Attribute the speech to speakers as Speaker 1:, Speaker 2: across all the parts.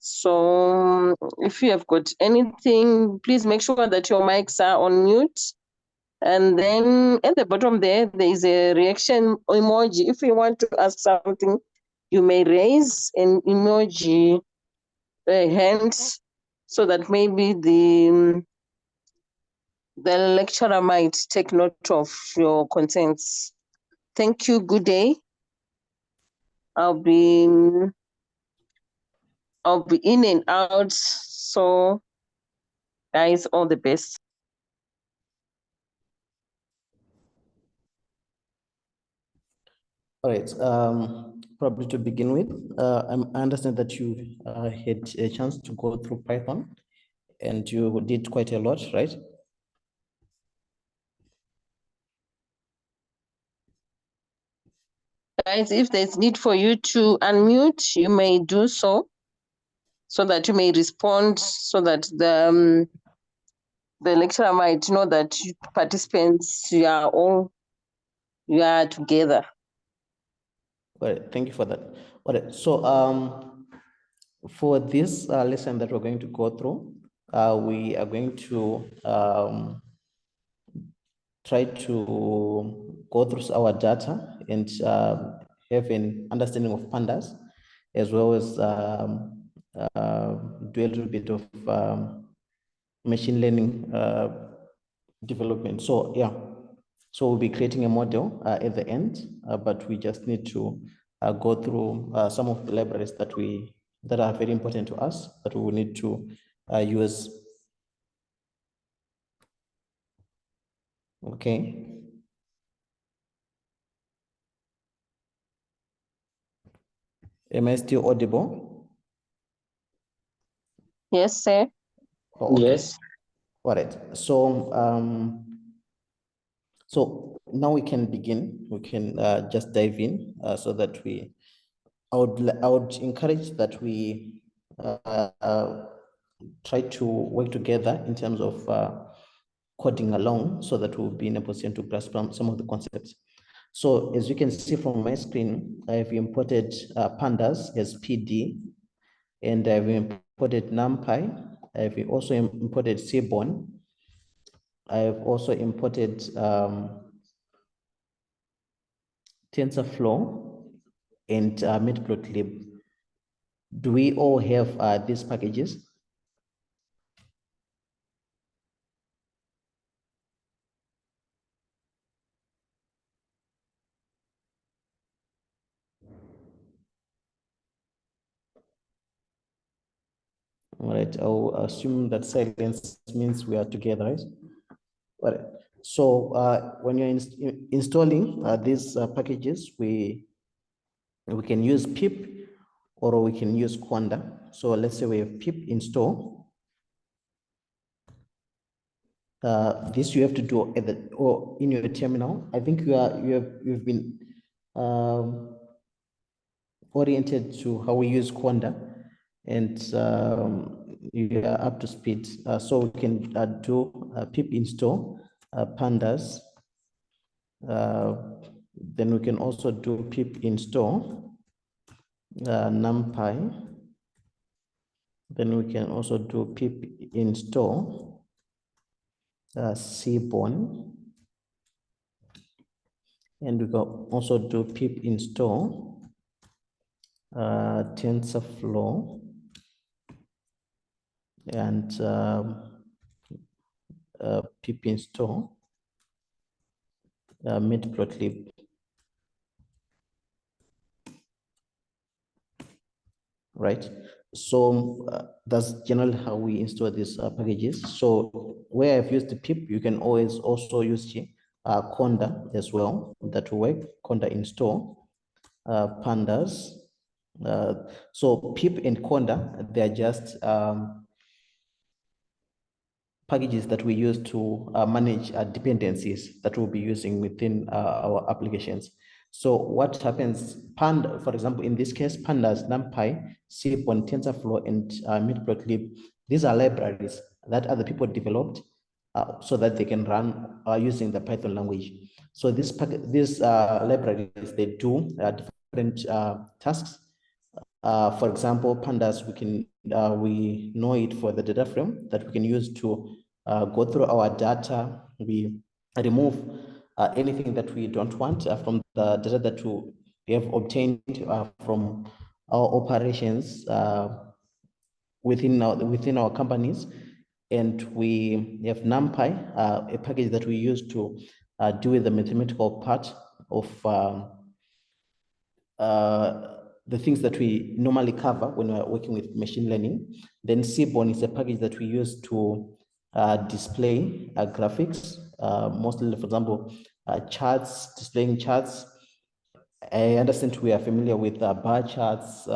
Speaker 1: So if you have got anything, please make sure that your mics are on mute. And then at the bottom there is a reaction emoji. If you want to ask something, you may raise an emoji hand so that maybe the lecturer might take note of your contents. Thank you. Good day. I'll be in and out. So guys, all the best.
Speaker 2: All right. Probably to begin with, I understand that you had a chance to go through Python and you did quite a lot, right?
Speaker 1: Guys, if there's need for you to unmute, you may do so that you may respond, so that the lecturer might know that participants, you are together.
Speaker 2: All right, thank you for that. All right, so for this lesson that we're going to go through, we are going to try to go through our data and have an understanding of pandas, as well as do a little bit of machine learning development. So yeah, so we'll be creating a model at the end, but we just need to go through some of the libraries that are very important to us that we will need to use. Okay. Am I still audible?
Speaker 1: Yes, sir.
Speaker 2: Oh, okay. Yes. All right. So so now we can begin. We can just dive in so that I would encourage that we try to work together in terms of coding along, so that we'll be in a position to grasp some of the concepts. So as you can see from my screen, I've imported pandas as PD, and I've imported NumPy. I've also imported Seaborn. I've also imported TensorFlow and Matplotlib. Do we all have these packages? All right, I'll assume that silence means we are together, right? All right. So when you're installing these packages, we can use pip or we can use Conda. So let's say we have pip install. This you have to do at or in your terminal. I think you've been oriented to how we use Conda, and you are up to speed. So we can do pip install pandas. Then we can also do pip install NumPy. Then we can also do pip install Seaborn. And we can also do pip install TensorFlow and pip install Matplotlib. Right. So that's generally how we install these packages. So where I've used the pip, you can always also use Conda as well. That will work. Conda install pandas. So pip and Conda, they are just packages that we use to manage dependencies that we'll be using within our applications. So what happens, Panda, for example, in this case, Pandas, NumPy, Seaborn, TensorFlow, and Matplotlib, these are libraries that other people developed so that they can run using the Python language. So these libraries, they do different tasks. For example, Pandas, we can we know it for the data frame that we can use to go through our data. We remove anything that we don't want from the data that we have obtained from our operations within our companies. And we have NumPy, a package that we use to do with the mathematical part of the things that we normally cover when we're working with machine learning. Then Seaborn is a package that we use to display graphics, mostly, for example, charts, displaying charts. I understand we are familiar with bar charts,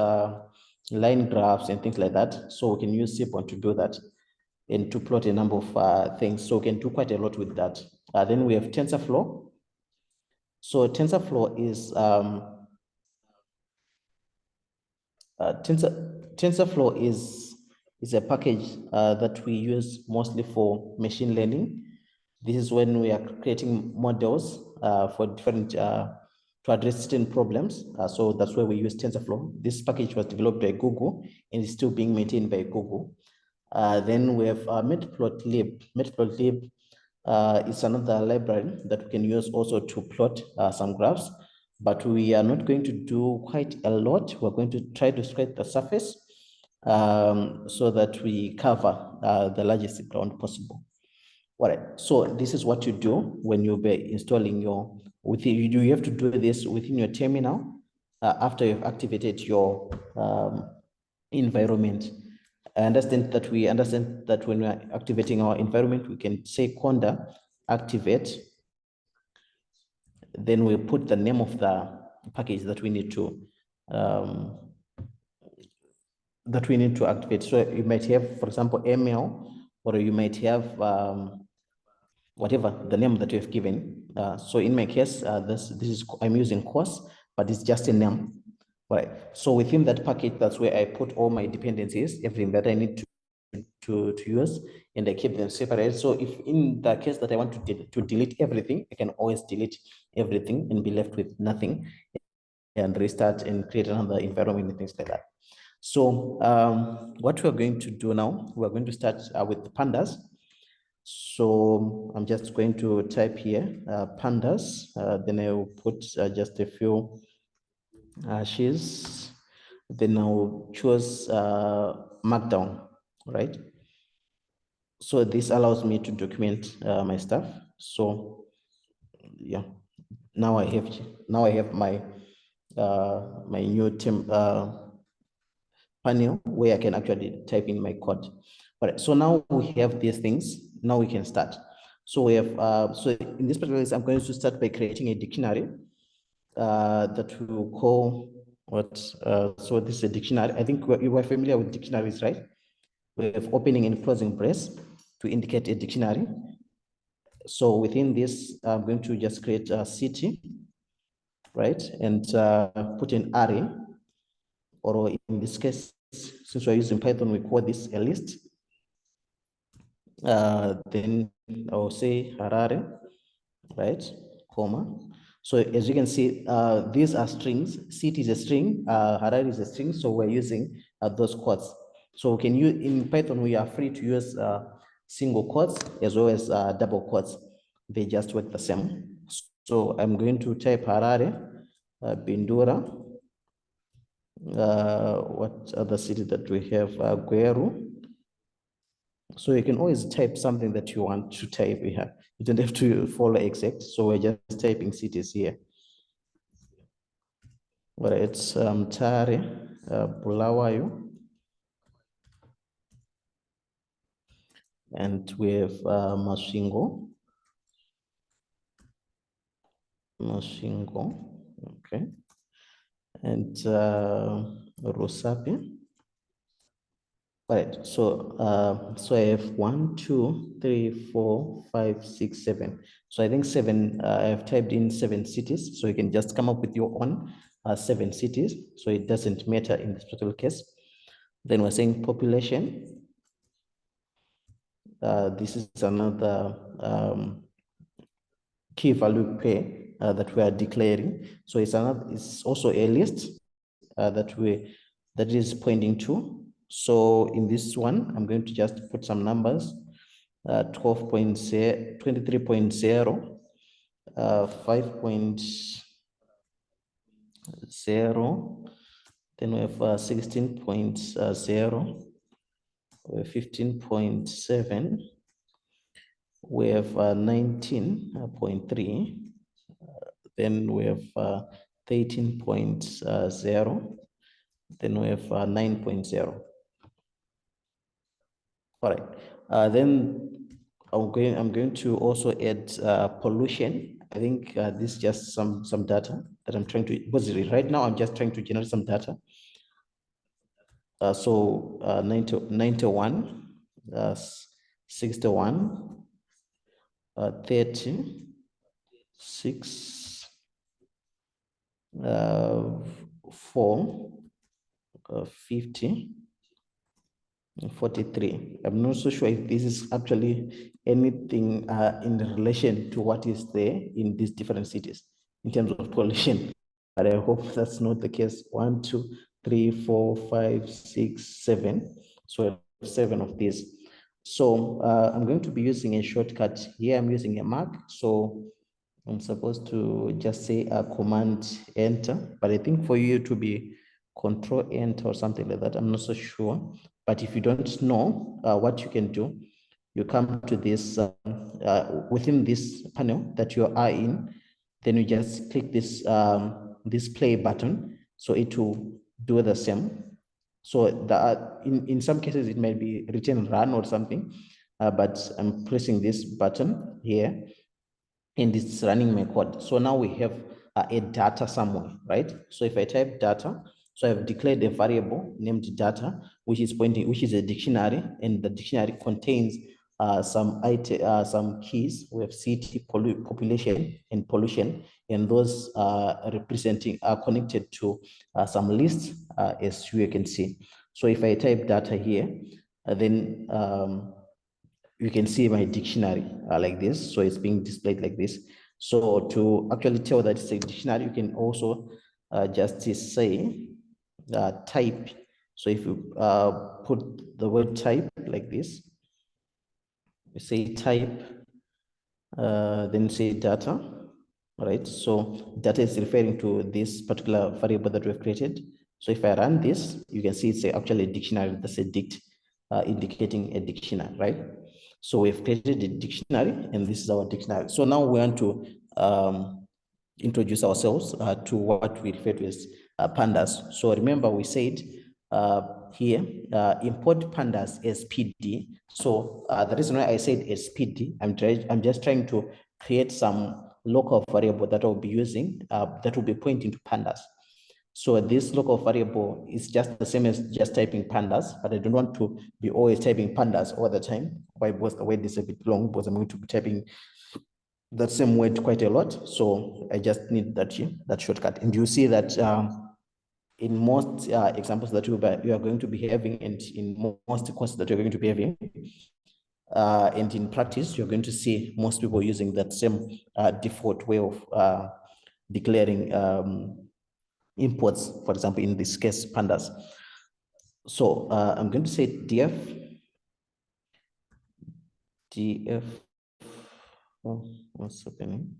Speaker 2: line graphs, and things like that. So we can use Seaborn to do that and to plot a number of things. So we can do quite a lot with that. Then we have TensorFlow. So TensorFlow is TensorFlow is a package that we use mostly for machine learning. This is when we are creating models for different to address certain problems. So that's why we use TensorFlow. This package was developed by Google and is still being maintained by Google. Then we have Matplotlib. Matplotlib is another library that we can use also to plot some graphs, but we are not going to do quite a lot. We're going to try to scratch the surface so that we cover the largest ground possible. All right, so this is what you do when you be installing your, you have to do this within your terminal after you've activated your environment. I understand that when we are activating our environment, we can say conda activate. Then we put the name of the package that we need to activate. So you might have, for example, ML, or you might have whatever the name that you have given. So in my case, this is, I'm using course, but it's just a name. Right. So within that package, that's where I put all my dependencies, everything that I need to use, and I keep them separate. So if in the case that I want to delete everything, I can always delete everything and be left with nothing, and restart and create another environment and things like that. So what we're going to do now, we're going to start with the pandas. So I'm just going to type here pandas, then I will put just a few hashes, then I'll choose Markdown, right? So this allows me to document my stuff. So yeah, now I have my my new panel where I can actually type in my code. All right, so now we have these things. Now we can start. So we have so in this particular case, I'm going to start by creating a dictionary that we will call what? So this is a dictionary. I think you are familiar with dictionaries, right? We have opening and closing brace to indicate a dictionary. So within this, I'm going to just create a city, right? And put an array, or in this case, since we're using Python, we call this a list. Then I'll say Harare, right? Comma. So as you can see, these are strings. City is a string, Harare is a string. So we're using those quotes. So we can use in Python, we are free to use single quotes as well as double quotes. They just work the same. So I'm going to type Harare, Bindura. What other city that we have? Gweru. So you can always type something that you want to type here. You don't have to follow exact. So we're just typing cities here. But it's Tare, Bulawayo. And we have Masvingo. Okay. And Rusape. All right, so so I have 1, 2, 3, 4, 5, 6, 7. So I think 7. I have typed in 7 cities. So you can just come up with your own 7 cities. So it doesn't matter in this particular case. Then we're saying population. This is another key value pair that we are declaring. So it's also a list that is pointing to So in this one, I'm going to just put some numbers, 12.0, 23.0, 5.0, then we have 16.0, we have 15.7, we have 19.3, then we have 13.0, then we have 9.0. All right. Then I'm going to also add pollution. I think this is just some data that I'm trying to, because right now I'm just trying to generate some data. So 91, 61, 30, 6, 4, 50, 43. I'm not so sure if this is actually anything in relation to what is there in these different cities in terms of pollution, but I hope that's not the case. 1, 2, 3, 4, 5, 6, 7. So 7 of these. So I'm going to be using a shortcut here. I'm using a Mac. So I'm supposed to just say a command enter, but I think for you to be control enter or something like that, I'm not so sure. But if you don't know what you can do, you come to this within this panel that you are in, then you just click this this play button, so it will do the same. So that in some cases it might be written run or something, but I'm pressing this button here, and it's running my code. So now we have a data somewhere, right? So if I type data, so I've declared a variable named data, which is a dictionary, and the dictionary contains some keys. We have city, population, and pollution, and those are connected to some lists, as you can see. So if I type data here, then you can see my dictionary like this. So it's being displayed like this. So to actually tell that it's a dictionary, you can also just say type. So if you put the word type like this, you say type, then say data, right? So data is referring to this particular variable that we've created. So if I run this, you can see it's actually a dictionary. That's a dict, indicating a dictionary, right? So we've created a dictionary, and this is our dictionary. So now we want to introduce ourselves to what we refer to as pandas. So remember, we said here, import pandas as PD. So the reason why I said as PD, I'm just trying to create some local variable that I'll be using that will be pointing to pandas. So this local variable is just the same as just typing pandas, but I don't want to be always typing pandas all the time. Why? Because the word is a bit long, because I'm going to be typing that same word quite a lot. So I just need that shortcut. And you see that in most examples that you are going to be having, and in most courses that you're going to be having, and in practice, you're going to see most people using that same default way of declaring imports, for example, in this case, pandas. So I'm going to say df, oh, what's happening?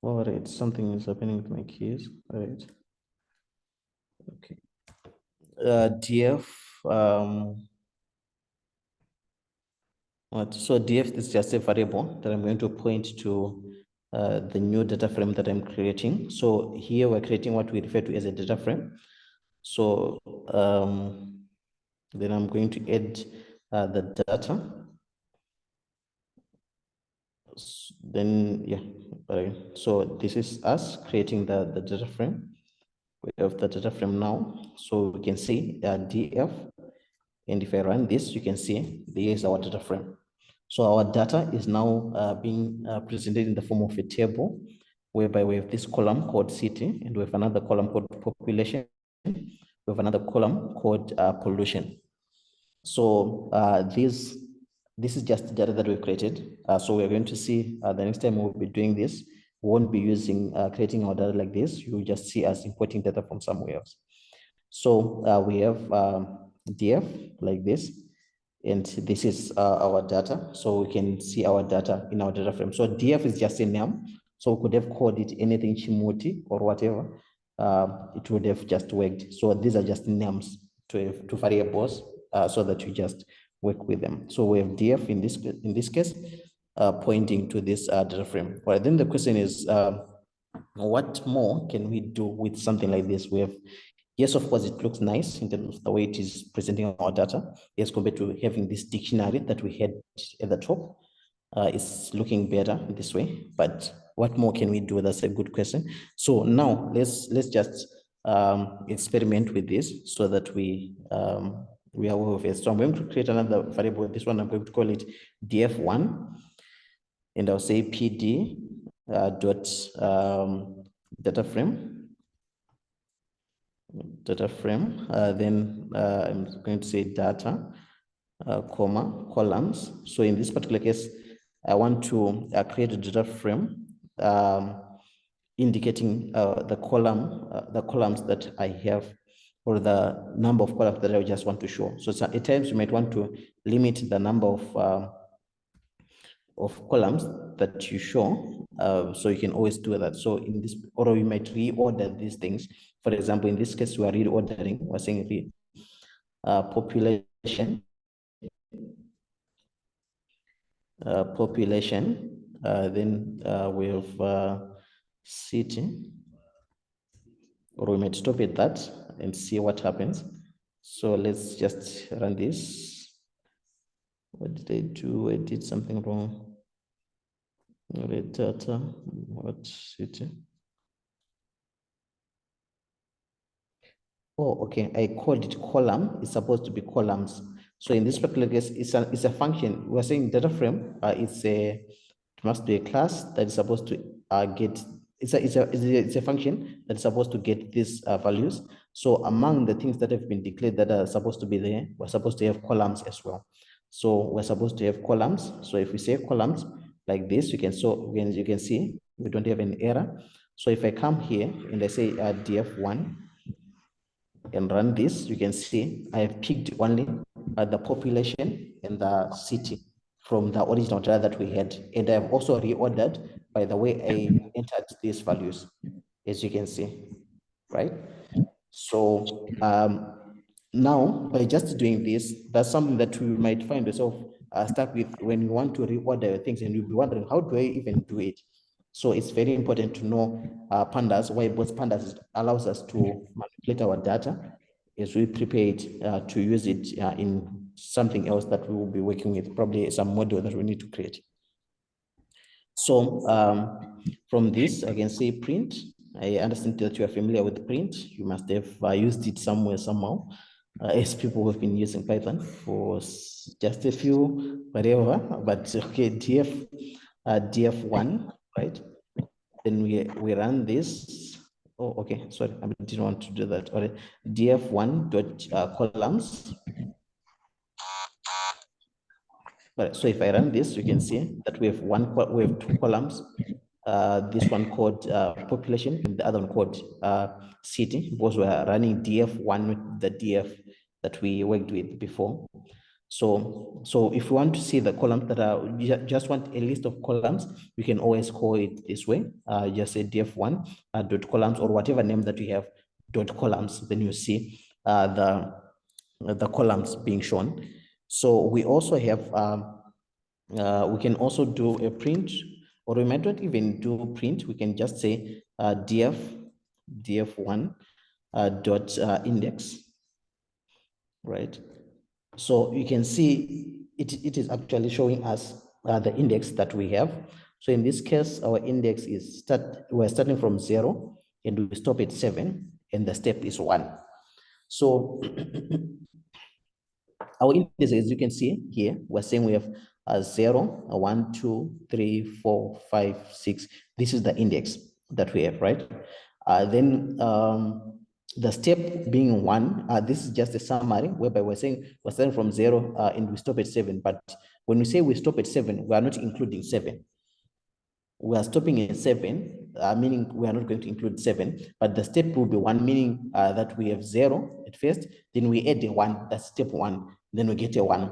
Speaker 2: All right, something is happening with my keys. All right. Okay. df, so df is just a variable that I'm going to point to the new data frame that I'm creating. So here we're creating what we refer to as a data frame. So then I'm going to add the data. Then yeah, so this is us creating the data frame. We have the data frame now, so we can see df, and if I run this, you can see there is our data frame. So our data is now being presented in the form of a table, whereby we have this column called city, and we have another column called population. We have another column called pollution. So this is just data that we've created. So we're going to see the next time we'll be doing this, We won't be using creating our data like this. You just see us importing data from somewhere else. So we have df like this, and this is our data. So we can see our data in our data frame. So df is just a name. So we could have called it anything Chimoti or whatever. It would have just worked. So these are just names to variables, so that you just work with them. So we have df in this case, pointing to this data frame. Well, then the question is, what more can we do with something like this? We have, yes, of course, it looks nice in terms of the way it is presenting our data, as compared to having this dictionary that we had at the top. It's looking better this way, but what more can we do? That's a good question. So now let's just experiment with this so that we are aware of it. So I'm going to create another variable. This one I'm going to call it df1, and I'll say pd dot data frame, then I'm going to say data, comma, columns. So in this particular case, I want to create a data frame indicating the columns that I have, or the number of columns that I just want to show. So at times you might want to limit the number of columns that you show, so you can always do that. So in this, or you might reorder these things. For example, in this case, we are reordering. We're saying the population, then we have city, or we might stop at that and see what happens. So let's just run this. What did I do? I did something wrong. Data, what city? Oh, okay. I called it column. It's supposed to be columns. So in this particular case, it's a function. We're saying data frame. It must be a class that is supposed to get. It's a function that's supposed to get these values. So among the things that have been declared that are supposed to be there, we're supposed to have columns as well. So we're supposed to have columns. So if we say columns like this, you can see we don't have an error. So if I come here and I say df1 and run this, you can see I have picked only the population and the city from the original data that we had. And I've also reordered by the way I entered these values, as you can see, right? So now, by just doing this, that's something that we might find yourself stuck with when you want to reorder things, and you'll be wondering, how do I even do it? So it's very important to know pandas, why both pandas allows us to manipulate our data as we prepare it to use it in something else that we will be working with, probably some model that we need to create. So from this, I can say print. I understand that you are familiar with print. You must have used it somewhere, somehow, as people who have been using Python for just a few, whatever, but okay, df1, right? Then we run this. Oh, okay, sorry, I didn't want to do that. All right, df1 dot columns. Right, so if I run this, you can see that we have two columns. This one called population and the other one called city, because we're running df1 with the df that we worked with before. So if you want to see the columns that are, you just want a list of columns, you can always call it this way. Just say df1 dot columns, or whatever name that you have, dot columns, then you see the columns being shown. So we also have, we can also do a print, or we might not even do print. We can just say df1 dot index, right? So you can see it is actually showing us the index that we have. So in this case, our index is we're starting from 0 and we stop at 7, and the step is 1. So our index, as you can see here, we're saying we have 0, 1, 2, 3, 4, 5, 6. This is the index that we have, right? Then the step being 1, this is just a summary whereby we're saying we're starting from 0 and we stop at 7. But when we say we stop at 7, we are not including 7. we are stopping at 7, meaning we are not going to include 7, but the step will be 1, meaning that we have 0 at first, then we add a 1, that's step 1, then we get a 1.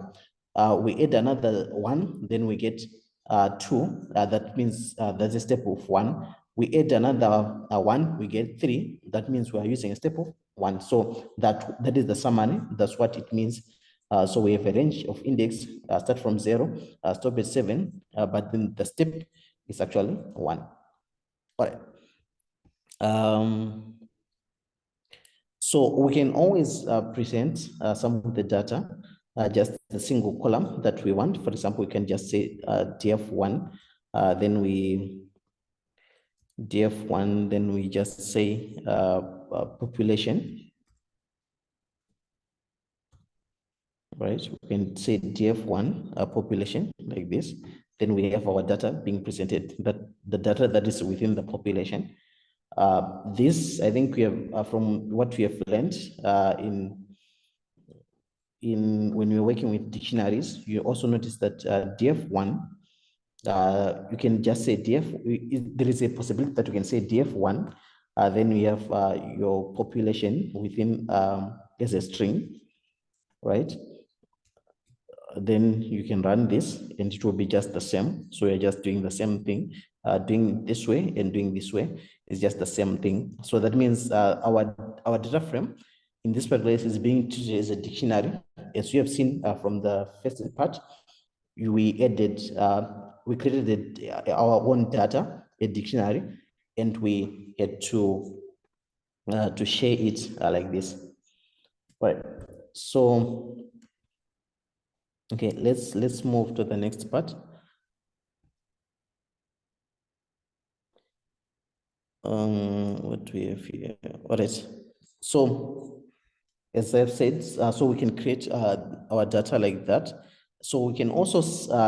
Speaker 2: We add another 1, then we get 2, that means that's a step of 1. We add another 1, we get 3, that means we are using a step of 1. So that is the summary, that's what it means. So we have a range of index, start from 0, stop at 7, but then the step is actually 1. All right. So we can always present some of the data, just a single column that we want. For example, we can just say df1, then we df1, then we just say population. Right, we can say df1 population like this. Then we have our data being presented, but the data that is within the population. This, I think we have, from what we have learned when we're working with dictionaries, you also notice that df1, you can just say there is a possibility that you can say df1, then we have your population within as a string, right? Then you can run this and it will be just the same. So you're just doing the same thing, doing this way and doing this way is just the same thing. So that means our data frame in this particular case is being treated as a dictionary. As you have seen from the first part, we created our own data, a dictionary, and we had to share it like this. Right. So okay, let's move to the next part. What do we have here? All right. So as I've said, so we can create our data like that. So we can also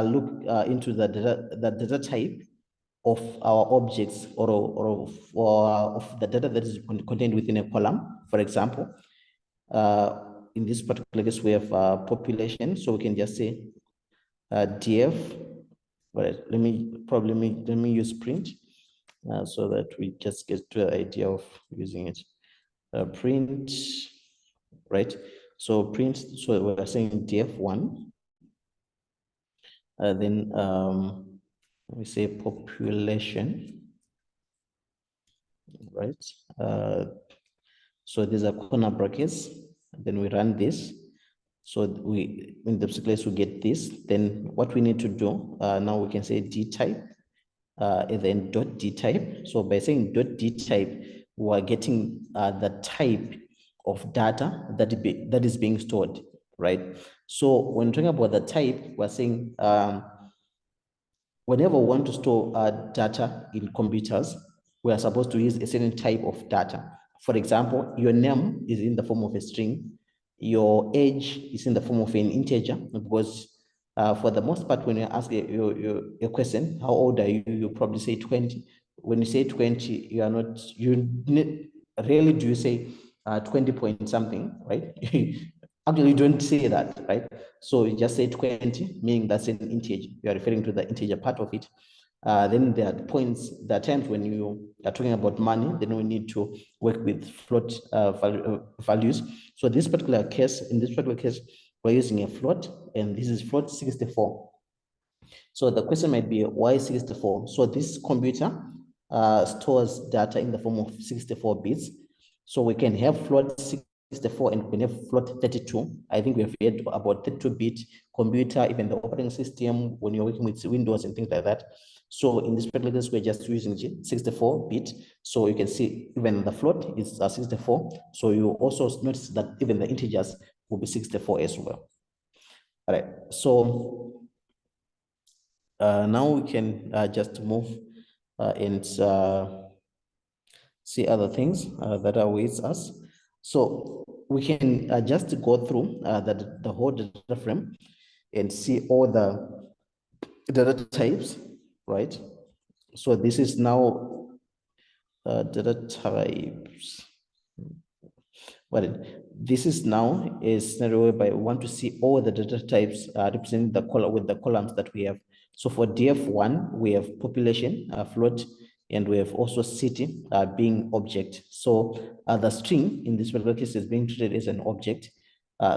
Speaker 2: look into the data type of our objects or of the data that is contained within a column. For example, in this particular case, we have population. So we can just say df. Right. Let me use print so that we just get to the idea of using it. Print, right? So print. So we're saying df1. Then we say population, right? So these are corner brackets. Then we run this. So we, in the place, we get this. Then what we need to do now, we can say d type, and then dot d type. So by saying dot d type, we are getting the type of data that is being stored, right? So when talking about the type, we're saying whenever we want to store data in computers, we are supposed to use a certain type of data. For example, your name is in the form of a string. Your age is in the form of an integer, because for the most part, when you ask a question, how old are you? You probably say 20. When you say 20, you are not, rarely do you say 20 point something, right? Actually, you don't say that, right? So you just say 20, meaning that's an integer. You are referring to the integer part of it. Then there are points, there are times when you are talking about money, then we need to work with float values. So in this particular case, we're using a float, and this is float 64. So the question might be, why 64? So this computer stores data in the form of 64 bits. So we can have float 64 and we can have float 32. I think we have heard about 32-bit computer, even the operating system, when you're working with Windows and things like that. So in this particular case, we're just using 64-bit. So you can see even the float is 64. So you also notice that even the integers will be 64 as well. All right, so now we can just move and see other things that are with us. So we can just go through the whole data frame and see all the data types, right? So this is now data types. Well, this is now a scenario whereby we want to see all the data types representing the column with the columns that we have. So for DF1, we have population, float, and we have also city being object. So the string in this particular case is being treated as an object.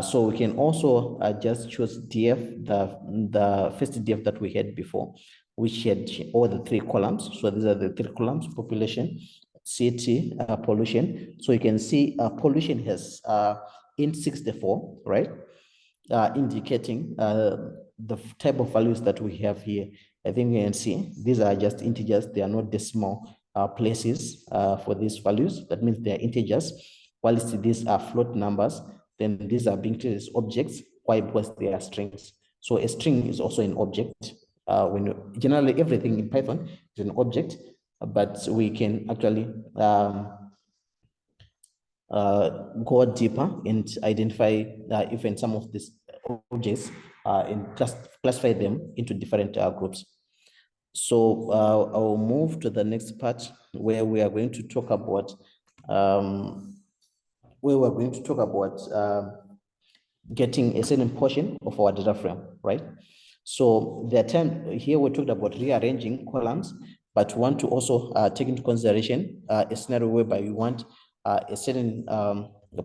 Speaker 2: So we can also just choose DF, the first DF that we had before, which had all the 3 columns. So these are the 3 columns: population, city, pollution. So you can see pollution has int 64, right? Indicating the type of values that we have here. I think you can see these are just integers. They are not decimal places for these values. That means they are integers. Whilst these are float numbers, then these are being treated as objects. Why? Because they are strings. So a string is also an object. Generally everything in Python is an object, but we can actually go deeper and identify even some of these objects and classify them into different groups. So I'll move to the next part where we are going to talk about getting a certain portion of our data frame, right? So the term here we talked about rearranging columns, but we want to also take into consideration a scenario whereby we want a certain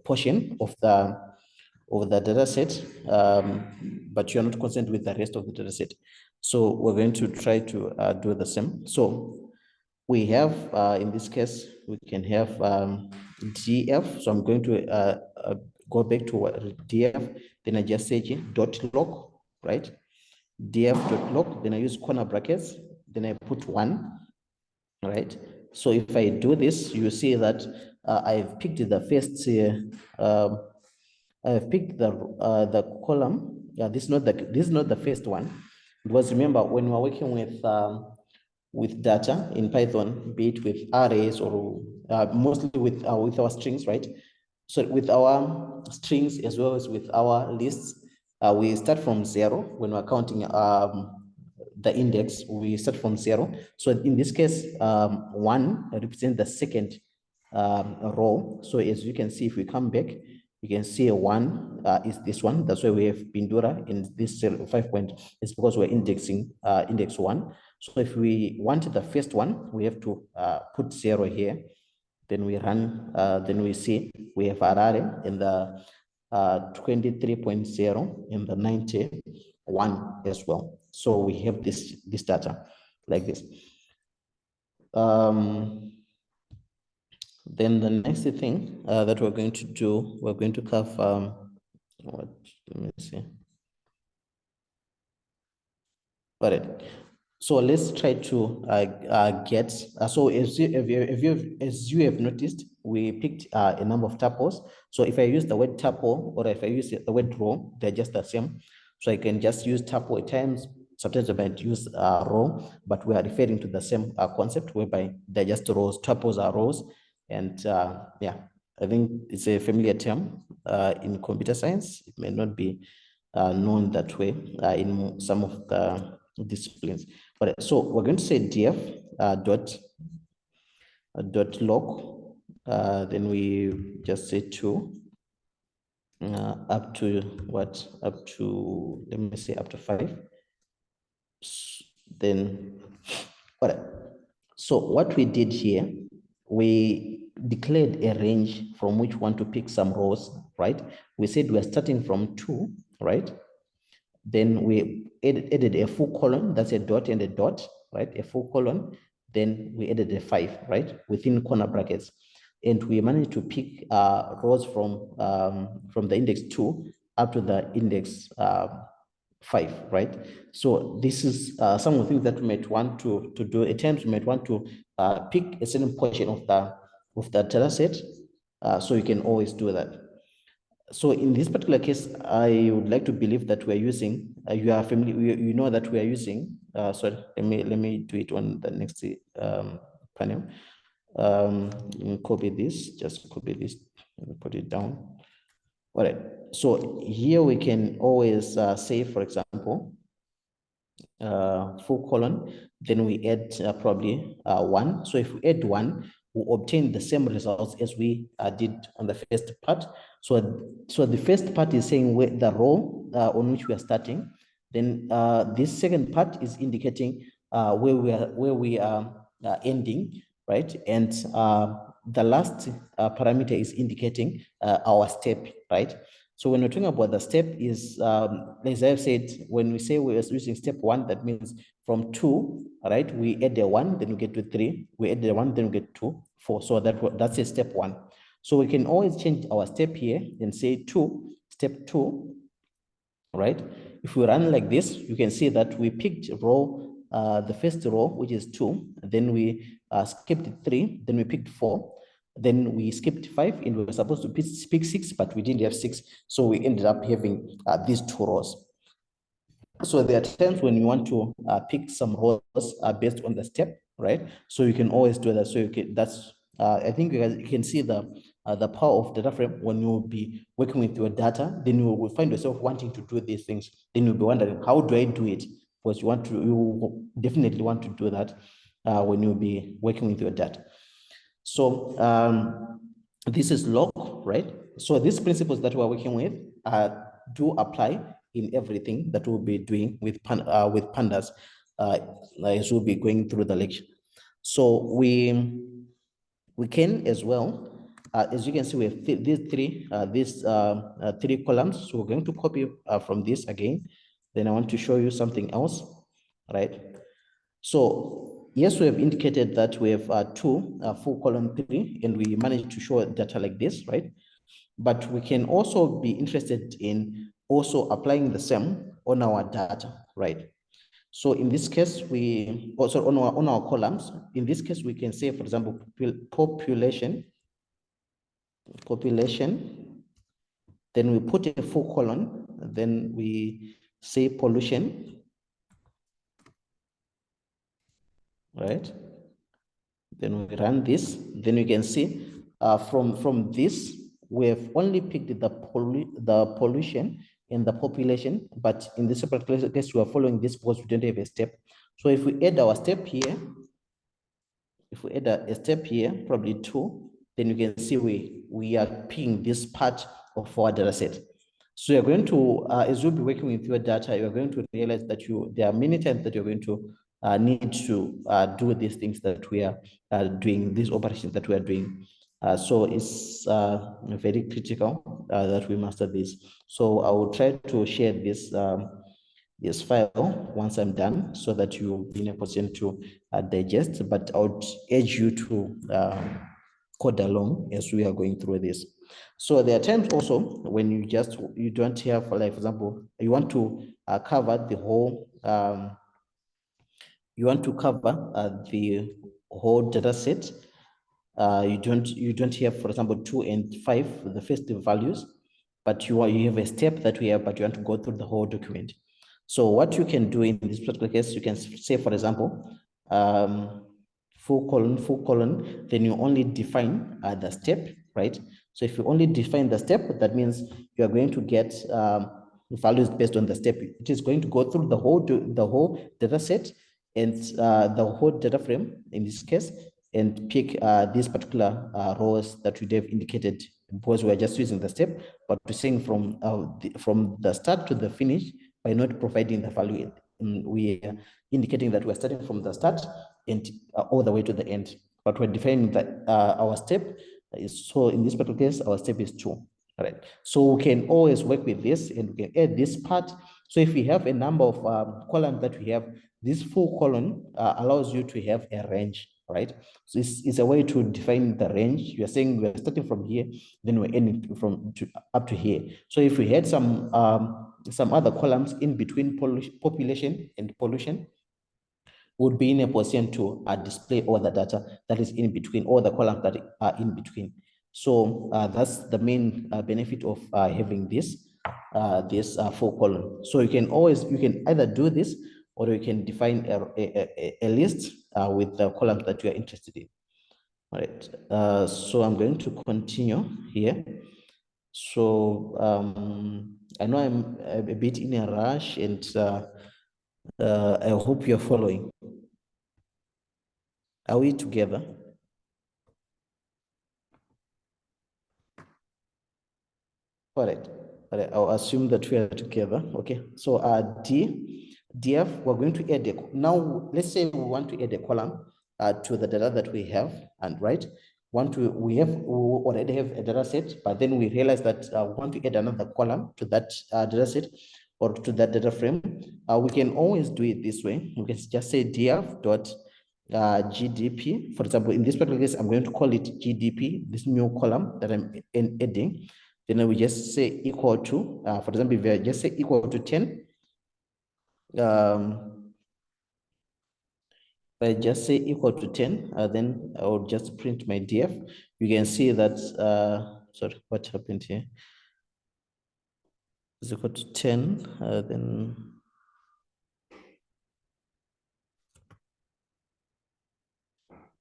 Speaker 2: portion of the data set, but you're not concerned with the rest of the data set. So we're going to try to do the same. So we have, in this case, we can have DF. So I'm going to go back to DF, then I just say .log, right? DF.log, then I use corner brackets, then I put 1, right? So if I do this, you see that I've picked the first, I've picked the column. Yeah, this is not the first one, because remember when we're working with data in Python, be it with arrays or mostly with our strings, right? So with our strings as well as with our lists, we start from 0 when we're counting the index. We start from 0. So in this case, 1 represents the second row. So as you can see, if we come back, you can see 1 is this one. That's why we have Pindura in this cell 5 point. It's because we're indexing index 1. So if we want the first one, we have to put 0 here. Then we run, then we see we have Harare in the 23.0 in the 91 as well. So we have this data like this. Then the next thing that we're going to do, we're going to have let me see. Got it. So let's try to get, so as you have noticed, we picked a number of tuples. So if I use the word tuple or if I use the word row, they're just the same. So I can just use tuple at times. Sometimes I might use row, but we are referring to the same concept whereby they're just rows. Tuples are rows. And yeah, I think it's a familiar term in computer science. It may not be known that way in some of the disciplines. But so we're going to say df dot log, then we just say 2 up to what, up to, let me say up to 5. Then all right, so what we did here, we declared a range from which one to pick some rows, right? We said we're starting from 2, right? Then we added a full colon, that's a dot and a dot, right? A full colon. Then we added a 5, right? Within corner brackets. And we managed to pick rows from the index 2 up to the index 5, right? So this is some of the things that we might want to do. At times, we might want to pick a certain portion of the data set. So you can always do that. So in this particular case, I would like to believe that we're using, you are familiar, you know that we are using, sorry, let me do it on the next panel. Copy this, just copy this and put it down. All right, so here we can always say, for example, full colon, then we add probably 1. So if we add 1, we obtain the same results as we did on the first part. So the first part is saying where the row on which we are starting. Then this second part is indicating where we are ending, right? And the last parameter is indicating our step, right? So when we're talking about the step is, as I've said, when we say we're using step 1, that means from 2, right? We add a 1, then we get to 3. We add a 1, then we get to 4. So that's a step 1. So we can always change our step here and say 2, step 2, right? If we run like this, you can see that we picked row, the first row, which is 2, then we skipped 3, then we picked 4, then we skipped 5, and we were supposed to pick 6, but we didn't have 6, so we ended up having these 2 rows. So there are times when you want to pick some rows based on the step, right? So you can always do that. So you can, that's I think you can see the power of data frame. When you will be working with your data, then you will find yourself wanting to do these things. Then you'll be wondering, how do I do it? Because you definitely want to do that when you'll be working with your data. So this is log, right? So these principles that we're working with do apply in everything that we'll be doing with pandas as we'll be going through the lecture. So we can as well, as you can see, we have these three columns. So we're going to copy from this again. Then I want to show you something else, right? So yes, we have indicated that we have 2 full column 3, and we managed to show data like this, right? But we can also be interested in also applying the same on our data, right? So in this case, we also on our columns, in this case, we can say, for example, population, then we put a full colon, then we say pollution, right? Then we run this, then you can see from this, we have only picked the pollution and the population, but in this particular case, we are following this because we don't have a step. So if we add our step here, if we add a step here, probably 2, then you can see we are picking this part of our data set. So you're going to, as you'll be working with your data, you're going to realize that there are many times that you're going to need to do these things that we are doing, these operations that we are doing. So it's very critical that we master this. So I will try to share this file once I'm done so that you'll be in a position to digest, but I would urge you to code along as we are going through this. So there are times also when you don't have, like, for example, you want to cover the whole, the whole data set. You don't have, for example, 2 and 5, the first values, but you have a step that we have, but you want to go through the whole document. So what you can do in this particular case, you can say, for example, full colon, then you only define the step, right? So if you only define the step, that means you are going to get values based on the step. It is going to go through the whole data set and the whole data frame in this case, and pick these particular rows that we have indicated, because we're just using the step, but we're saying from the start to the finish by not providing the value. We are indicating that we're starting from the start and all the way to the end, but we're defining that our step is, so in this particular case, our step is 2. All right, so we can always work with this and we can add this part. So if we have a number of columns that we have, this full column allows you to have a range, right? So it's a way to define the range. You're saying we're starting from here, then we're ending up to here. So if we had some other columns in between population and pollution, would be in a position to display all the data that is in between, all the columns that are in between. So that's the main benefit of having this full column. So you can either do this, or you can define a list with the columns that you are interested in. All right, so I'm going to continue here. So I know I'm a bit in a rush, and I hope you're following. Are we together? All right. I'll assume that we are together. Okay, so df, we're going to add now let's say we want to add a column to the data that we have, and right, we already have a data set, but then we realize that we want to add another column to that data set or to that data frame. We can always do it this way. We can just say df dot GDP. For example, in this particular case, I'm going to call it GDP, this new column that I'm adding. Then we just say equal to, for example, if I just say equal to 10, if I just say equal to 10, then I will just print my df. You can see that, sorry, what happened here? Is equal to 10, then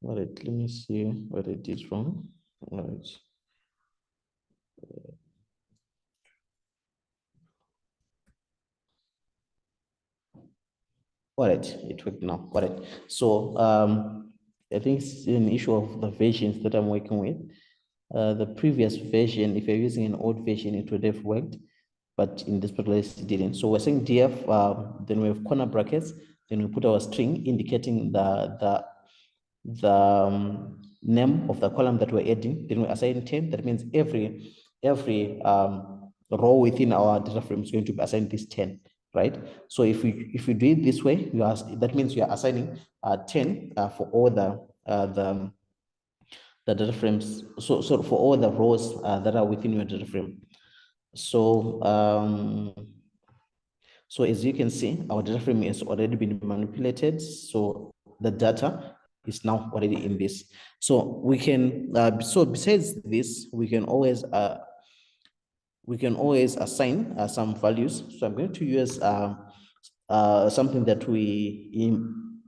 Speaker 2: all right, let me see what I did wrong. All right. All right, it worked now. All right. So I think it's an issue of the versions that I'm working with. The previous version, if you're using an old version, it would have worked, but in this particular case, it didn't. So we're saying df, then we have corner brackets, then we put our string indicating the name of the column that we're adding. Then we assign 10. That means every row within our data frame is going to be assigned this 10, right? So if we do it this way, that means you are assigning 10 for all the data frames. So for all the rows that are within your data frame. So so as you can see, our data frame has already been manipulated. So the data is now already in this. So we can, so besides this, we can always assign some values. So I'm going to use something that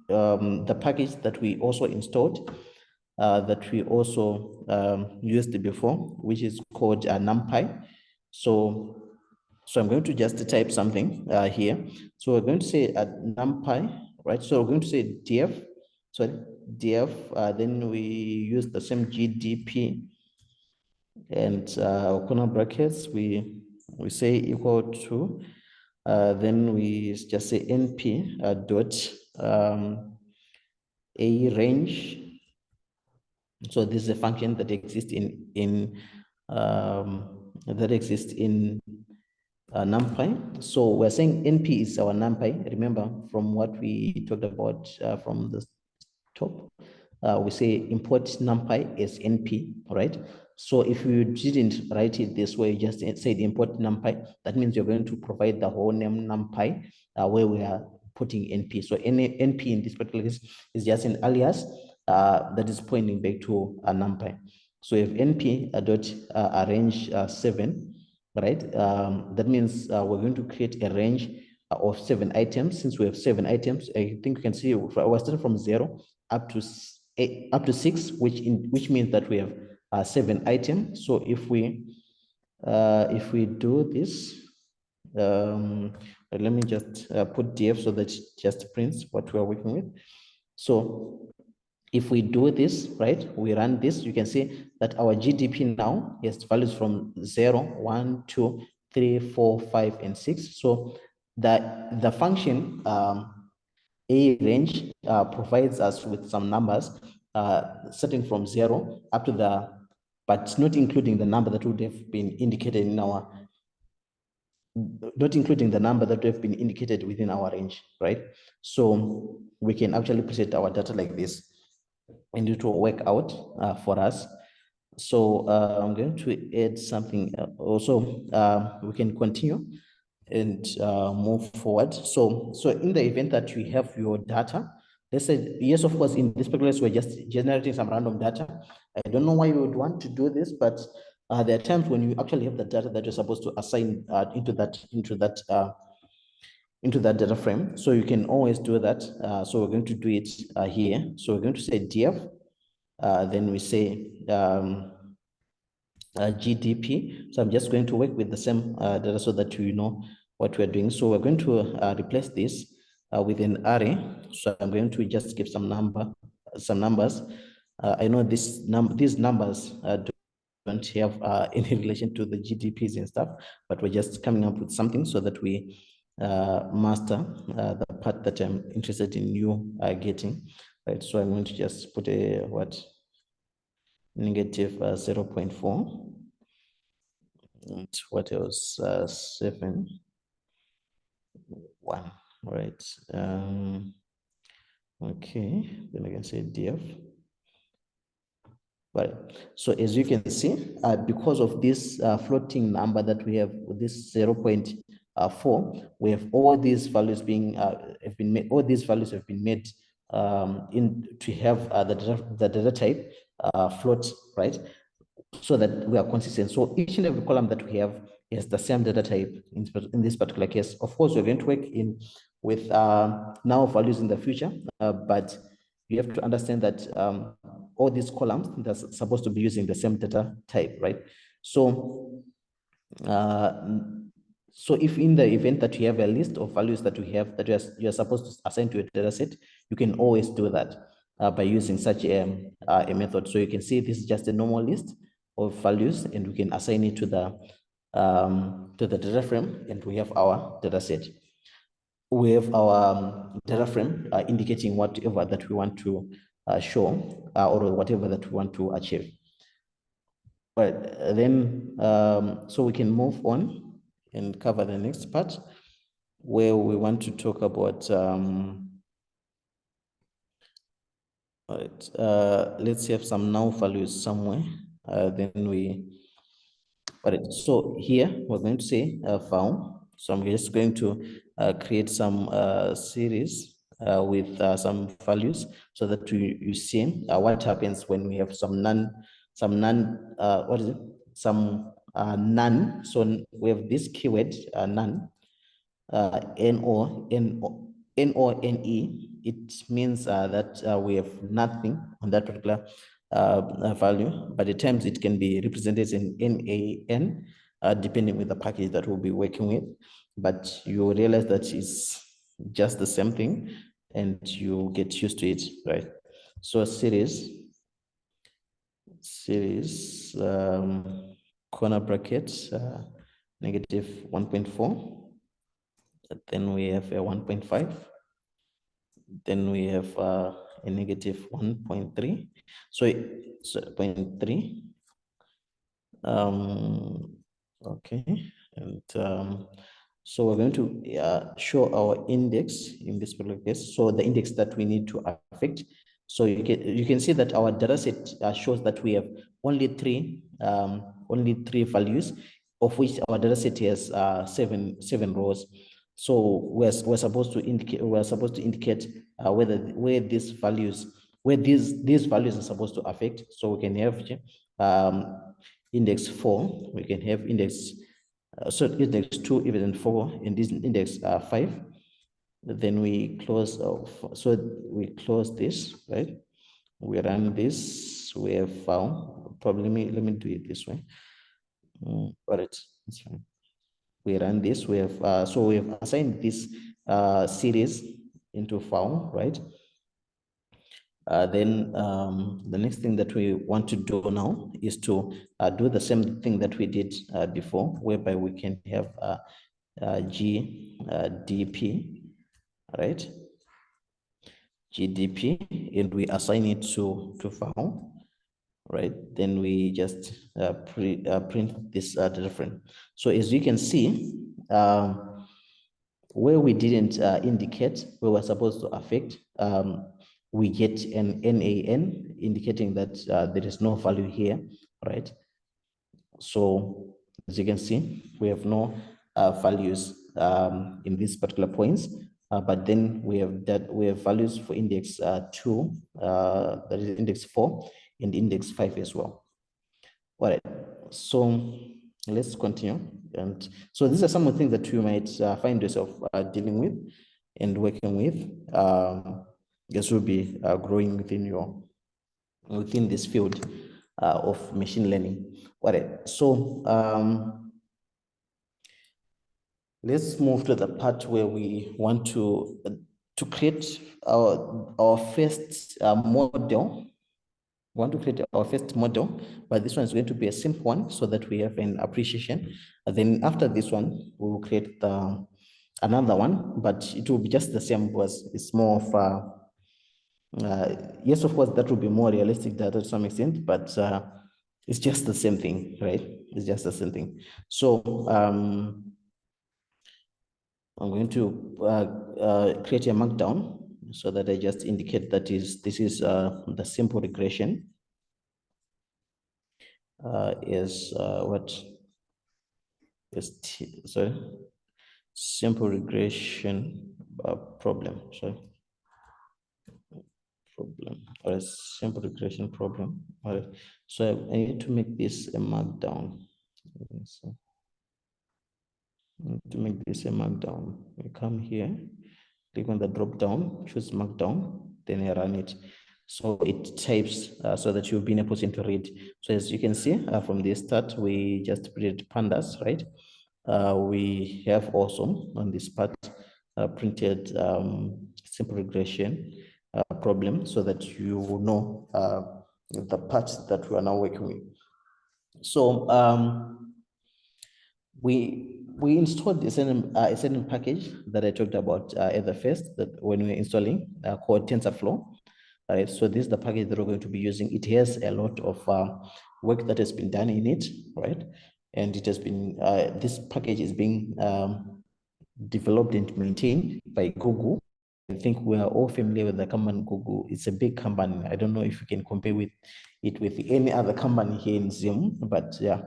Speaker 2: the package that we also installed, that we also used before, which is called NumPy. So I'm going to just type something here. So we're going to say NumPy, right? So we're going to say df, then we use the same GDP, and corner brackets, we say equal to, then we just say np dot a range. So this is a function that exists in NumPy. So we're saying np is our NumPy. Remember from what we talked about from the top, we say import NumPy as np, right? So if you didn't write it this way, just said import NumPy, that means you're going to provide the whole name NumPy where we are putting np. So np in this particular case is just an alias that is pointing back to a NumPy. So if np dot arrange 7, right? That means we're going to create a range of 7 items. Since we have 7 items, I think you can see we're starting from 0 up to 6, which means that we have 7 items. So if we do this, let me just put df so that it just prints what we are working with. So if we do this, right, we run this, you can see that our GDP now has values from 0, 1, 2, 3, 4, 5, and 6. So the function a range provides us with some numbers starting from 0 up to but not including the number that would have been indicated in our, not including the number that would have been indicated within our range, right? So we can actually present our data like this, and it will work out for us. So I'm going to add something also. We can continue and move forward. So in the event that you have your data, let's say, yes, of course, in this particular case, we're just generating some random data. I don't know why you would want to do this, but there are times when you actually have the data that you're supposed to assign into that data frame. So you can always do that. So we're going to do it here. So we're going to say df, then we say GDP. So I'm just going to work with the same data so that you know what we're doing. So we're going to replace this with an array. So I'm going to just give some numbers. I know these numbers do don't have any relation to the GDPs and stuff, but we're just coming up with something so that we master the part that I'm interested in you getting, right? So I'm going to just put a negative 0.4, and what else? 7, 1, right? Okay, then I can say df. Right. So as you can see, because of this floating number that we have, this 0.4, we have all these values being have been made. All these values have been made in to have the data type float, right? So that we are consistent. So each and every column that we have is the same data type in this particular case. Of course, we're going to work with now values in the future, but you have to understand that all these columns they're supposed to be using the same data type, right? So so if in the event that you have a list of values that we have that you're supposed to assign to a data set, you can always do that by using such a method. So you can see this is just a normal list of values, and we can assign it to the data frame, and we have our data set. We have our data frame indicating whatever that we want to show or whatever that we want to achieve. But then, so we can move on and cover the next part where we want to talk about, all right, let's have some null values somewhere. Then all right, so here we're going to say found. So I'm just going to create some series with some values so that you see what happens when we have some none, what is it? Some none. So we have this keyword none, N-O-N-E. It means that we have nothing on that particular value, but at times it can be represented in N-A-N, depending with the package that we'll be working with. But you realize that it's just the same thing and you get used to it, right? So series, corner brackets, negative 1.4. Then we have a 1.5. Then we have a negative 1.3. So 0.3. Okay, and so we're going to show our index in this particular case. So the index that we need to affect. So you can see that our data set shows that we have only three values, of which our data set has seven rows. So we're supposed to indicate where these values are supposed to affect. So we can have index 4, we can have index so index 2, even 4, and this index 5. Then we close off. So we close this, right? We run this. We have found. Probably let me do it this way. All right, that's fine. We run this. We have so we have assigned this series into found, right? Then the next thing that we want to do now is to do the same thing that we did before, whereby we can have GDP, right? GDP, and we assign it to found, right? Then we just print this data frame. So as you can see, where we didn't indicate where we're supposed to affect, we get an NaN indicating that there is no value here, right? So as you can see, we have no values in these particular points, but then we have values for index 2, that is index 4, and index 5 as well. All right, so let's continue. And so these are some of the things that you might find yourself dealing with and working with. This will be growing within this field of machine learning. All right, so let's move to the part where we want to create our first model We want to create our first model, but this one is going to be a simple one so that we have an appreciation. And then after this one, we will create another one, but it will be just the same because it's more of yes, of course, that will be more realistic data to some extent, but it's just the same thing, right? It's just the same thing. So I'm going to create a markdown so that I just indicate that this is the simple regression is what is sorry, simple regression problem. Sorry, problem or a simple regression problem. All right. So I need to make this a markdown. So to make this a markdown, we come here, click on the drop down, choose markdown, then I run it. So it types so that you'll be in a position to read. So as you can see from the start, we just printed pandas, right? We have also on this part printed simple regression problem so that you will know the parts that we are now working with. So we installed a certain package that I talked about at the first, that when we were installing called TensorFlow. All right, so this is the package that we're going to be using. It has a lot of work that has been done in it, right? And it has been, this package is being developed and maintained by Google. I think we are all familiar with the company Google. It's a big company. I don't know if you can compare with it with any other company here in Zoom, but yeah,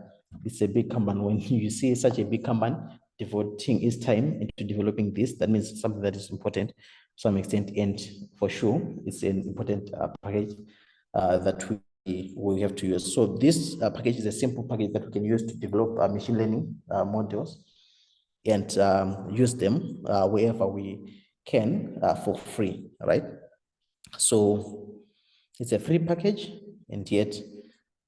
Speaker 2: it's a big company. When you see such a big company devoting its time into developing this, that means something that is important to some extent, and for sure, it's an important package that we have to use. So this package is a simple package that we can use to develop machine learning models and use them wherever we can for free, right? So it's a free package and yet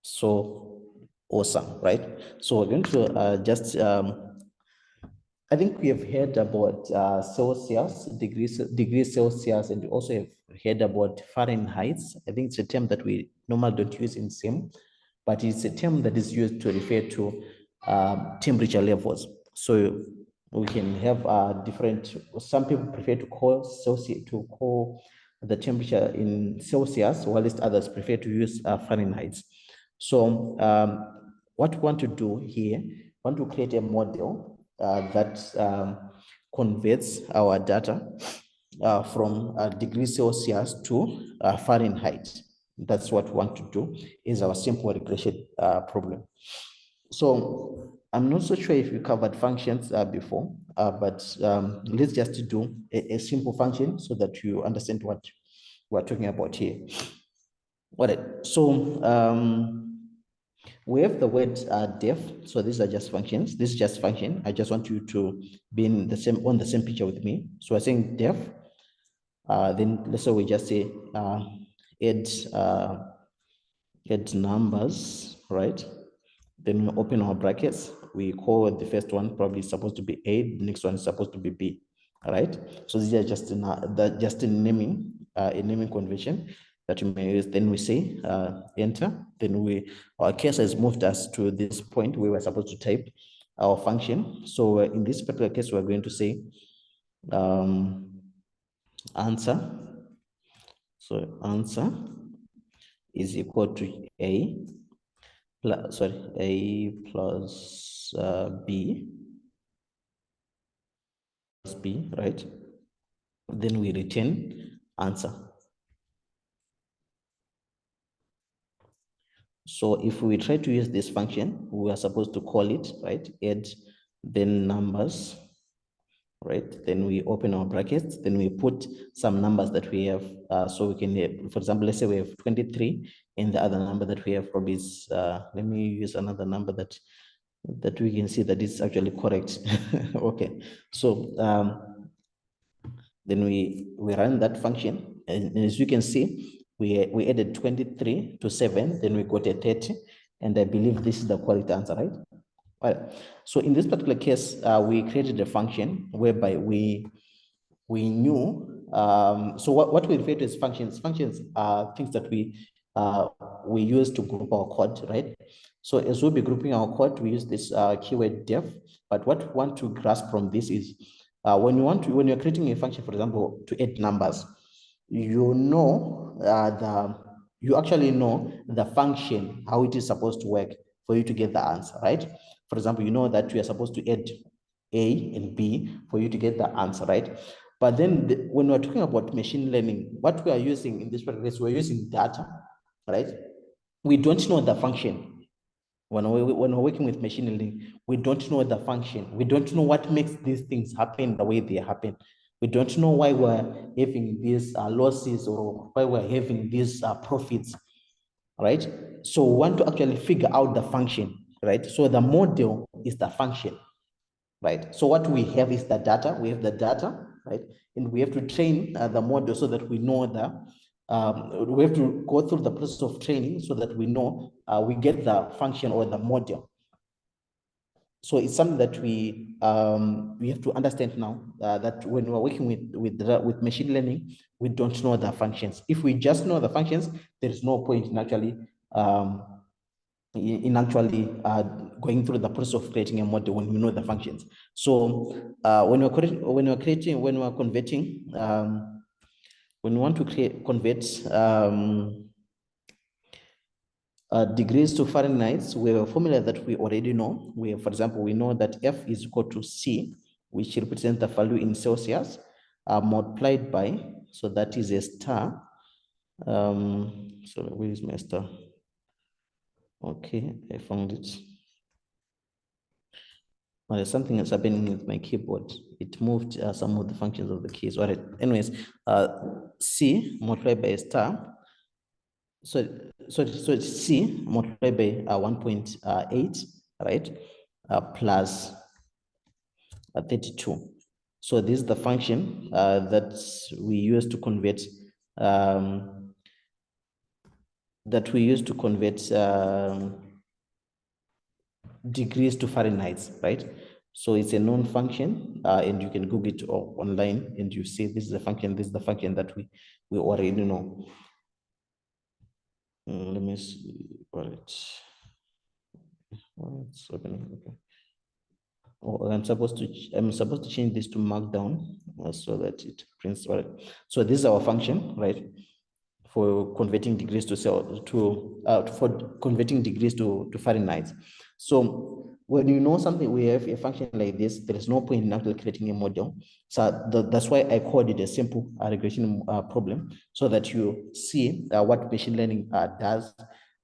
Speaker 2: so awesome, right? So we're going to just, I think we have heard about Celsius, degrees Celsius, and we also have heard about Fahrenheit. I think it's a term that we normally don't use in SIM, but it's a term that is used to refer to temperature levels. So we can have different, some people prefer to call the temperature in Celsius, whilst others prefer to use Fahrenheit. So what we want to do here, we want to create a model that converts our data from degrees Celsius to Fahrenheit. That's what we want to do, is our simple regression problem. So I'm not so sure if you covered functions before, but let's just do a simple function so that you understand what we're talking about here. All right, so we have the word def. So these are just functions. This is just function. I just want you to be in the same on the same picture with me. So we're saying def. Then let's say we just say add numbers, right? Then we open our brackets. We call the first one probably supposed to be A. The next one is supposed to be B. All right. So these are just a naming convention that you may use. Then we say enter. Then our cursor has moved us to this point where we're supposed to type our function. So in this particular case, we're going to say answer. So answer is equal to A plus B plus B, right? Then we return answer. So if we try to use this function, we are supposed to call it, right? Add then numbers, right? Then we open our brackets, then we put some numbers that we have. So we can, for example, let's say we have 23, and the other number that we have probably is, let me use another number that we can see that is actually correct. Okay, so then we run that function, and as you can see, we added 23 to 7, then we got a 30, and I believe this is the correct answer, right? All right. So in this particular case, we created a function whereby we knew, so what we refer to as functions are things that we we use to group our code, right? So as we'll be grouping our code, we use this keyword def. But what we want to grasp from this is when you're creating a function, for example, to add numbers, you actually know the function, how it is supposed to work for you to get the answer, right? For example, you know that you are supposed to add A and B for you to get the answer, right? But then when we're talking about machine learning, what we are using in this process, we're using data, right? We don't know the function. When we're working with machine learning, we don't know the function. We don't know what makes these things happen the way they happen. We don't know why we're having these losses or why we're having these profits, right? So we want to actually figure out the function, right? So the model is the function, right? So what we have is the data. We have the data, right? And we have to train the model so that we know we have to go through the process of training so that we know we get the function or the model. So it's something that we have to understand now that when we're working with machine learning, we don't know the functions. If we just know the functions, there is no point in actually going through the process of creating a model when we know the functions. So when we're converting, when we want to convert degrees to Fahrenheit, we have a formula that we already know. For example, we know that F is equal to C, which represents the value in Celsius, multiplied by, so that is a star. So where is my star? Okay, I found it. Well, something is happening with my keyboard. It moved some of the functions of the keys. All right. Anyways, C multiplied by a star. So C multiplied by 1.8, right? Plus 32. So this is the function that we use to convert degrees to Fahrenheit, right? So it's a known function, and you can Google it online, and you see this is the function. This is the function that we already know. Let me see. All right. Oh, it's opening. Okay. Oh, I'm supposed to change this to Markdown so that it prints. All right. So this is our function, right? For converting degrees to Fahrenheit. So when you know something, we have a function like this, there is no point in actually creating a model. So that's why I called it a simple regression problem, so that you see what machine learning does.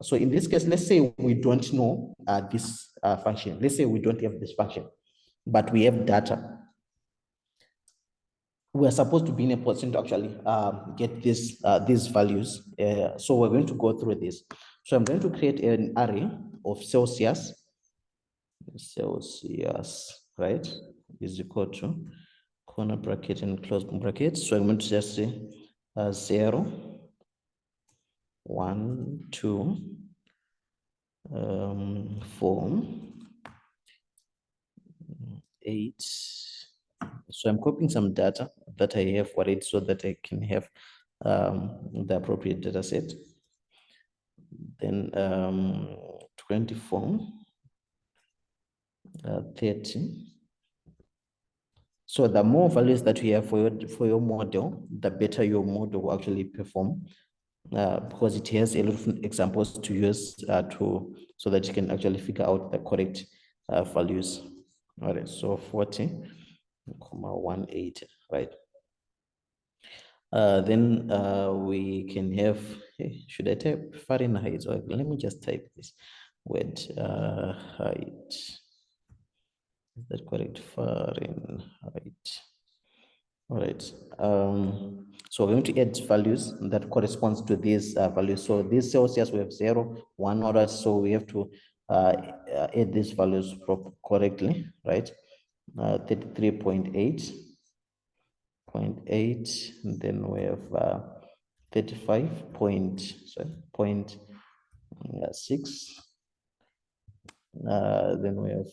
Speaker 2: So in this case, let's say we don't know this function. Let's say we don't have this function, but we have data. We are supposed to be in a position to actually get these values. So we're going to go through this. So I'm going to create an array of Celsius, right, is equal to corner bracket and close bracket. So I'm going to just say 0, 1, 2, 4, 8. So I'm copying some data that I have for it so that I can have the appropriate data set. Then 24, 30. So the more values that you have for your model, the better your model will actually perform, because it has a lot of examples to use so that you can actually figure out the correct values. All right, so 40.18, right? Then we can have, should I type Fahrenheit? Or let me just type this word, height. Is that correct? Fahrenheit. All right. So we're going to add values that corresponds to these values. So these Celsius, we have 0, 1, all right. So we have to add these values correctly, right? 33.8, and then we have 35.6. Then we have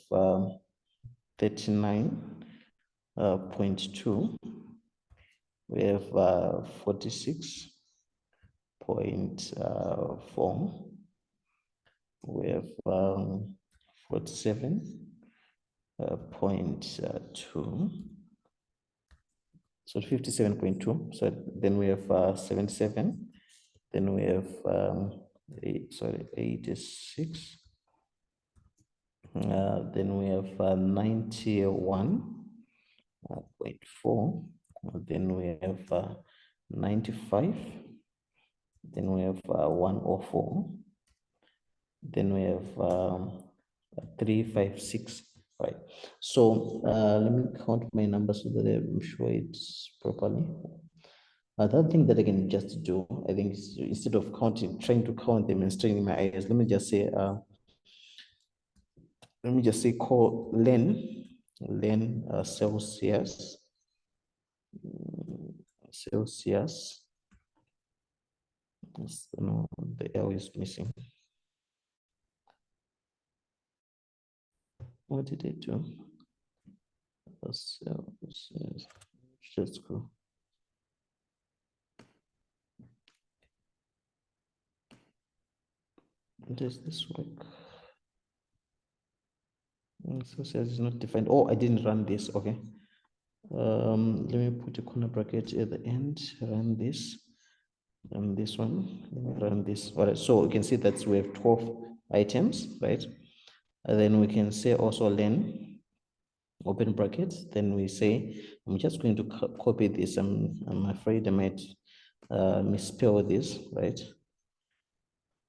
Speaker 2: 39.2. We have 46.2. 0.4. We have 47.2. So 57.2. So then we have 77. Then we have 86. Then we have 91.4. Then we have 95. Then we have 104. Then we have 356. Right. So let me count my numbers so that I'm sure it's properly. Another thing that I can just do, I think, is instead of trying to count them and straining my eyes, let me just say call len Celsius. No, the L is missing. What did it do? Celsius. Just go. Does this work? Celsius is not defined. Oh, I didn't run this. Okay. Let me put a corner bracket at the end. Run this. And this one. Let me run this. All right. So you can see that we have 12 items, right? And then we can say also len open brackets. Then we say, I'm just going to copy this. I'm afraid I might misspell this, right?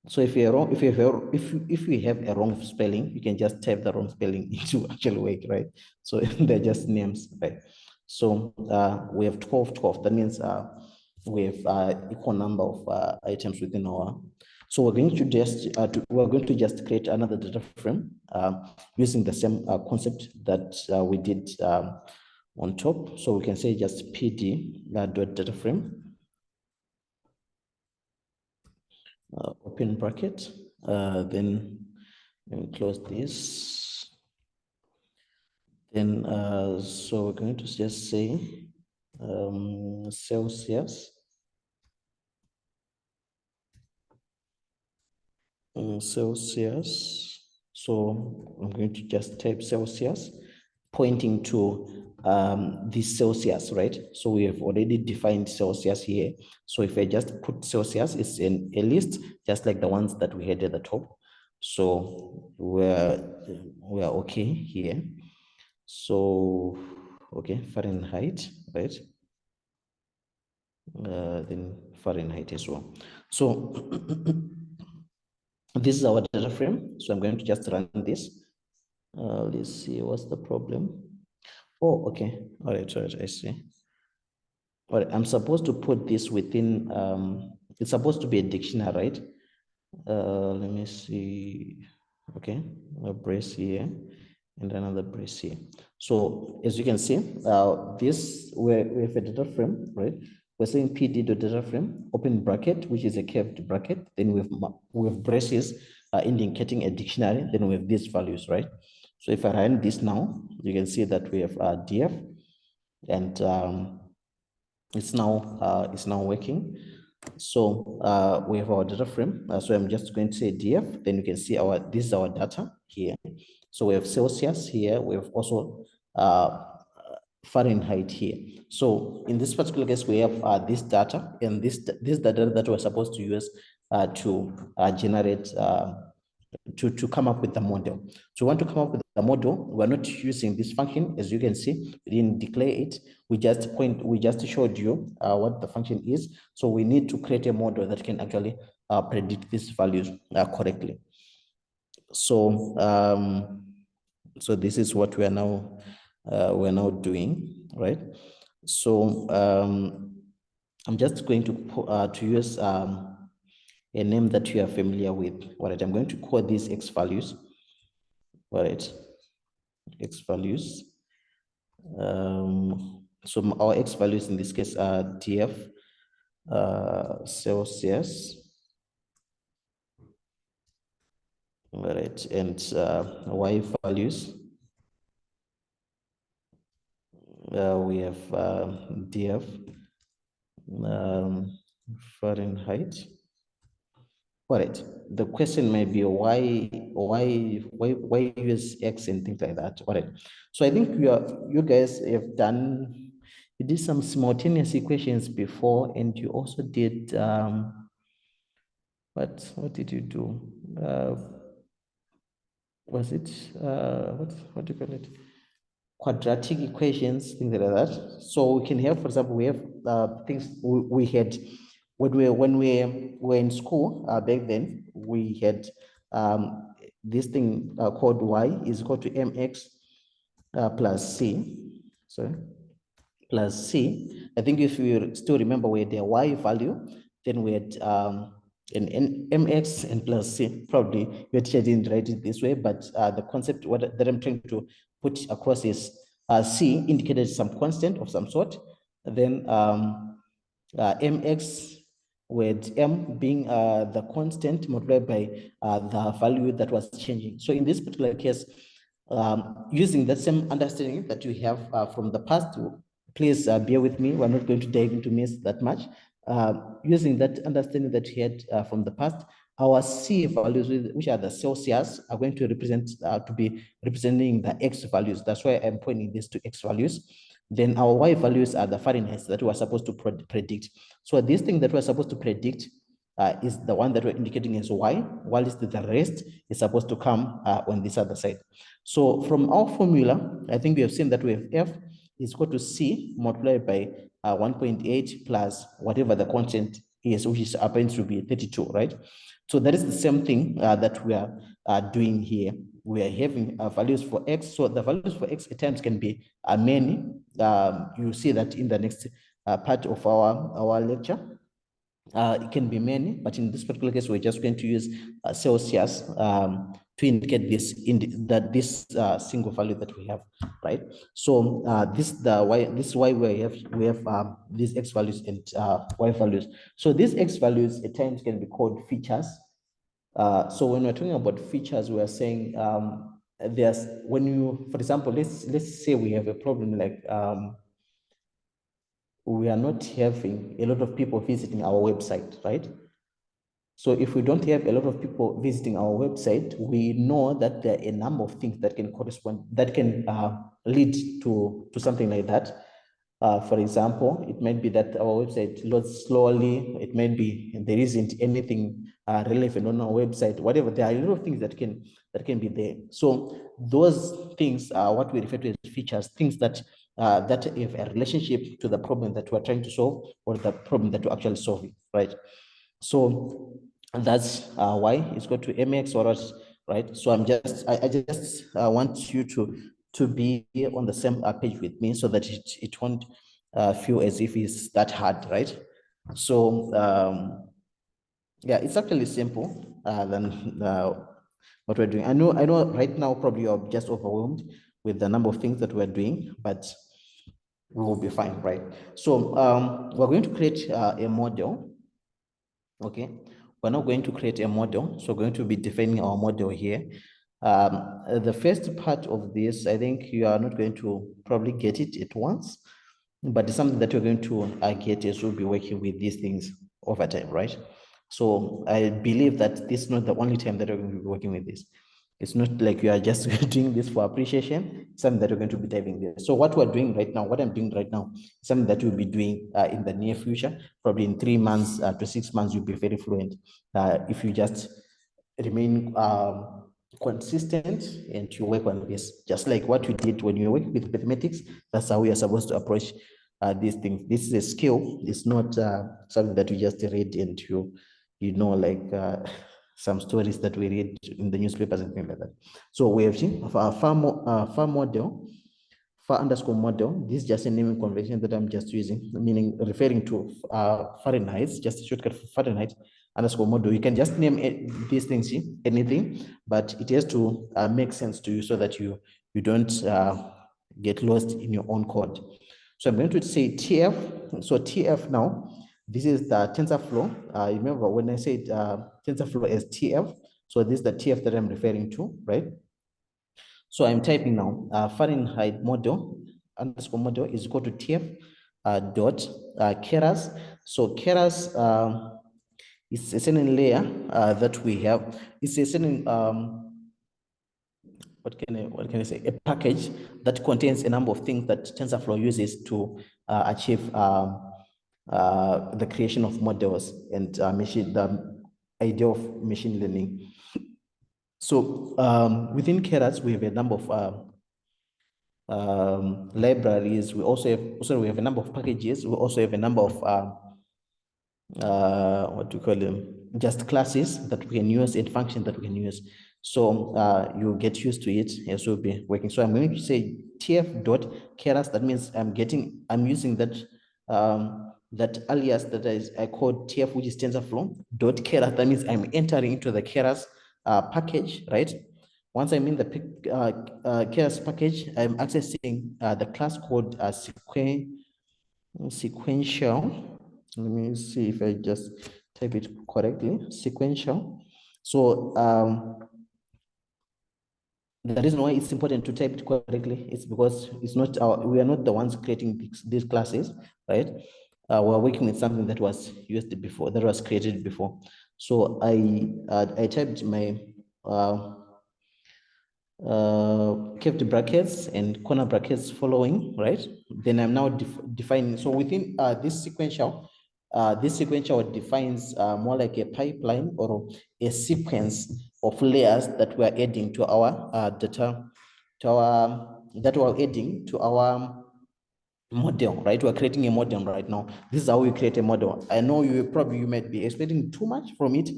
Speaker 2: So if you're wrong, if we have a wrong spelling, you can just type the wrong spelling into actual work, right? So they're just names, right? So we have 12. That means we have equal number of items within our. So we're going to just create another data frame using the same concept that we did on top. So we can say just pd dot data frame. Open bracket, then let me close this. Then, so we're going to just say Celsius. Celsius. So I'm going to just type Celsius, pointing to this Celsius, right? So we have already defined Celsius here. So if I just put Celsius, it's in a list, just like the ones that we had at the top. So we're okay here. So, okay, Fahrenheit, right? Then Fahrenheit as well. So this is our data frame. So I'm going to just run this. Let's see, what's the problem? Oh, okay. All right, I see. All right, I'm supposed to put this within, it's supposed to be a dictionary, right? Let me see. Okay, a brace here and another brace here. So as you can see, this we have a data frame, right? We're saying pd.data frame, open bracket, which is a curved bracket. Then we have braces indicating a dictionary. Then we have these values, right? So if I run this now, you can see that we have df, and it's now working. So we have our data frame. So I'm just going to say df, then you can see this is our data here. So we have Celsius here. We have also Fahrenheit here. So in this particular case, we have this data, and this data that we're supposed to use to generate to come up with the model. So we want to come up with the model. We're not using this function, as you can see. We didn't declare it. We just showed you what the function is. So we need to create a model that can actually predict these values correctly. So so this is what we're now doing, right? So I'm just going to use a name that you are familiar with. All right, I'm going to call these x values. All right, x values. So our x values in this case are df Celsius. All right, and y values. We have df Fahrenheit. Correct. The question may be why use X and things like that. All right. So I think you guys have done, you did some simultaneous equations before, and you also did what did you do? Was it what do you call it? Quadratic equations, things like that. So we can have, for example, we have things we had when we were in school back then. We had this thing called y is equal to mx plus c. Sorry, plus c. I think if you still remember, we had the y value, then we had an mx and plus c. Probably your teacher didn't write it this way, but the concept that I'm trying to put across is c indicated some constant of some sort. Then mx with m being the constant multiplied by the value that was changing. So in this particular case, using the same understanding that you have from the past, please bear with me. We're not going to dive into this that much. Using that understanding that you had from the past, our C values, which are the Celsius, are going to represent to be representing the X values. That's why I'm pointing this to X values. Then our Y values are the Fahrenheit that we're supposed to predict. So this thing that we're supposed to predict is the one that we're indicating as Y, while the rest is supposed to come on this other side. So from our formula, I think we have seen that we have F is equal to C multiplied by 1.8 plus whatever the constant is, which is apparent to be 32, right? So that is the same thing that we are doing here. We are having values for X. So the values for X at times can be many. You see that in the next part of our lecture. It can be many, but in this particular case, we're just going to use Celsius to indicate this single value that we have, right? So this is why we have these X values and Y values. So these X values at times can be called features. So when we're talking about features, we are saying there's when you, for example, let's say we have a problem like we are not having a lot of people visiting our website, right? So if we don't have a lot of people visiting our website, we know that there are a number of things that can correspond, that can lead to something like that. For example, it might be that our website loads slowly. It might be there isn't anything relevant on our website. Whatever, there are a lot of things that can be there. So those things are what we refer to as features, things that that have a relationship to the problem that we're trying to solve or the problem that we're actually solving, right? So that's why it's got to mx or else, right? So I just want you to be on the same page with me so that it won't feel as if it's that hard, right? So yeah, it's actually simple than what we're doing. I know right now probably you're just overwhelmed with the number of things that we're doing, but we will be fine, right? So we're going to create a model. Okay, we're not going to create a model, so we're going to be defining our model here. The first part of this, I think you are not going to probably get it at once, but it's something that you're going to get as we'll be working with these things over time, right? So I believe that this is not the only time that we're going to be working with this. It's not like you are just doing this for appreciation, something that you're going to be diving there. So what we're doing right now, what I'm doing right now, something that we'll be doing in the near future, probably in 3 months to 6 months, you'll be very fluent. If you just remain consistent and you work on this, just like what you did when you work with mathematics, that's how we are supposed to approach these things. This is a skill. It's not something that you just read and you know, like some stories that we read in the newspapers and things like that. So we have seen far model, far underscore model. This is just a naming convention that I'm just using, meaning referring to Fahrenheit, just a shortcut for Fahrenheit underscore model. You can just name these things, anything, but it has to make sense to you so that you don't get lost in your own code. So I'm going to say TF. So TF now, this is the TensorFlow. Remember when I said TensorFlow as TF, so this is the TF that I'm referring to, right? So I'm typing now Fahrenheit model underscore model is equal to TF dot Keras. So Keras It's a certain layer that we have. It's a certain what can I say? A package that contains a number of things that TensorFlow uses to achieve the creation of models and the idea of machine learning. So within Keras, we have a number of libraries. We also have a number of packages. We also have a number of what do you call them? Just classes that we can use and functions that we can use. So you get used to it as we'll be working. So I'm going to say tf.keras. That means I'm using that that alias that I called tf, which is TensorFlow.keras. That means I'm entering into the Keras package, right? Once I'm in the Keras package, I'm accessing the class called sequential. Let me see if I just type it correctly. Sequential. So the reason why it's important to type it correctly is because it's not we are not the ones creating these classes, right? We're working with something that was used before, that was created before. So I typed my kept brackets and corner brackets following, right? Then I'm now defining. So within this sequential defines more like a pipeline or a sequence of layers that we're adding to our data, that we're adding to our model, right? We're creating a model right now. This is how we create a model. I know you might be expecting too much from it,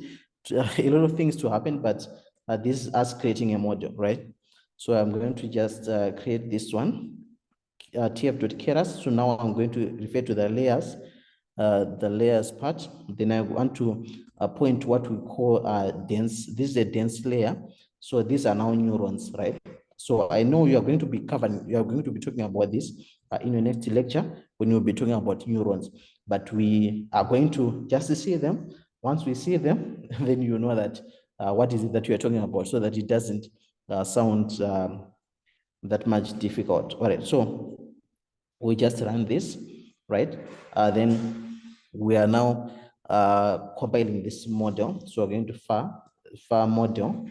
Speaker 2: a lot of things to happen, but this is us creating a model, right? So I'm going to just create this one, tf.keras. So now I'm going to refer to the layers part. Then I want to point to what we call dense. This is a dense layer. So these are now neurons, right? So I know you are going to be talking about this in your next lecture when you'll be talking about neurons, but we are going to just see them. Once we see them, then you know that what is it that you are talking about, so that it doesn't sound that much difficult. All right, so we just run this, right? Then we are now compiling this model. So we're going to far model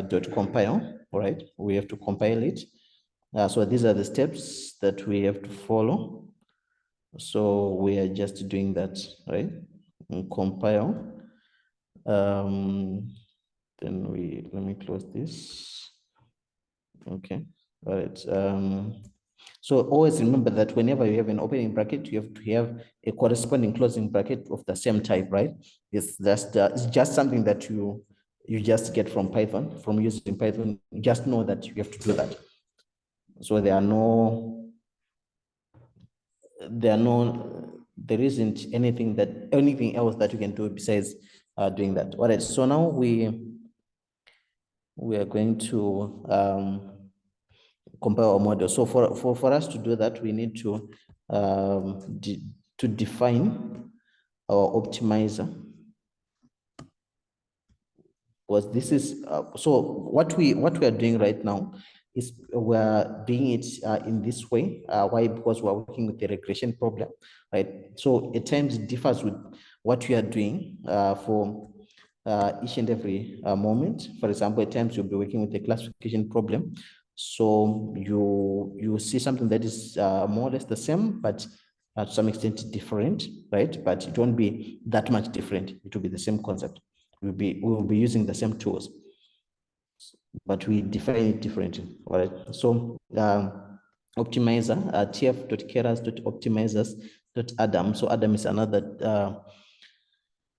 Speaker 2: dot compile. All right, we have to compile it. So these are the steps that we have to follow. So we are just doing that, right? And compile. Then let me close this. Okay, all right. So always remember that whenever you have an opening bracket, you have to have a corresponding closing bracket of the same type, right? It's just something that you just get from Python, from using Python. Just know that you have to do that. So there isn't anything else that you can do besides doing that. All right, so now we are going to compile our model. So for us to do that, we need to define our optimizer. Because this is so what we are doing right now is we're doing it in this way. Why? Because we're working with the regression problem, right? So at times it differs with what we are doing for each and every moment. For example, at times you'll be working with a classification problem. So you see something that is more or less the same, but to some extent different, right? But it won't be that much different. It will be the same concept. We will be using the same tools, but we define it differently. All right. So optimizer, tf.keras.optimizers.adam. So Adam is another.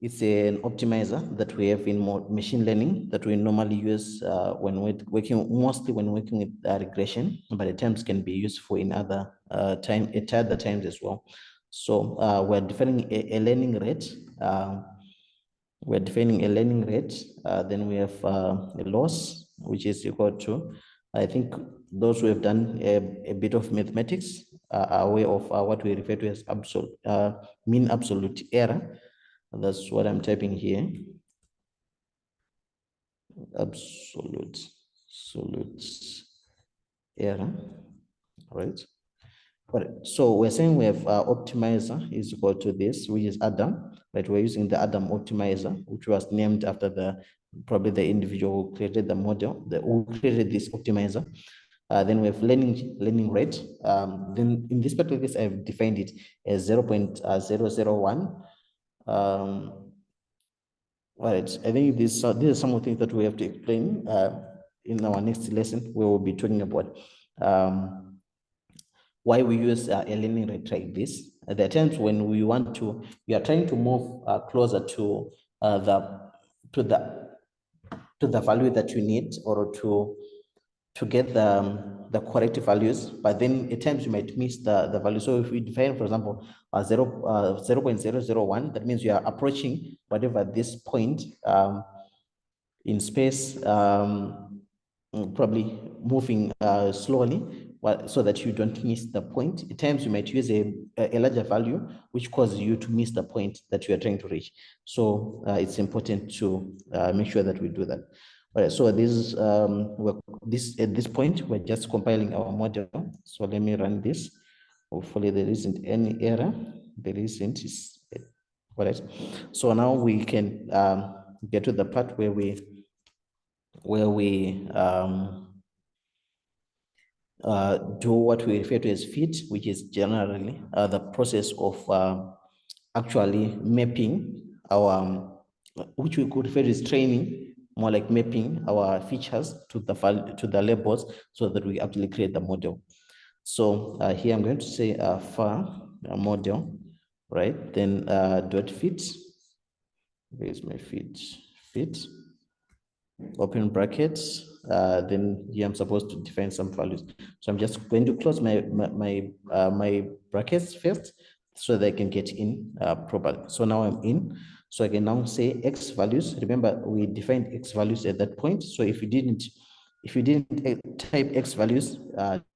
Speaker 2: It's an optimizer that we have in machine learning that we normally use when we're working, mostly when we're working with regression, but at times can be useful in other times as well. So we're defining a learning rate. We're defining a learning rate. Then we have a loss, which is equal to, I think those who have done a bit of mathematics are aware of what we refer to as mean absolute error. That's what I'm typing here. Absolute error, right? All right. So we're saying we have optimizer is equal to this, which is Adam. right? We're using the Adam optimizer, which was named after probably the individual who created the model, who created this optimizer. Then we have learning rate. Then in this particular case, I've defined it as 0.001. All right, I think these are some of the things that we have to explain in our next lesson, where we'll be talking about why we use a learning rate like this. There are times when we are trying to move closer to the value that you need, or to get the correct values, but then at times you might miss the value. So if we define, for example, 0.001, that means you are approaching whatever this point in space, probably moving slowly, so that you don't miss the point. At times you might use a larger value, which causes you to miss the point that you are trying to reach. So it's important to make sure that we do that. All right, so this at this point, we're just compiling our model. So let me run this. Hopefully there isn't any error. There isn't. All right. So now we can get to the part where we do what we refer to as fit, which is generally the process of actually mapping our, which we could refer to as training, more like mapping our features to the labels, so that we actually create the model. So here I'm going to say far model, right? Then dot fit. Where's my fit? Open brackets. Then here I'm supposed to define some values. So I'm just going to close my brackets first, so that I can get in properly. So now I'm in. So I can now say X values. Remember, we defined X values at that point. So if you didn't type X values,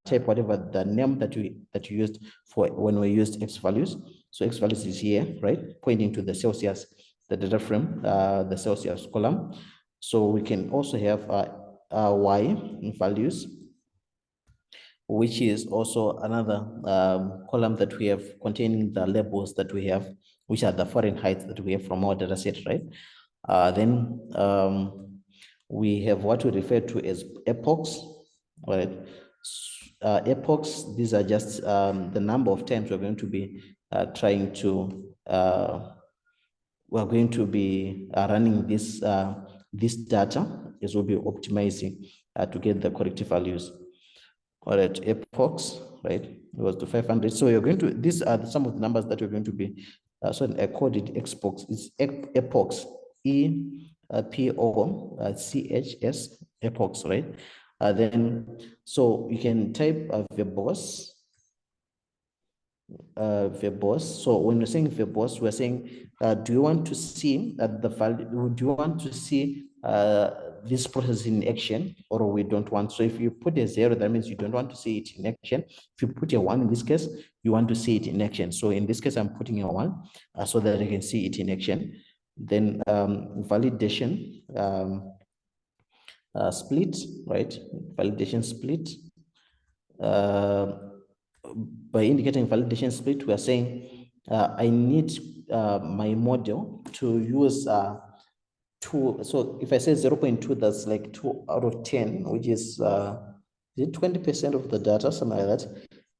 Speaker 2: type whatever the name that you used for when we used X values. So X values is here, right? Pointing to the Celsius, the data frame, the Celsius column. So we can also have Y values, which is also another column that we have containing the labels that we have, which are the Fahrenheit that we have from our data set, right? Then we have what we refer to as epochs, right? Epochs, these are just the number of times we're going to be running this data, as we'll be optimizing to get the correct values. All right, epochs, right? It was to 500. So you're going to, these are some of the numbers that you're going to be, so I called it epochs. It's epochs, EPOCHS, epochs, right? Then, so you can type verbose. Verbose. So when we're saying verbose, we're saying, do you want to see the value? Do you want to see this process in action, or we don't want? So if you put a 0, that means you don't want to see it in action. If you put a 1 in this case, you want to see it in action. So in this case, I'm putting a 1 so that I can see it in action. Then validation split, right? Validation split. By indicating validation split, we are saying I need my model to use 2. So if I say 0.2, that's like 2 out of 10, which is it 20% of the data, something like that.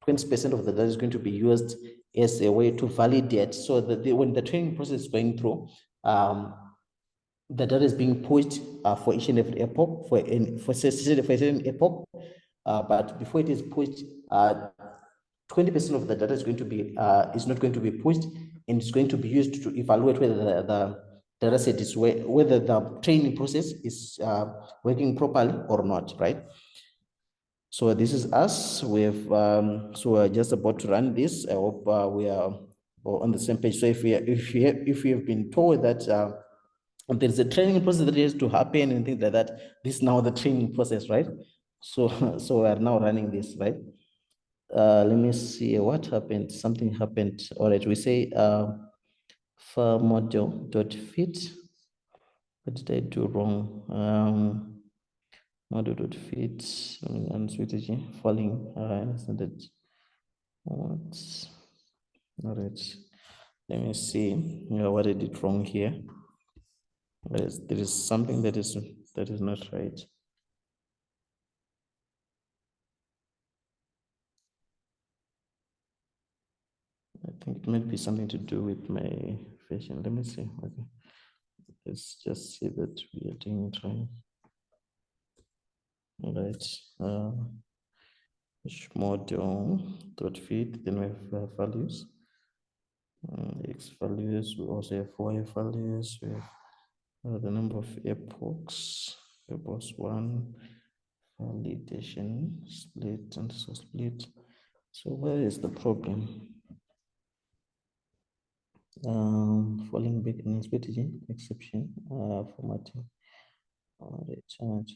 Speaker 2: 20% of the data is going to be used as a way to validate, so that when the training process is going through, the data is being pushed for each and every epoch, for a certain epoch, but before it is pushed, 20% of the data is going to be is not going to be pushed, and it's going to be used to evaluate whether the data set is whether the training process is working properly or not, right? So this is us. We've so we're just about to run this. I hope we are on the same page. So if we have been told that there's a training process that has to happen and things like that, this is now the training process, right? So we are now running this, right? Let me see what happened. Something happened. All right, we say for module dot fit. What did I do wrong? Module dot fit and strategy falling. What? All right. Let me see what I did wrong here. There is something that is not right. I think it might be something to do with my fashion. Let me see. Okay. Let's just see that we are doing it right. All right. Model dot feed. Then we have values. X values. We also have Y values. We have the number of epochs. Epochs 1. Validation split and so split. So where is the problem? Falling back in strategy exception formatting. All right, so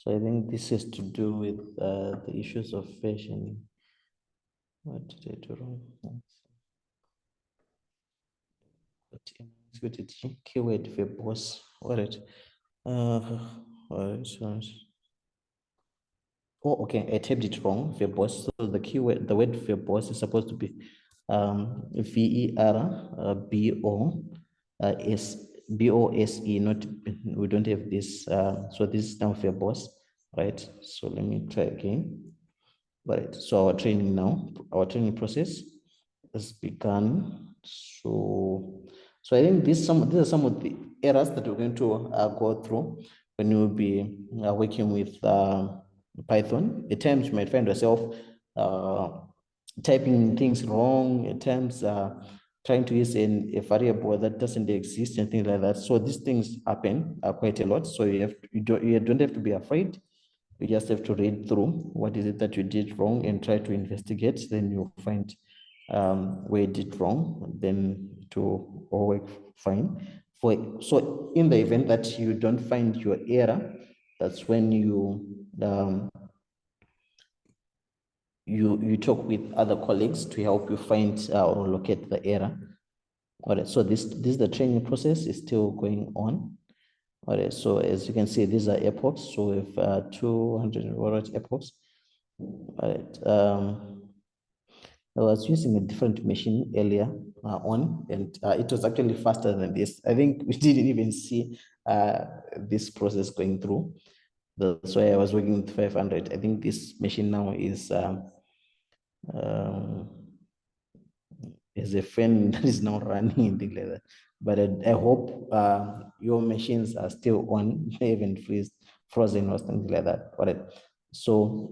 Speaker 2: I think this has to do with the issues of versioning. What did I do wrong? Strategy keyword verbose. All right. All right. Oh, okay. I typed it wrong. Verbose. So the keyword, the word verbose is supposed to be VERBOSE, not, we don't have this, so this is now verbose, right? So let me try again. Right, so our training process has begun. So I think these are some of the errors that we're going to go through when you'll be working with Python. At times you might find yourself typing things wrong, at times trying to use a variable that doesn't exist and things like that. So these things happen quite a lot. So you don't have to be afraid. You just have to read through what is it that you did wrong and try to investigate. Then you'll find where you did wrong, then to all work fine. So in the event that you don't find your error, that's when you talk with other colleagues to help you find or locate the error. All right, so this is the training process is still going on. All right, so as you can see, these are epochs. So we have 200 epochs. All right. I was using a different machine earlier on, and it was actually faster than this. I think we didn't even see this process going through. That's why I was working with 500. I think this machine now is a fan that is now running and things like that. But I hope your machines are still on, they haven't frozen or something like that. Right. So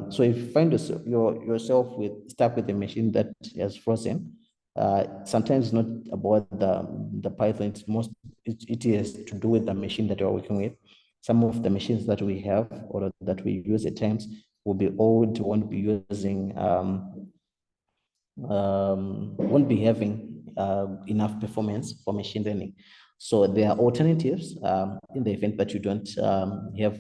Speaker 2: so if you find yourself stuck with a machine that has frozen, sometimes it's not about the Python. It has to do with the machine that you're working with. Some of the machines that we have or that we use at times will be old, won't be using won't be having enough performance for machine learning. So there are alternatives in the event that you don't have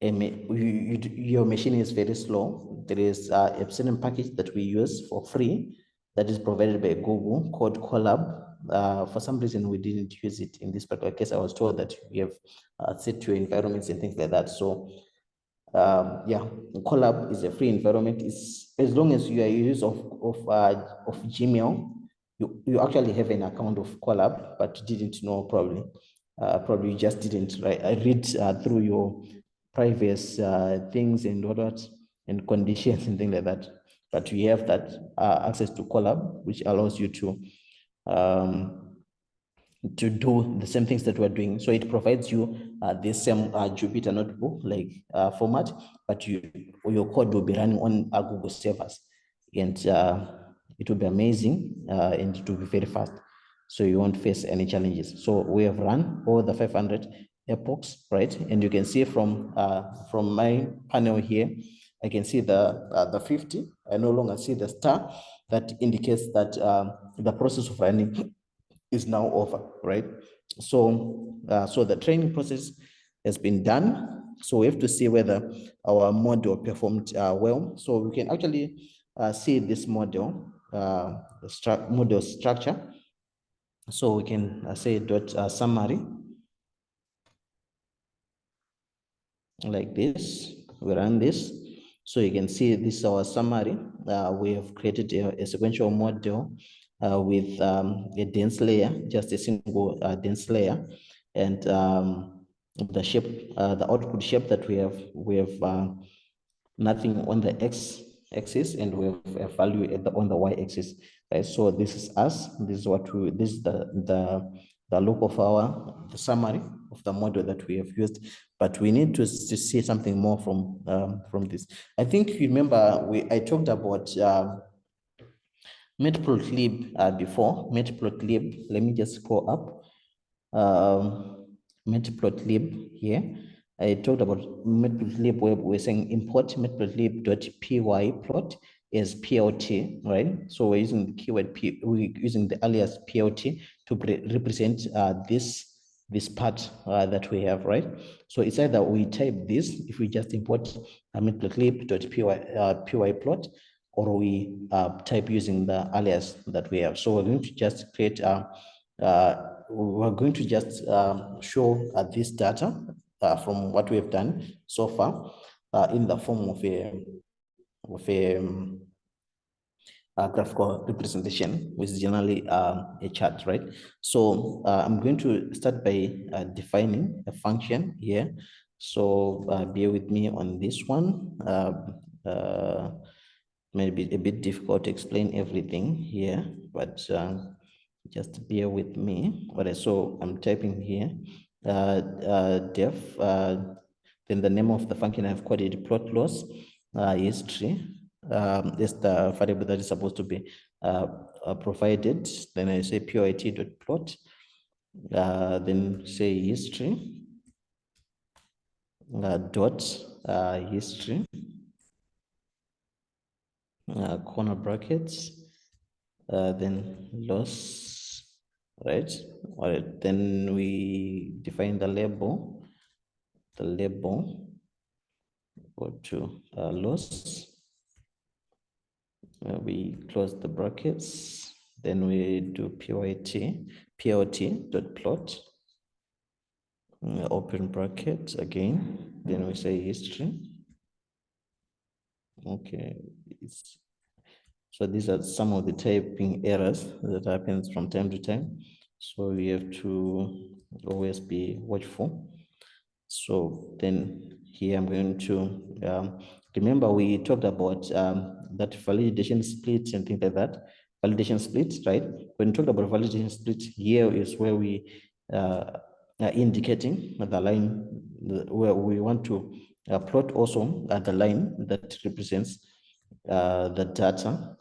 Speaker 2: your machine is very slow. There is a certain package that we use for free that is provided by Google called Colab. For some reason, we didn't use it in this particular case. I was told that we have set your environments and things like that. So yeah, Colab is a free environment. It's as long as you are use of Gmail, you actually have an account of Colab, but you didn't know probably. Probably you just didn't, right? I read through your private things and what and conditions and things like that. But you have that access to Colab, which allows you to do the same things that we're doing. So it provides you the same Jupyter notebook like format, but your code will be running on Google servers, and it will be amazing and it will be very fast. So you won't face any challenges. So we have run all the 500 epochs, right? And you can see from my panel here, I can see the 50. I no longer see the star that indicates that the process of running is now over, right? So, so the training process has been done. So we have to see whether our model performed well. So we can actually see this model, model structure. So we can say dot summary like this. We run this. So you can see this is our summary. We have created a sequential model with a dense layer, just a single dense layer, and the shape, the output shape that we have nothing on the x-axis, and we have a value on the y-axis, right? So this is us. This is what we. This is the look of the summary of the model that we have used. But we need to see something more from this. I think you remember I talked about matplotlib before. Matplotlib. Let me just scroll up. Matplotlib here. I talked about matplotlib where we're saying import matplotlib.pyplot as plt, right? So we're using the keyword we're using the alias plt to represent this part that we have, right? So it's either we type this, if we just import matplotlib.pyplot, or we type using the alias that we have. So we're going to just create we're going to just show this data from what we have done so far in the form of a graphical representation, which is generally a chart, right? So I'm going to start by defining a function here. So bear with me on this one. Maybe a bit difficult to explain everything here, but just bear with me. All right, so I'm typing here def, then the name of the function I've called it plot loss history. Is the variable that is supposed to be provided. Then I say pyt.plot, then say history dot history corner brackets, then loss, right? All right, then we define the label. The label go to loss. We close the brackets. Then we do pyt.plot, open bracket again. Then we say history. Okay, so these are some of the typing errors that happens from time to time. So we have to always be watchful. So then here I'm going to, remember we talked about that validation split and things like that. Validation split, right? When we talked about validation split, here is where we are indicating the line where we want to plot also at the line that represents the data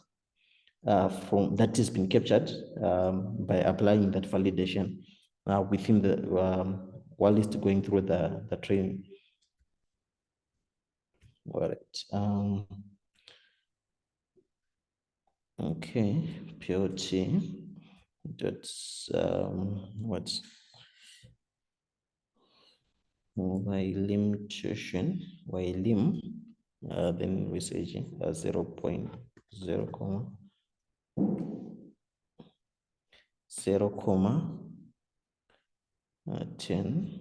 Speaker 2: from that has been captured by applying that validation within the while it's going through the training. All right. Okay, POT dot what's lim then we say 0.0 comma 10.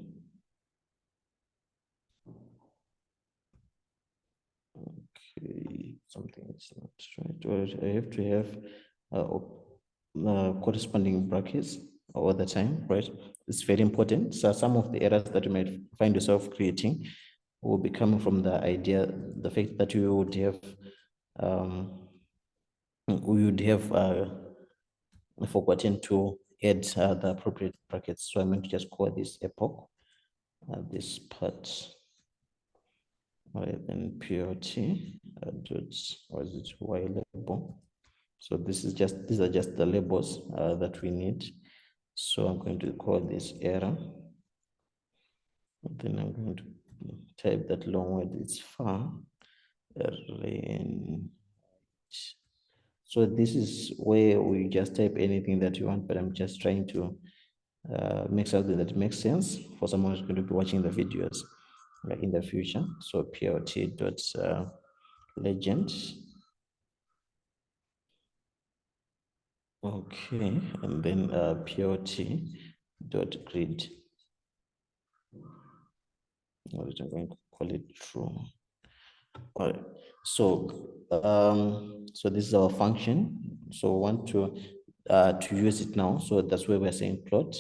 Speaker 2: Okay, something is not right. Or I have to have corresponding brackets all the time, right? It's very important. So some of the errors that you might find yourself creating will be coming from the idea, the fact that you would have forgotten to add the appropriate brackets. So I'm going to just call this epoch, this part. All right, then POT dot, or is it Y label? So these are just the labels that we need. So I'm going to call this error. Then I'm going to type that long word. It's far. So this is where we just type anything that you want, but I'm just trying to make something that makes sense for someone who's going to be watching the videos in the future. So PLT dot legend. Okay, and then PLT dot grid. I'm going to call it true. All right. So this is our function. So we want to use it now. So that's where we're saying plot.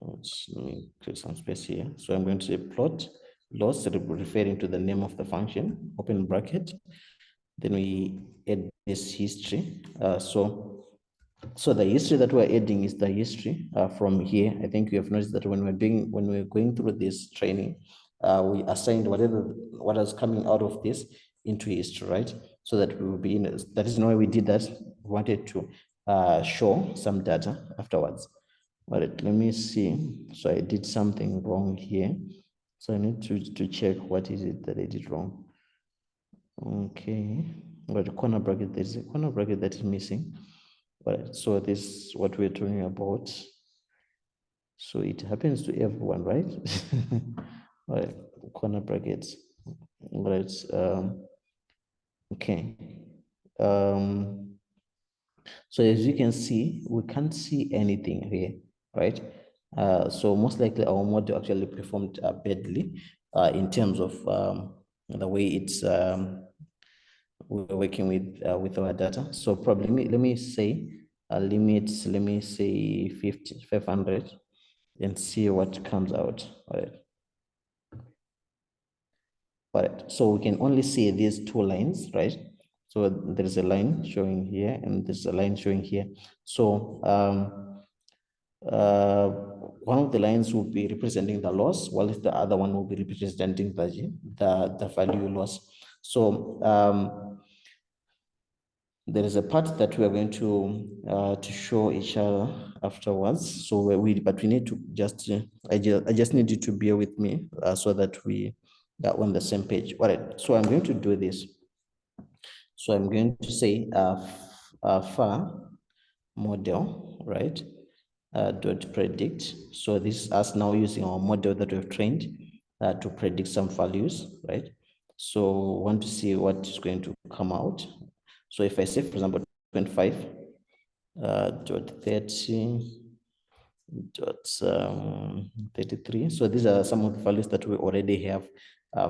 Speaker 2: Let me create some space here. So I'm going to say plot loss referring to the name of the function, open bracket. Then we add this history. So the history that we're adding is the history from here. I think you have noticed that when we're going through this training, we assigned what is coming out of this into history, right? So that we will be in. That is why we did that. We wanted to show some data afterwards. All right, let me see. So I did something wrong here. So I need to check what is it that I did wrong. Okay, but the corner bracket, there's a corner bracket that is missing. All right, so this is what we're talking about. So it happens to everyone, right? All right, corner brackets. All right, okay. So as you can see, we can't see anything here, right? So most likely our model actually performed badly in terms of the way it's we're working with our data. So probably let me say limits, let me say 500 and see what comes out. All right. All right, so we can only see these two lines, right? So there's a line showing here and there's a line showing here. So one of the lines will be representing the loss, while the other one will be representing the value loss. So there is a part that we are going to show each other afterwards. So but we need to just I just need you to bear with me so that we are on the same page. All right. So I'm going to do this. So I'm going to say far model, right? Dot predict. So this is us now using our model that we've trained to predict some values, right? So want to see what is going to come out. So if I say, for example, 25 dot 30 dot 33. So these are some of the values that we already have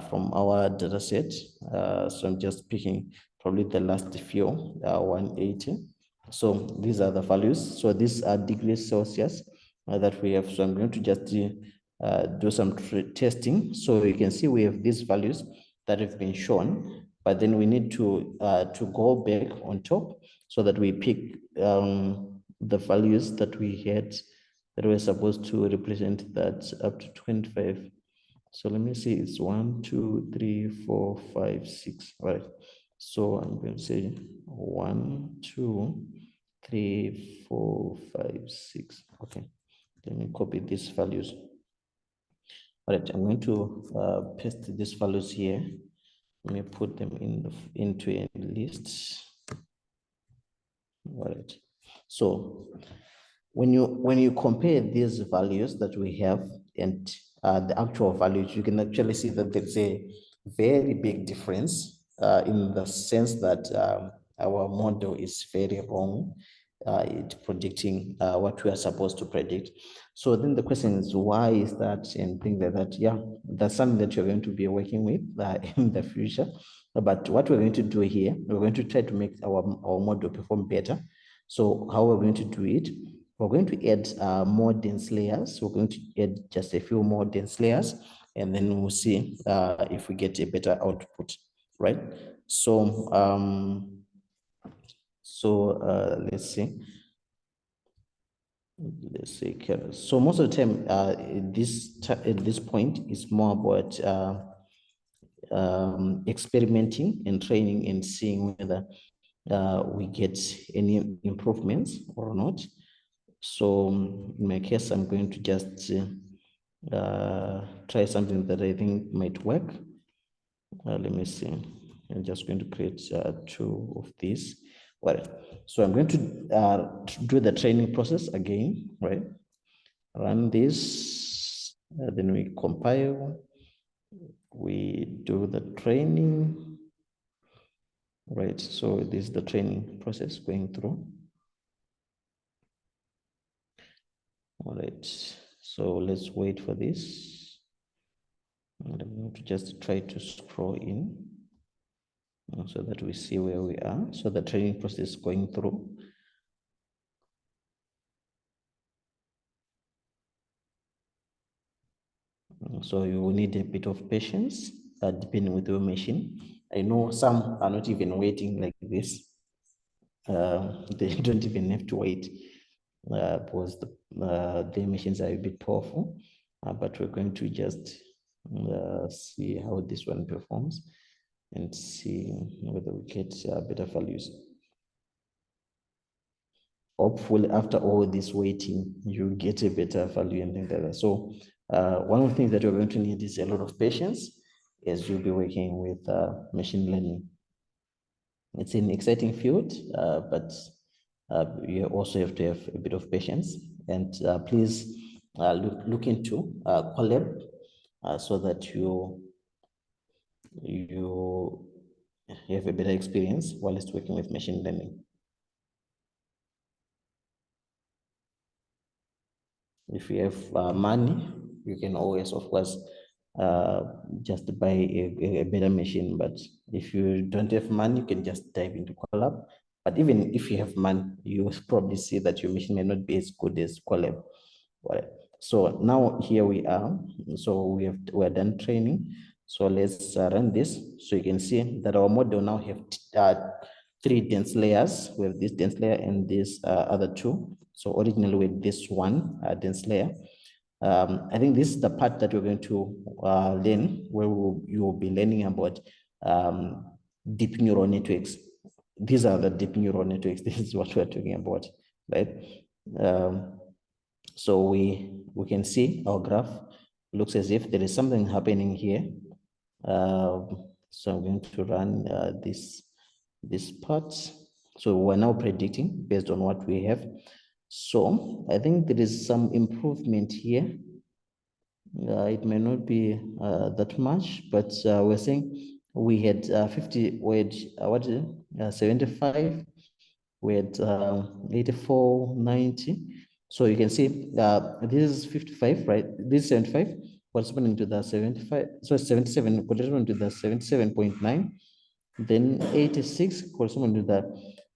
Speaker 2: from our data set. So I'm just picking probably the last few, 180. So these are the values. So these are degrees Celsius that we have. So I'm going to just do some testing. So you can see we have these values that have been shown, but then we need to go back on top so that we pick the values that we had that were supposed to represent that up to 25. So let me see, it's 1, 2, 3, 4, 5, 6. All right. So I'm going to say 1, 2, 3, 4, 5, 6. Okay. Let me copy these values. All right. I'm going to paste these values here. Let me put them into a list. All right. So when you compare these values that we have and the actual values, you can actually see that there's a very big difference in the sense that our model is very wrong. It's predicting what we are supposed to predict. So then the question is, why is that, and things like that? Yeah, that's something that you're going to be working with in the future. But what we're going to do here, we're going to try to make our model perform better. So how we're going to do it, we're going to add more dense layers. We're going to add just a few more dense layers, and then we'll see if we get a better output, right? So let's see. Let's see. So most of the time, at this point is more about experimenting and training and seeing whether we get any improvements or not. So in my case, I'm going to just try something that I think might work. Let me see. I'm just going to create 2 of these. Well, so I'm going to do the training process again, right? Run this, then we compile, we do the training, right? So this is the training process going through. All right, so let's wait for this. And I'm going to just try to scroll in so that we see where we are. So the training process is going through. So you will need a bit of patience, depending with your machine. I know some are not even waiting like this. They don't even have to wait because their machines are a bit powerful. But we're going to just see how this one performs and see whether we get better values. Hopefully, after all this waiting, you get a better value and things like that. So one of the things that you're going to need is a lot of patience as you'll be working with machine learning. It's an exciting field, but you also have to have a bit of patience. And please look into Colab so that you have a better experience while it's working with machine learning. If you have money, you can always, of course, just buy a better machine. But if you don't have money, you can just dive into Colab. But even if you have money, you will probably see that your machine may not be as good as Colab. Right. So now here we are. So we're done training. So let's run this. So you can see that our model now have 3 dense layers. We have this dense layer and this other 2. So originally with this one dense layer. I think this is the part that we're going to learn, where you will be learning about deep neural networks. These are the deep neural networks. This is what we're talking about, right? So we can see our graph looks as if there is something happening here. So I'm going to run this part. So we're now predicting based on what we have. So I think there is some improvement here. It may not be that much, but we're saying we had 50, we had 75, we had 84, 90. So you can see this is 55, right? This is 75 corresponding to the 75, so 77 corresponding to the 77.9, then 86 corresponding to the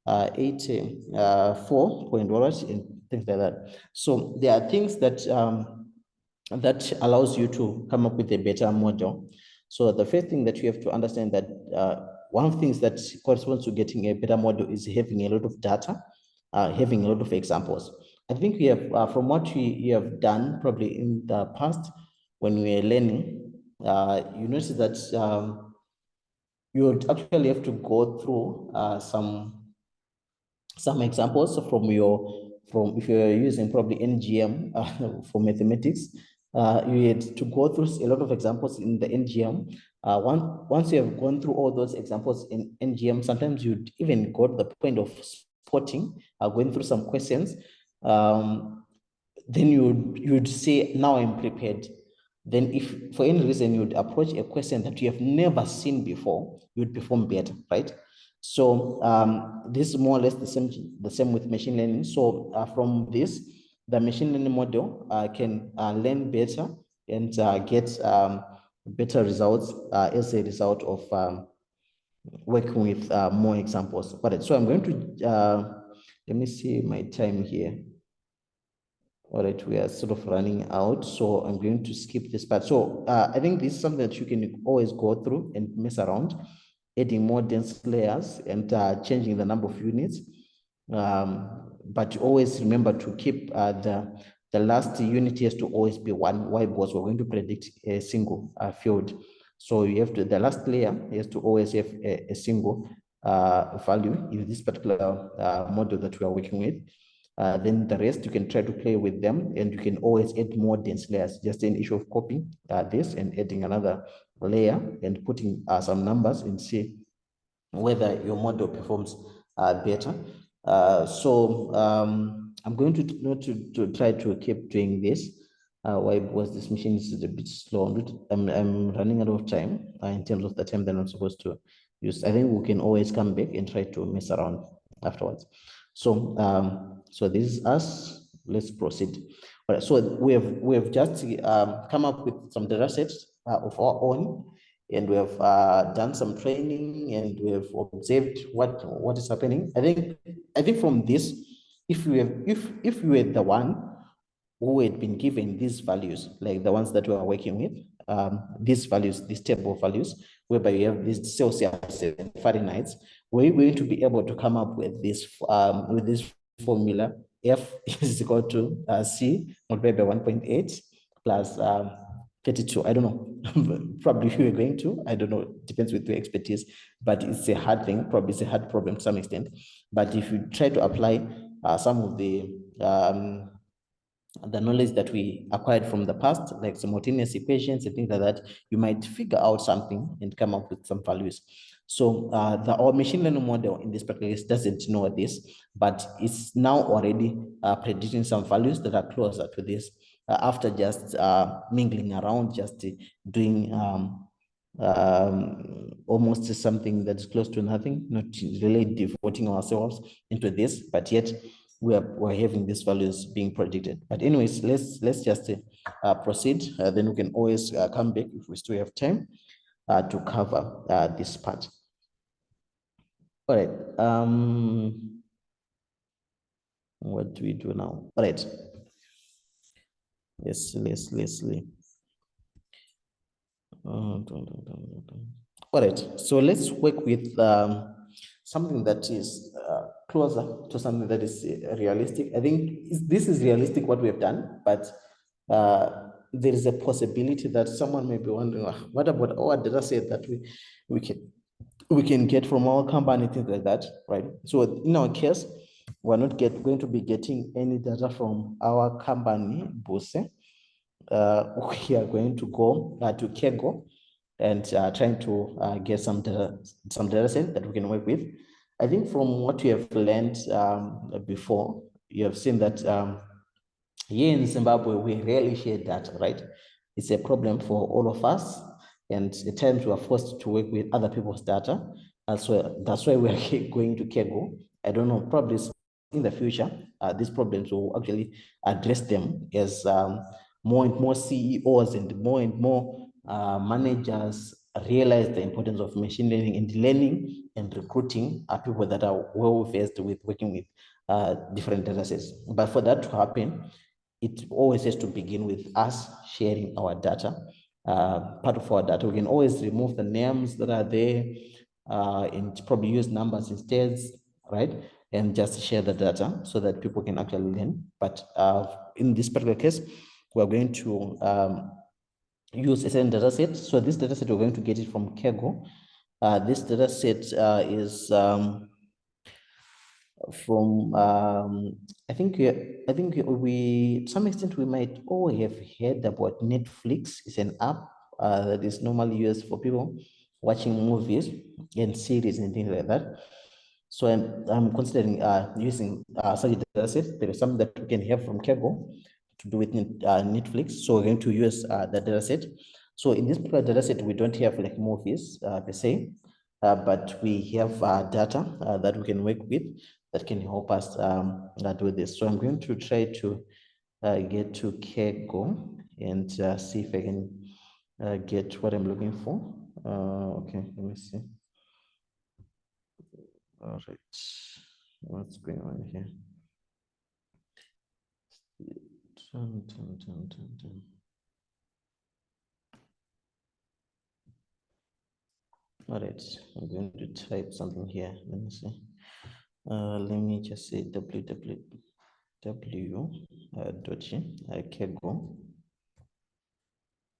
Speaker 2: 84 point dollars and things like that. So there are things that that allows you to come up with a better model. So the first thing that you have to understand that one of the things that corresponds to getting a better model is having a lot of data, having a lot of examples. I think we have, from what we have done probably in the past when we were learning, you notice that you would actually have to go through some examples from if you're using probably NGM for mathematics, you had to go through a lot of examples in the NGM. Once you have gone through all those examples in NGM, sometimes you'd even go to the point of spotting, going through some questions. Then you'd say, now I'm prepared. Then if for any reason you'd approach a question that you have never seen before, you'd perform better, right? So this is more or less the same with machine learning. So from this, the machine learning model can learn better and get better results as a result of working with more examples. But so I'm going to, let me see my time here. All right, we are sort of running out, so I'm going to skip this part. So I think this is something that you can always go through and mess around, adding more dense layers and changing the number of units. But always remember to keep the last unit has to always be 1. Why? Because we're going to predict a single field. So you have to, the last layer has to always have a single value in this particular model that we are working with. Then the rest, you can try to play with them, and you can always add more dense layers. Just an issue of copying this and adding another layer and putting some numbers and see whether your model performs better. So I'm going to try to keep doing this. Why? Because this machine is a bit slow. I'm running out of time in terms of the time that I'm supposed to use. I think we can always come back and try to mess around afterwards. So so this is us. Let's proceed. All right. So we have just come up with some data sets of our own, and we have done some training, and we have observed what is happening. I think from this, if we were the one who had been given these values, like the ones that we are working with, these values, these table values, whereby you have these Celsius and Fahrenheit, we're going to be able to come up with this formula. F is equal to C multiplied by 1.8 plus 32. I don't know. Probably if we're going to, I don't know, depends with your expertise, but it's a hard thing. Probably it's a hard problem to some extent. But if you try to apply some of the knowledge that we acquired from the past, like simultaneous equations and things like that, you might figure out something and come up with some values. So our machine learning model in this particular case doesn't know this, but it's now already predicting some values that are closer to this after just mingling around, just doing almost something that's close to nothing, not really devoting ourselves into this, but yet we're having these values being predicted. But anyways, let's just proceed. Then we can always come back if we still have time to cover this part. All right. What do we do now? All right. Let's. All right. So let's work with something that is closer to something that is realistic. I think this is realistic what we have done, but there is a possibility that someone may be wondering, what about our data set that we can get from our company, things like that, right? So in our case, we're not going to be getting any data from our company, Bose. We are going to go to Kaggle and trying to get some data set that we can work with. I think from what you have learned before, you have seen that here in Zimbabwe, we rarely share data, right? It's a problem for all of us. And at times we are forced to work with other people's data. And so that's why we are going to Kaggle. I don't know, probably in the future, these problems will actually address them as more and more CEOs and more managers realize the importance of machine learning and learning and recruiting people that are well versed with working with different data sets. But for that to happen, it always has to begin with us sharing our data. Part of our data, we can always remove the names that are there and probably use numbers instead, right? And just share the data so that people can actually learn. But in this particular case, we're going to use a certain data set. So this data set, we're going to get it from Kaggle. This data set is from I think we to some extent we might all have heard about Netflix. It's an app that is normally used for people watching movies and series and things like that. So I'm considering using such a data set. There is something that we can have from Kaggle to do with Netflix. So we're going to use the data set. So in this particular data set, we don't have like movies per se, but we have data that we can work with that can help us do this. So I'm going to try to get to Kaggle and see if I can get what I'm looking for. Okay, let me see. All right, what's going on here? All right, I'm going to type something here. Let me see. Let me just say www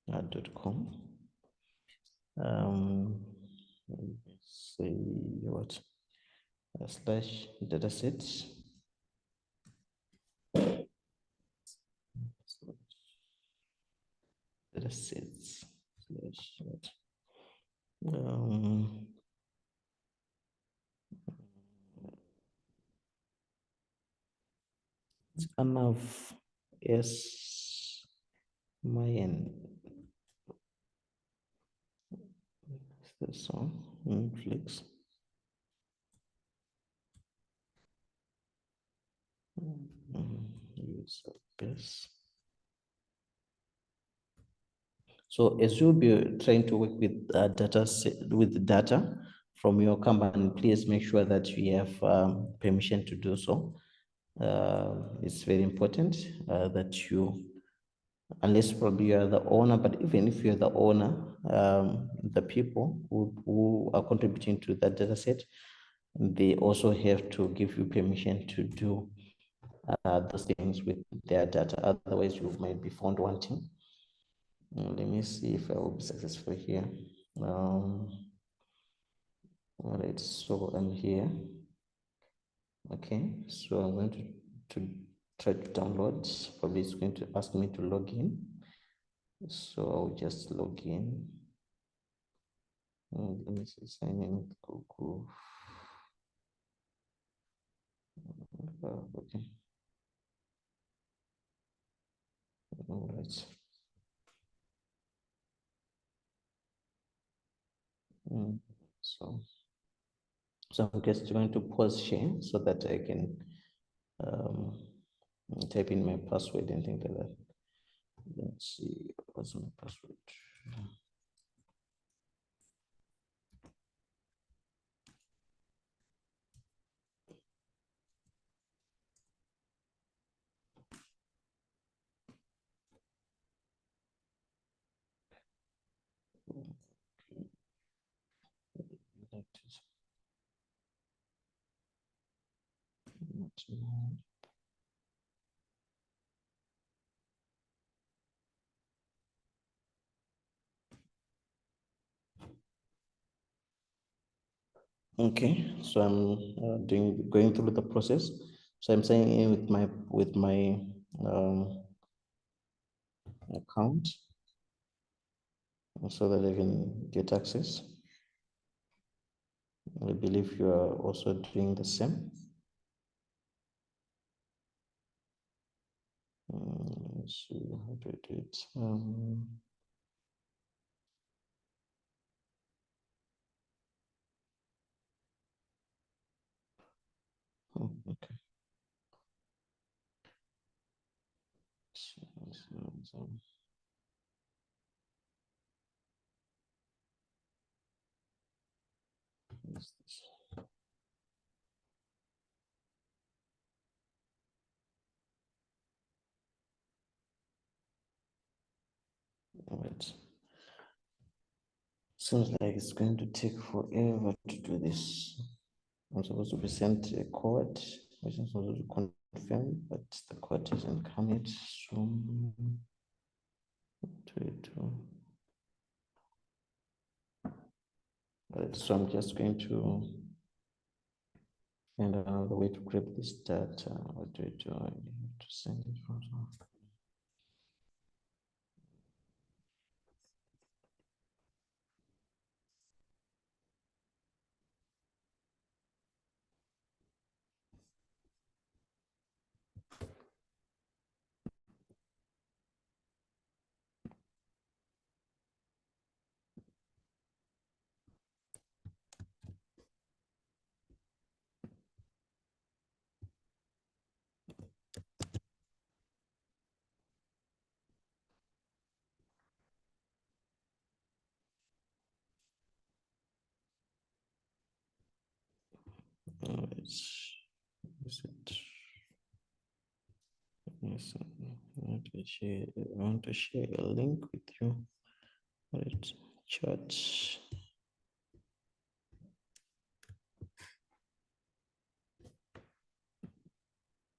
Speaker 2: kaggle.com. Let me say what slash datasets. Datasets slash what? It's enough S my N. This one, Netflix. User base. So as you'll be trying to work with data from your company, please make sure that you have permission to do so. It's very important that you, unless probably you are the owner, but even if you're the owner, the people who are contributing to that data set, they also have to give you permission to do those things with their data. Otherwise, you might be found wanting. Let me see if I will be successful here. All right, so I'm here. Okay, so I'm going to try to download. Probably it's going to ask me to log in. So I'll just log in. Let me see, sign in with Google. Okay. All right. So I'm just going to pause share so that I can type in my password and things like that. Let's see, what's my password? Okay, so I'm going through the process. So I'm signing in with my account so that I can get access. I believe you are also doing the same. Let's see how to do it. Okay. So, what's this? All right. Seems like it's going to take forever to do this. I'm supposed to be sent a code, which is supposed to confirm, but the code hasn't come yet. So, right, so I'm just going to find another way to grab this data. What do I do? I need to send it from somewhere. Is it? Yes, I want to share a link with you. Right, chat.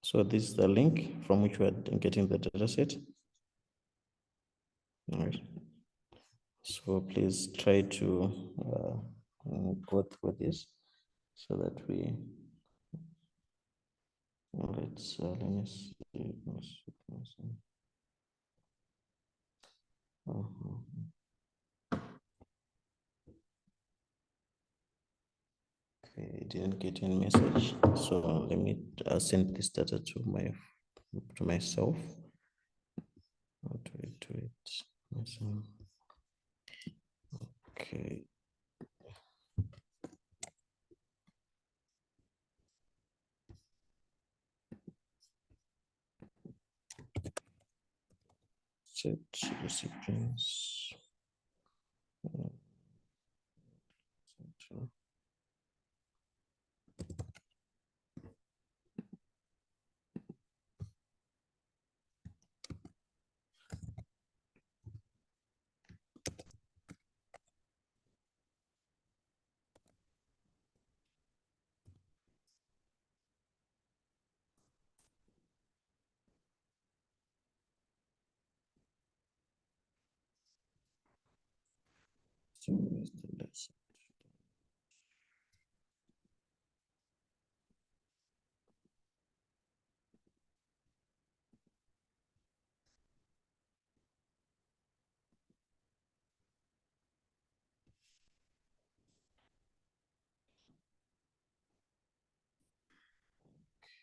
Speaker 2: So this is the link from which we are getting the data set. All right. So please try to go through this so that we. All right. So let me see. Okay, I didn't get any message. So let me send this data to myself. How do I do it myself? Okay. set disciplines. So where's the lesson?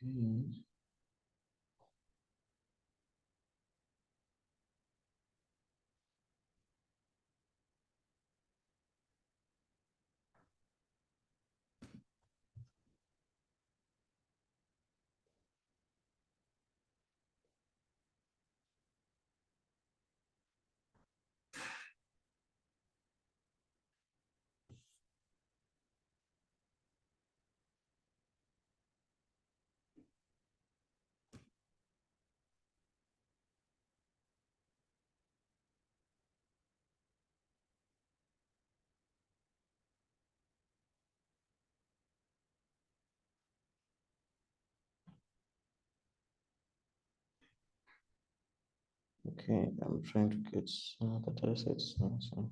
Speaker 2: Okay. Okay, I'm trying to get the data sets now. So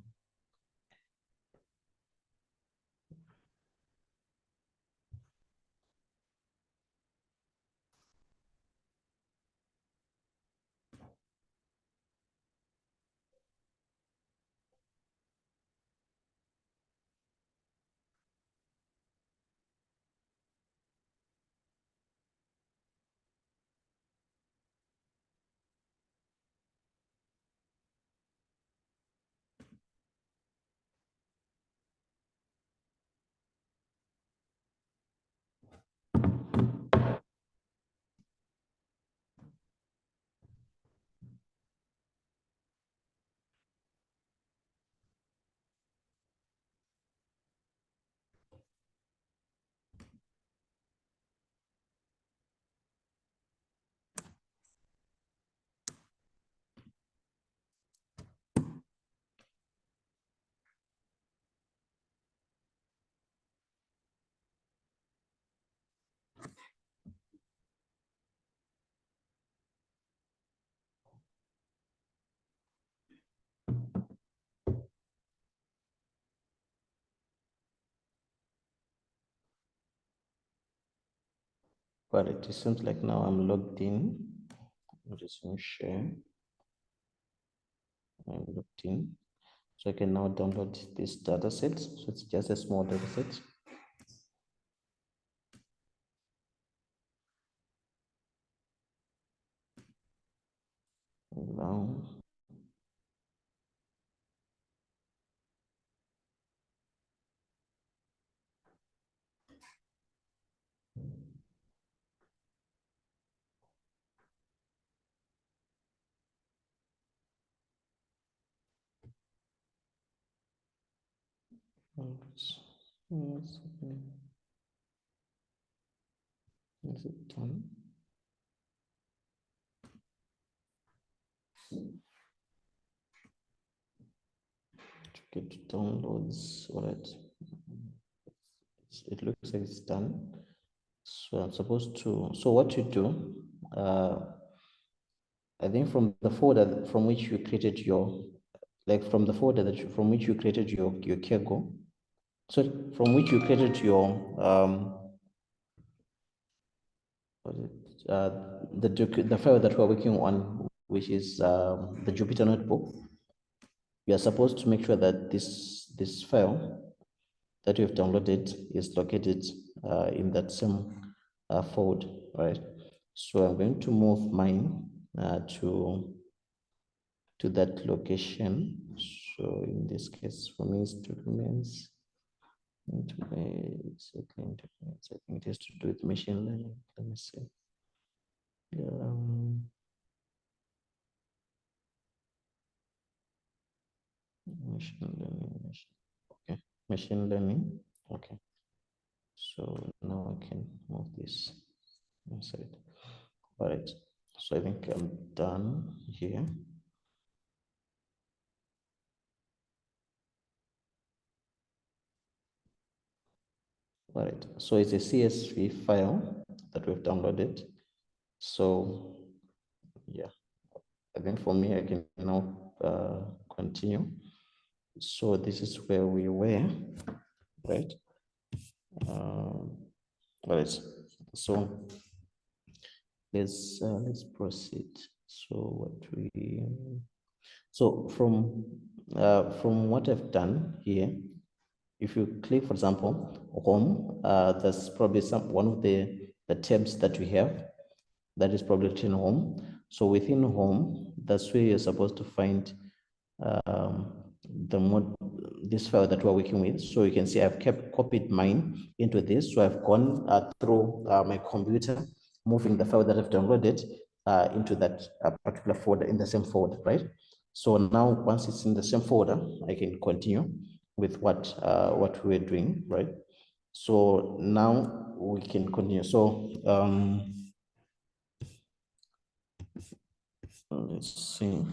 Speaker 2: well, it seems like now I'm logged in. I'm just going to share. I'm logged in. So I can now download this data set. So it's just a small data set. Now, is it done? To get downloads, all right. It looks like it's done. So I'm supposed to, so what you do, I think from the folder from which you created your, like from the folder that you, from which you created your Kaggle, so from which you created your, the file that we're working on, which is the Jupyter Notebook, you are supposed to make sure that this file that you've downloaded is located in that same folder, right? So I'm going to move mine to that location. So in this case, for me, it's documents. I think it has to do with machine learning. Let me see. machine learning, okay, machine learning, okay. So now I can move this inside. All right, so I think I'm done here. All right, so it's a CSV file that we've downloaded. So yeah, I think for me, I can now continue. So this is where we were, right? All right, so let's proceed. So what we, so from what I've done here, if you click, for example, home, there's probably one of the tabs that we have that is probably written home. So within home, that's where you're supposed to find this file that we're working with. So you can see I've copied mine into this. So I've gone through my computer, moving the file that I've downloaded into that particular folder, in the same folder, right? So now once it's in the same folder, I can continue with what we're doing, right? So now we can continue. So let's see.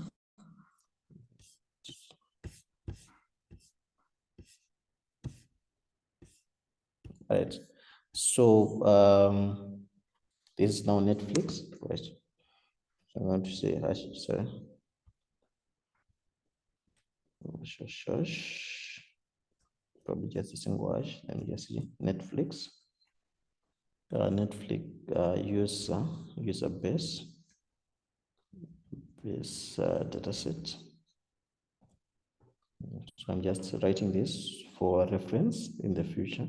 Speaker 2: Right. So this is now Netflix, right? So I'm going to say hash, sorry. Shush. Probably just a single hash. Let me just see Netflix. Netflix user base data set. So I'm just writing this for reference in the future.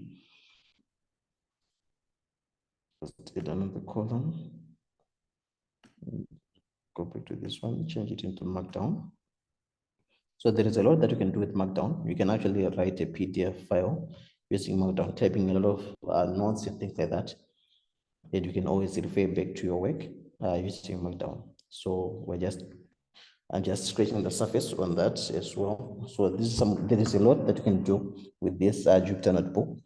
Speaker 2: Let's add another column. Go back to this one, change it into Markdown. So there is a lot that you can do with Markdown. You can actually write a PDF file using Markdown, typing a lot of notes and things like that. And you can always refer back to your work using Markdown. So I'm just scratching the surface on that as well. So there is a lot that you can do with this Jupyter Notebook,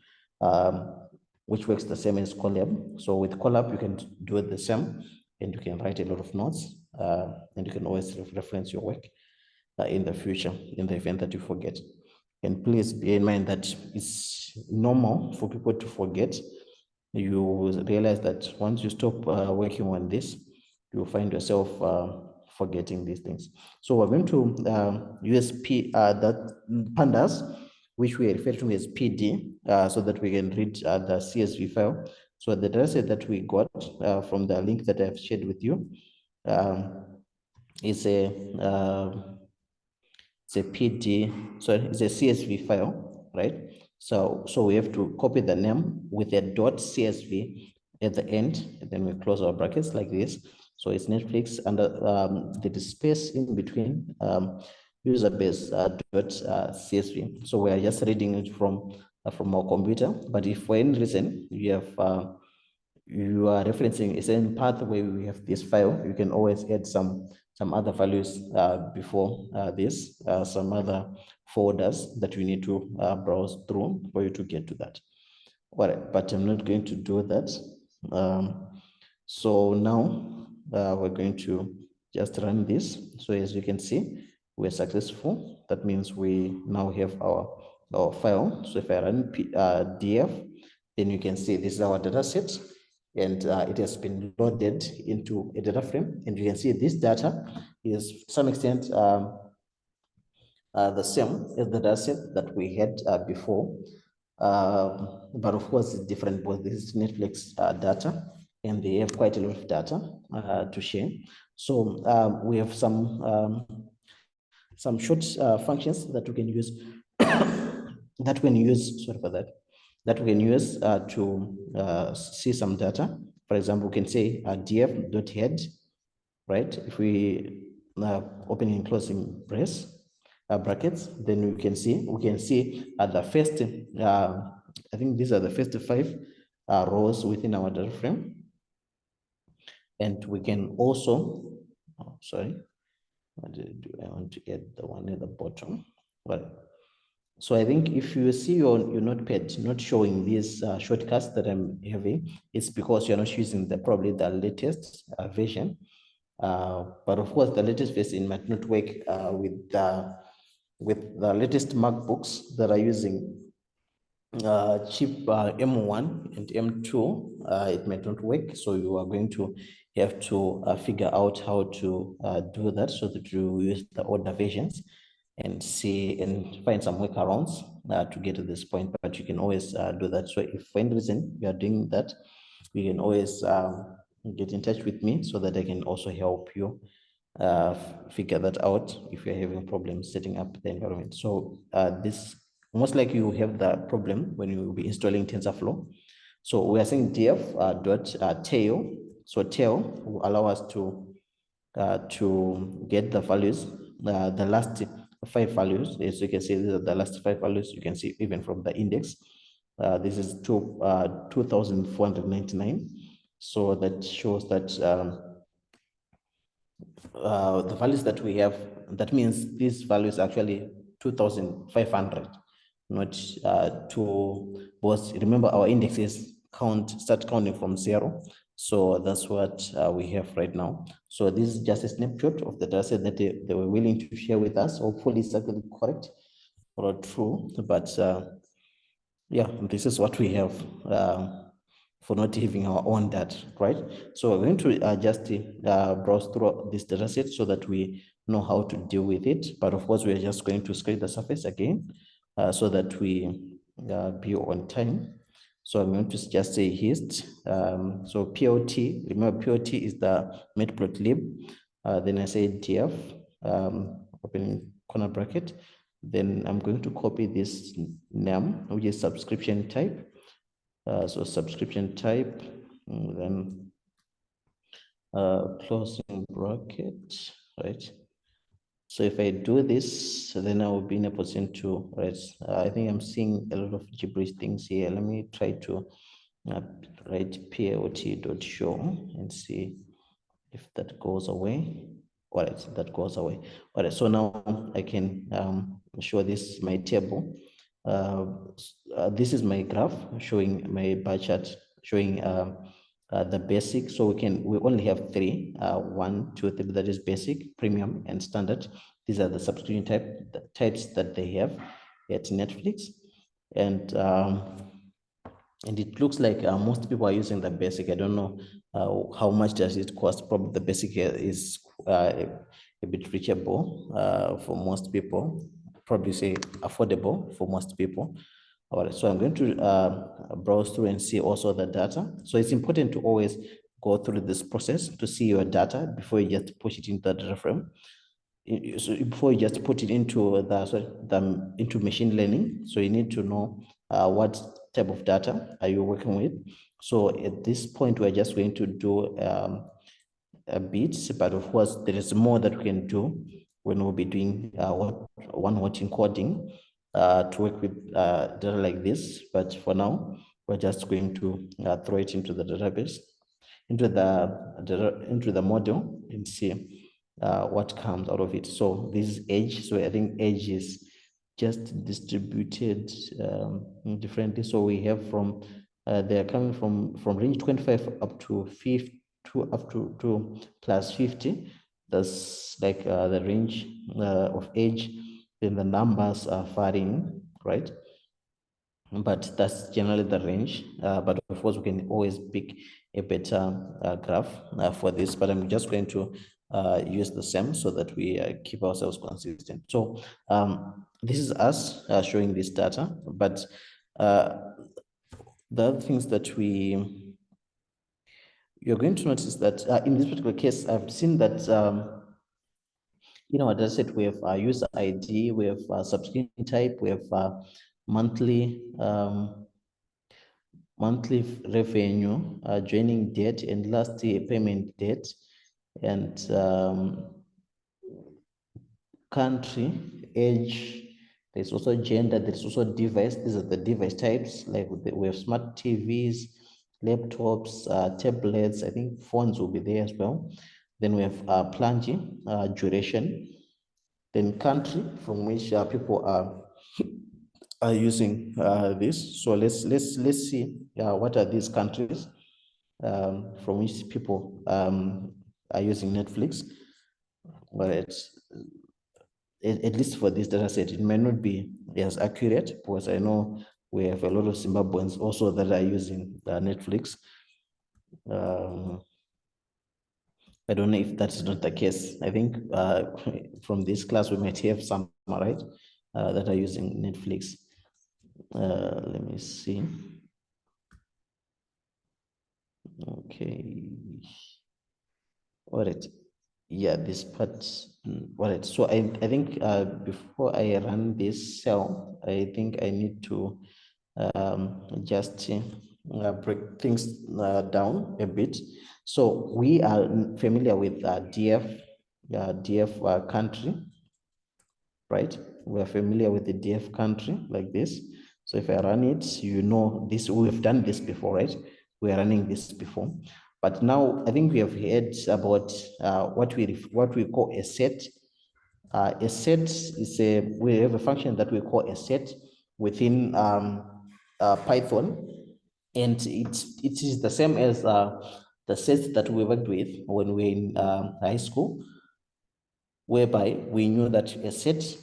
Speaker 2: which works the same as Colab. So with Colab, you can do it the same, and you can write a lot of notes, and you can always reference your work in the future, in the event that you forget. And please bear in mind that it's normal for people to forget. You will realize that once you stop working on this, you'll find yourself forgetting these things. So we're going to use that pandas, which we refer to as PD, so that we can read the CSV file. So the data set that we got from the link that I've shared with you is it's a PD, sorry, it's a CSV file, right? So we have to copy the name with a .csv at the end, and then we close our brackets like this. So it's Netflix, and there is space in between user base .csv. So we are just reading it from our computer. But if for any reason you are referencing a certain path where we have this file, you can always add some other values before this, some other folders that you need to browse through for you to get to that. All right, but I'm not going to do that. So now we're going to just run this. So as you can see, we're successful. That means we now have our file. So if I run df, then you can see this is our data set, and it has been loaded into a data frame. And you can see this data is to some extent the same as the data set that we had before. But of course, it's different because this is Netflix data, and they have quite a lot of data to share. So we have some short functions that we can use that we can use, sorry for that, that we can use to see some data. For example, we can say df.head, right? If we opening and closing brackets, then we can see the first, I think these are the first 5 rows within our data frame. And we can also, sorry, what did I do? I want to add the one at the bottom. Well, so I think if you see your notepad not showing these shortcuts that I'm having, it's because you're not using probably the latest version. But of course, the latest version might not work with the latest MacBooks that are using chip M1 and M2. It might not work, so you are going to have to figure out how to do that so that you use the older versions and see and find some workarounds to get to this point. But you can always do that. So if for any reason you are doing that, you can always get in touch with me so that I can also help you figure that out if you're having problems setting up the environment. So this most likely you have the problem when you will be installing TensorFlow. So we are saying df tail. So tail will allow us to get the values, the last 5 values. As you can see, these are the last 5 values. You can see even from the index. This is 2,499. So that shows that the values that we have, that means this value is actually 2,500, not because remember our indexes start counting from 0. So that's what we have right now. So this is just a snapshot of the data set that they were willing to share with us. Hopefully it's actually correct or true, but yeah, this is what we have for not having our own data, right? So we're going to just browse through this data set so that we know how to deal with it. But of course, we're just going to scrape the surface again so that we be on time. So I'm going to just say hist. So POT, remember POT is the matplotlib. Then I say df, opening corner bracket. Then I'm going to copy this name, which is subscription type. So subscription type, then closing bracket, right? So if I do this, then I will be in a position to, right? I think I'm seeing a lot of gibberish things here. Let me try to write PLT.show and see if that goes away. All right, that goes away. All right, so now I can show this my table. This is my graph showing my bar chart showing the basic. So we only have 3, 1, 2, 3. That is basic, premium, and standard. These are the subscription types that they have at Netflix, and it looks like most people are using the basic. I don't know how much does it cost. Probably the basic is a bit reachable for most people. Probably say affordable for most people. All right, so I'm going to browse through and see also the data. So it's important to always go through this process to see your data before you just push it into the data frame. So before you just put it into into machine learning, so you need to know what type of data are you working with. So at this point, we're just going to do a bit, but of course, there is more that we can do when we'll be doing one-hot encoding to work with data like this. But for now, we're just going to throw it into the database, into the model, and see what comes out of it. So this is age. So I think age is just distributed differently. So we have from they're coming from range 25 up to 50 up to plus 50. That's like the range of age. Then the numbers are varying, right? But that's generally the range. But of course, we can always pick a better graph for this. But I'm just going to use the same so that we keep ourselves consistent. So this is us showing this data. But the other things that you're going to notice that in this particular case, I've seen that in our data set, we have user ID, we have subscription type, we have monthly revenue, joining date, and last payment date, and country, age. There's also gender. There's also device. These are the device types. Like we have smart TVs, laptops, tablets. I think phones will be there as well. Then we have plunging, duration. then country from which people are using this. So let's see what are these countries from which people are using Netflix. But at least for this data set, it may not be as accurate, because I know we have a lot of Zimbabweans also that are using Netflix. I don't know if that's not the case. I think from this class, we might have some, right, that are using Netflix. Let me see. Okay. All right. Yeah, this part. All right. So I think before I run this cell, I think I need to just break things down a bit. So we are familiar with DF country, right? We are familiar with the DF country like this. So if I run it, you know this, we've done this before, right? We are running this before. But now I think we have heard about what we call a set. A set is we have a function that we call a set within Python, and it is the same as the sets that we worked with when we were in high school, whereby we knew that a set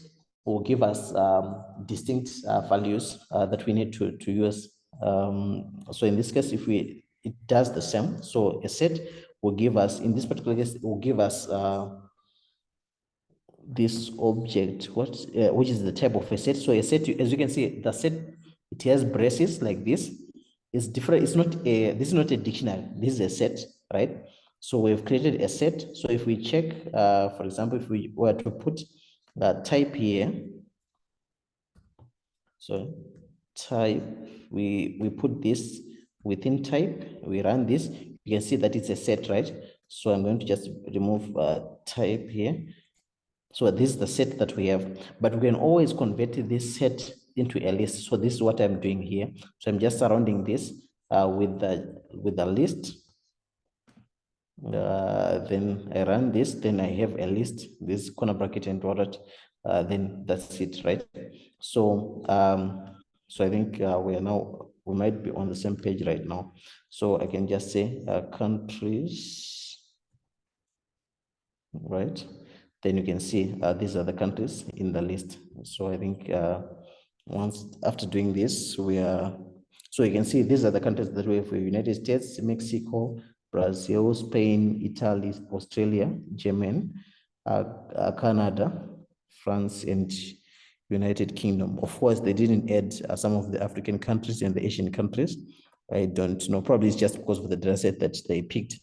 Speaker 2: will give us distinct values that we need to use. So in this case, it does the same. So a set will give us, in this particular case, it will give us this object, which is the type of a set. So a set, as you can see, the set, it has braces like this. It's different. It's not this is not a dictionary. This is a set, right? So we've created a set. So if we check, for example, if we were to put type here, so type, we put this within type, we run this, you can see that it's a set, right? So I'm going to just remove type here. So this is the set that we have, but we can always convert this set into a list. So this is what I'm doing here. So I'm just surrounding this with the list. Then I run this, then I have a list, this corner bracket and dot, then that's it, right? So so I think we might be on the same page right now. So I can just say countries, right? Then you can see these are the countries in the list. So I think after doing this, so you can see these are the countries that we have: United States, Mexico, Brazil, Spain, Italy, Australia, Germany, Canada, France, and United Kingdom. Of course, they didn't add some of the African countries and the Asian countries. I don't know, probably it's just because of the data set that they picked,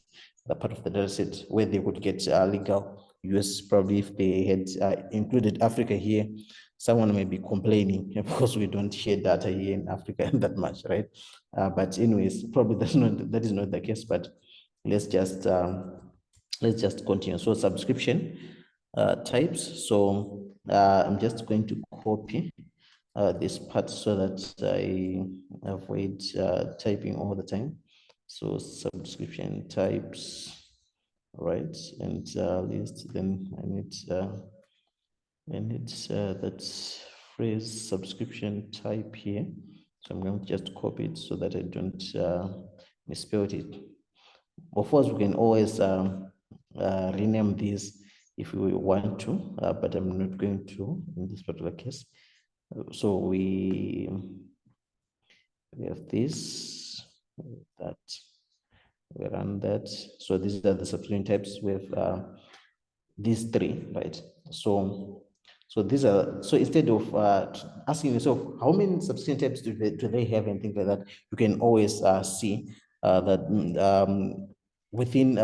Speaker 2: the part of the data set where they would get legal use. Probably if they had included Africa here, someone may be complaining because we don't share data here in Africa that much, right? But anyways, probably that is not the case, but let's just continue. So subscription types. So I'm just going to copy this part so that I avoid typing all the time. So subscription types, right? And list, then I need that phrase subscription type here. So I'm going to just copy it so that I don't misspell it. Of course, we can always rename these if we want to, but I'm not going to in this particular case. So we have this, that, we run that. So these are the subscription types. We have these three, right? So these are, so instead of asking yourself how many subscription types do they have and things like that, you can always see that within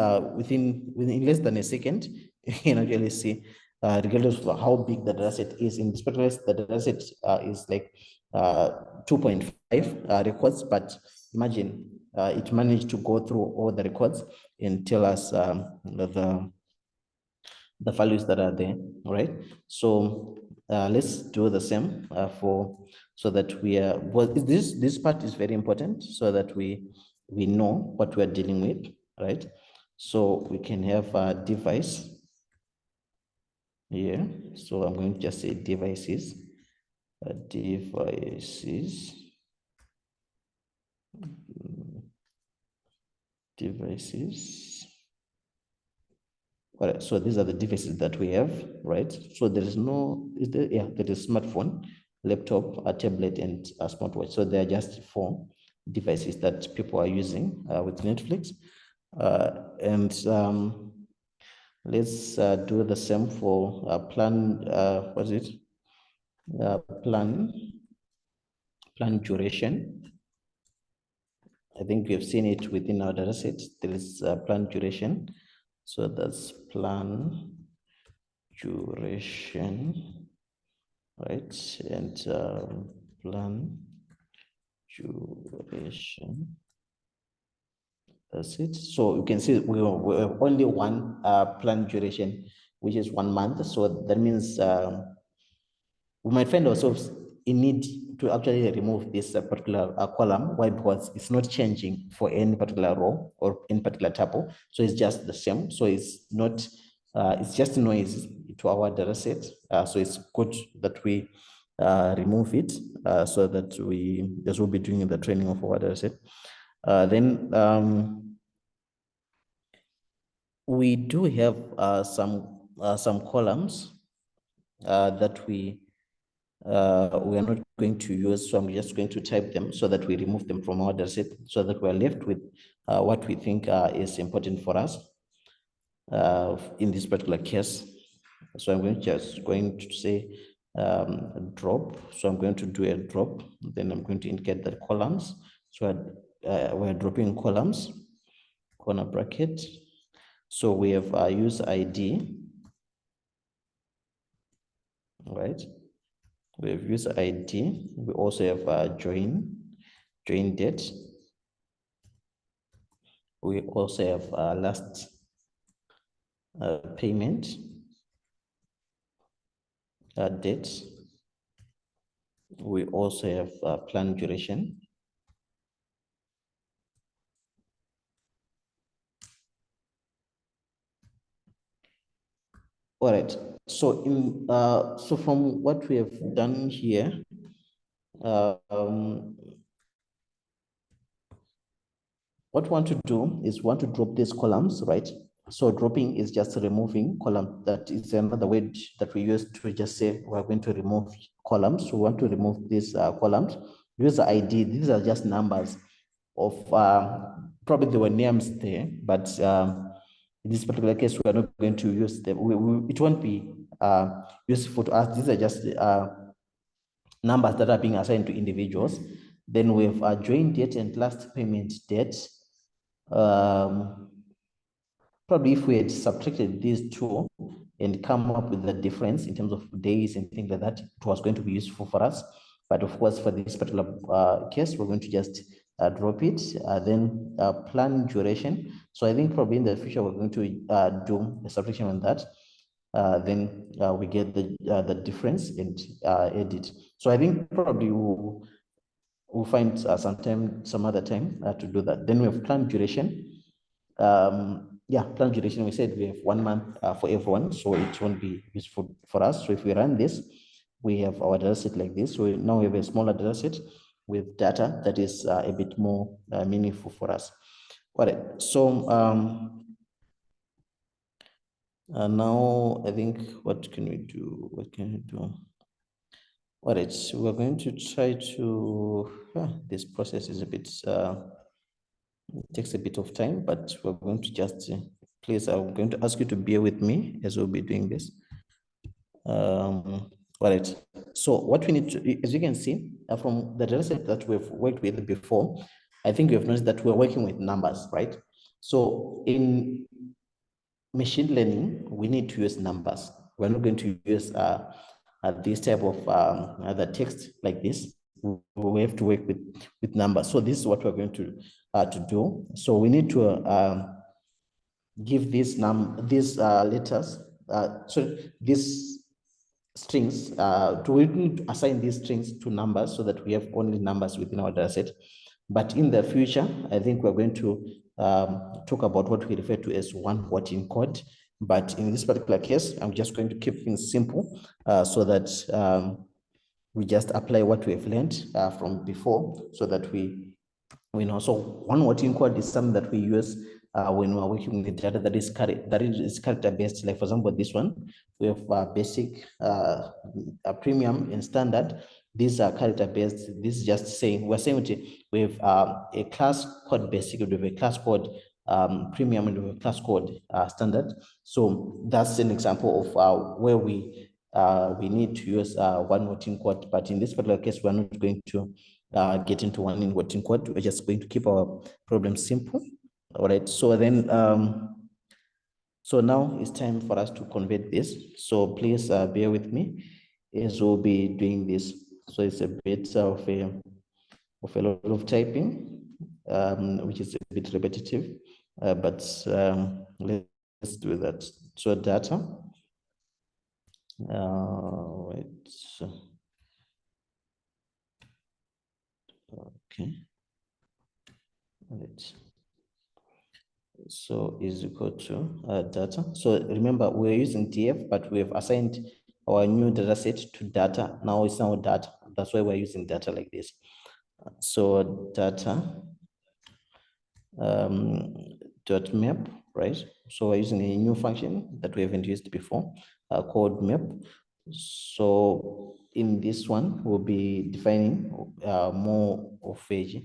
Speaker 2: less than a second, you can actually see regardless of how big the data set is. In this particular case, the data set is like 2.5 records, but imagine it managed to go through all the records and tell us the values that are there, right? So let's do the same so that we are, well, this part is very important so that we know what we're dealing with, right? So we can have a device. here. So I'm going to just say devices, devices. All right, so these are the devices that we have, right? So there is no, there is smartphone, laptop, a tablet, and a smartwatch. So they are just 4 devices that people are using with Netflix. Let's do the same for plan, plan duration. I think we have seen it within our data set. There is plan duration. So that's plan duration, right? And plan duration. That's it. So you can see we have only one plan duration, which is 1 month. So that means we might find ourselves in need to actually remove this particular column. Why? Because it's not changing for any particular row or any particular tuple. So it's just the same. So it's not, it's just noise to our data set. So it's good that we remove it so that we, as we'll be doing the training of our data set. We do have some columns that we are not going to use, so I'm just going to type them so that we remove them from our data set, so that we're left with what we think is important for us in this particular case. So I'm just going to say drop. So I'm going to do a drop, then I'm going to indicate the columns. So we're dropping columns, corner bracket. So we have user ID, right? We have user ID. We also have join date. We also have last payment date. We also have plan duration. All right. So in so from what we have done here, what we want to do is want to drop these columns, right? So dropping is just removing column. That is another word that we use to just say we're going to remove columns. So we want to remove these columns. User ID, these are just numbers of, probably there were names there, but in this particular case, we are not going to use them. It won't be useful to us. These are just numbers that are being assigned to individuals. Then we have join date and last payment date. Probably if we had subtracted these two and come up with the difference in terms of days and things like that, it was going to be useful for us. But of course, for this particular case, we're going to just drop it. Then plan duration. So I think probably in the future, we're going to do a subtraction on that. Then we get the difference and edit. So I think probably we'll find some other time to do that. Then we have plan duration. Plan duration, we said we have 1 month for everyone, so it won't be useful for us. So if we run this, we have our data set like this. So now we have a smaller data set with data that is a bit more meaningful for us. All right, so now I think what can we do? All right, so we're going to try to, this process is a bit, it takes a bit of time, but we're going to just, please, I'm going to ask you to bear with me as we'll be doing this. All right, so what we need to, as you can see, from the data set that we've worked with before, I think you've noticed that we're working with numbers, right? So in machine learning, we need to use numbers. We're not going to use this type of the text like this. We have to work with numbers. So this is what we're going to do. So we need to give these letters. So these strings. We need to assign these strings to numbers so that we have only numbers within our data set. But in the future, I think we're going to talk about what we refer to as one-hot encode. But in this particular case, I'm just going to keep things simple so that we just apply what we have learned from before, so that we know. So one working code is something that we use when we're working with data that is character based. Like for example, this one, we have basic, premium, and standard. These are character based. This is just saying, we're saying we have a class code basic, we have a class code premium, and we have a class code standard. So that's an example of where we need to use one working code. But in this particular case, we're not going to get into one working code. We're just going to keep our problem simple. All right. So then, so now it's time for us to convert this. So please bear with me as we'll be doing this. So it's a bit of a lot of typing, which is a bit repetitive, but let's do that. So data. Wait. Okay. Right. So is equal to data. So remember, we're using df, but we have assigned our new data set to data. Now it's now data. That's why we're using data like this. So data dot map, right? So we're using a new function that we haven't used before, called map. So in this one, we'll be defining more of a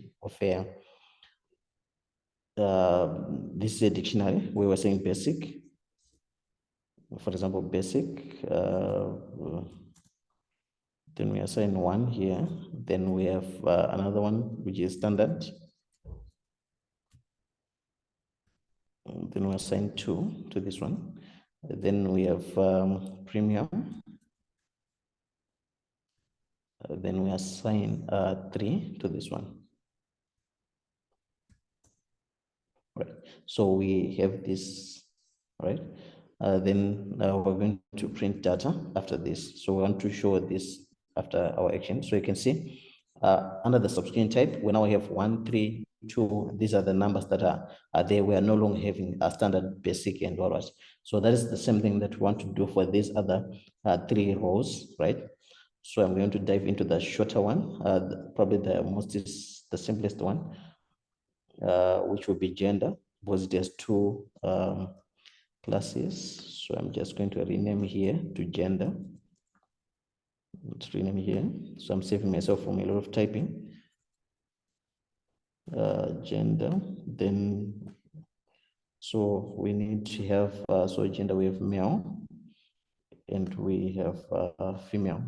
Speaker 2: this is a dictionary. We were saying basic. For example, basic. Then we assign one here. Then we have another one which is standard. Then we assign 2 to this one. Then we have premium. Then we assign 3 to this one. Right. So we have this, right? Then we're going to print data after this. So we want to show this after our action. So you can see under the subscreen type, we now have 1, 3, 2. These are the numbers that are there. We are no longer having a standard, basic, and all that. So that is the same thing that we want to do for these other 3 rows, right? So I'm going to dive into the shorter one, probably the simplest one, which will be gender, because it has 2 classes. So I'm just going to rename here to gender. Let's rename here. So I'm saving myself from a lot of typing. Gender, then, so we need to have, so gender, we have male, and we have female.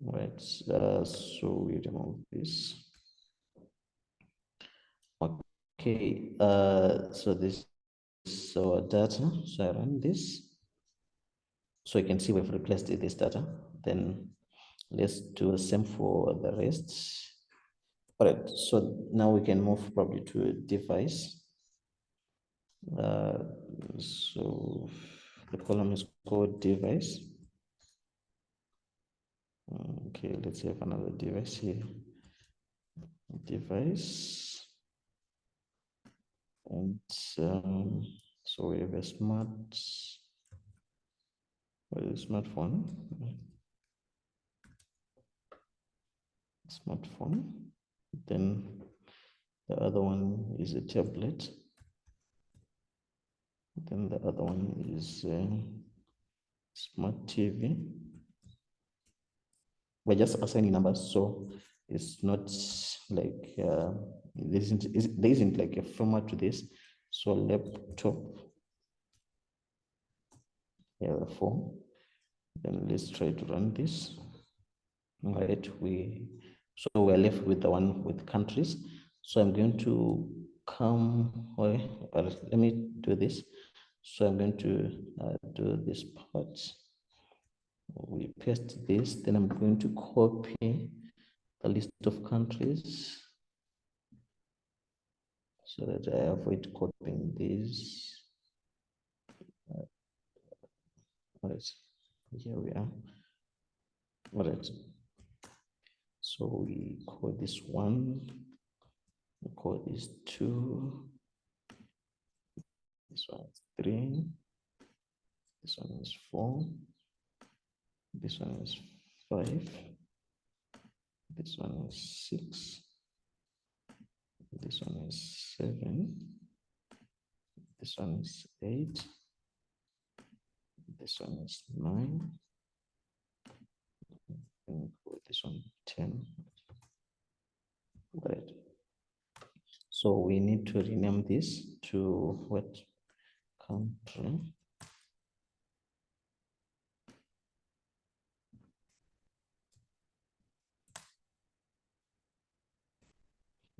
Speaker 2: Right, so we remove this. Okay, so this is our data. So I run this. So you can see we've replaced this data. Then let's do the same for the rest. All right, so now we can move probably to a device. So the column is called device. Okay, let's have another device here. Device. And so we have a smartphone. Smartphone. Then the other one is a tablet. Then the other one is smart TV. We're just assigning numbers, so it's not like there isn't like a format to this. So laptop, yeah, 4. Then let's try to run this. All right, so we're left with the one with countries. So I'm going to come, well, let me do this. So I'm going to do this part. We paste this, then I'm going to copy the list of countries so that I avoid copying these. All right, here we are. All right, so we call this 1, we call this 2, This one is 3. This one is 4. This one is 5. This one is 6. This one is 7. This one is 8. This one is 9. And this one 10. Right. So we need to rename this to what country?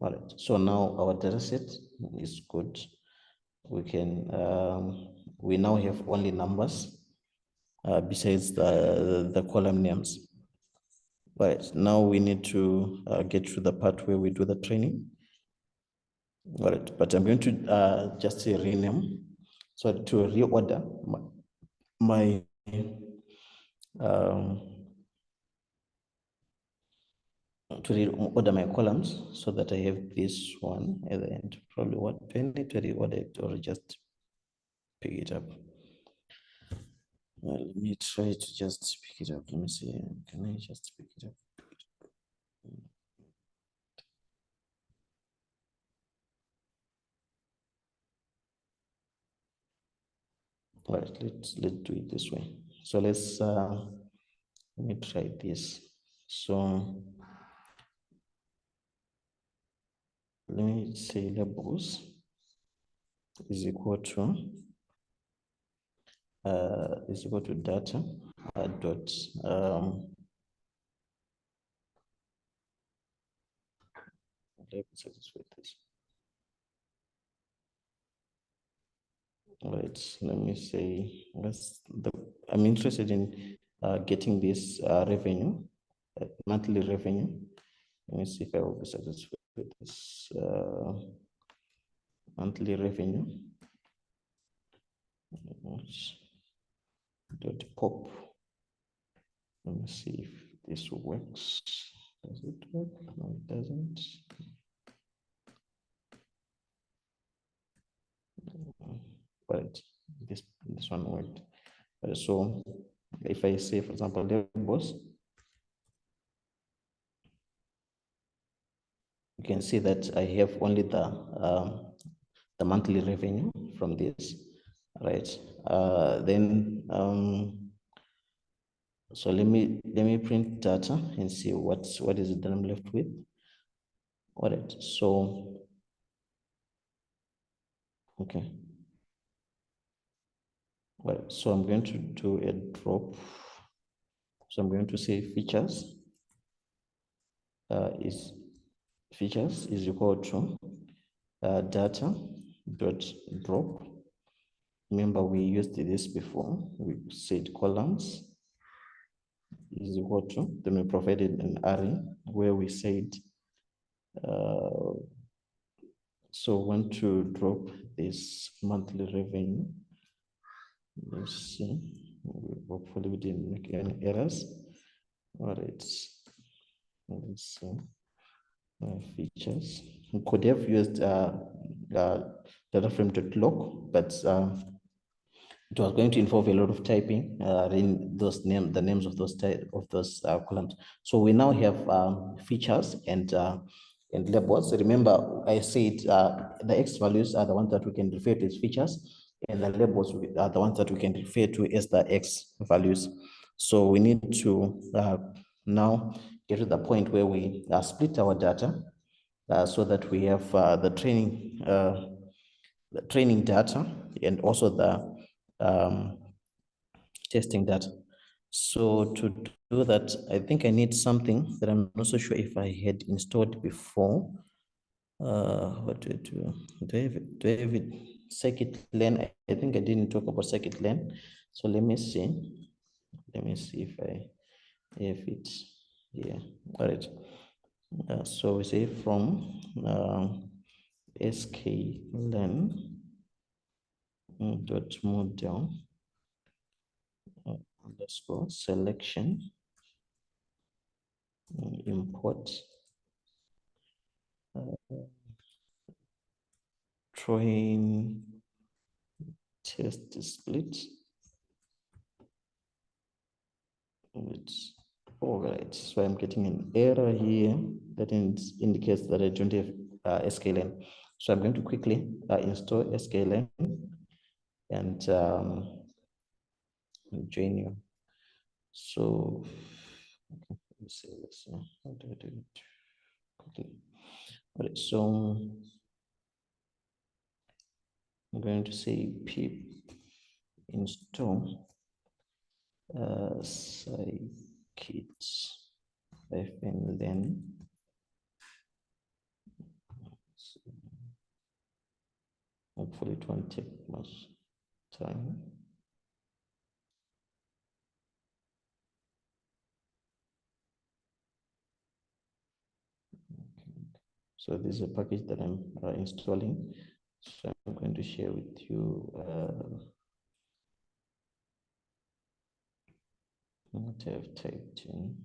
Speaker 2: All right. So now our data set is good. We can we now have only numbers besides the column names. Right. Now we need to get to the part where we do the training. All right. But I'm going to just say rename. So to reorder my to reorder my columns so that I have this one at the end. Probably what 20 to reorder it or just pick it up. Well, let me try to just pick it up. Let me see. Can I just pick it up? All right, let's do it this way. So let's let me try this. So let me say labels is equal to data dot let me satisfy this. All right, let me say I'm interested in getting this revenue, monthly revenue. Let me see if I will be satisfied with this monthly revenue. Dot pop. Let me see if this works. Does it work? No, it doesn't. But this one worked. So if I say, for example, labels, you can see that I have only the monthly revenue from this, right? Then so let me print data and see what is it that I'm left with. All right, so okay. Well, so I'm going to do a drop. So I'm going to say features is equal to data dot drop. Remember, we used this before. We said columns is equal to, then we provided an array where we said, so want to drop this monthly revenue. Let's see, hopefully we didn't make any errors. All right, let's see. Features. We could have used data frame.log, but it was going to involve a lot of typing in the names of those columns. So we now have features and labels. Remember, I said the X values are the ones that we can refer to as features, and the labels are the ones that we can refer to as the X values. So we need to now get to the point where we split our data so that we have the training data and also the testing data. So to do that, I think I need something that I'm not so sure if I had installed before. What do I do? Do I have it? Scikit-learn? I think I didn't talk about scikit-learn. So let me see. Let me see if I have it here. All right. So we say from sklearn dot model underscore selection import train test split. It's all right. So I'm getting an error here that indicates that I don't have sklearn. So I'm going to quickly install sklearn and join you. So okay, let's see. How do I do it quickly? All right, so I'm going to say pip install scikit-learn. Hopefully it won't take much time. So this is a package that I'm installing. So I'm going to share with you what I've typed in.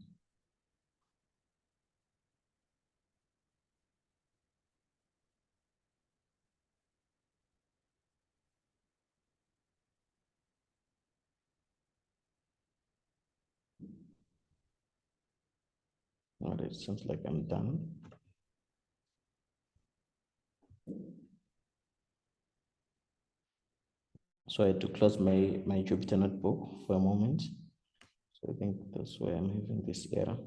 Speaker 2: All right, it seems like I'm done. So I had to close my Jupyter notebook for a moment. So I think that's why I'm having this error.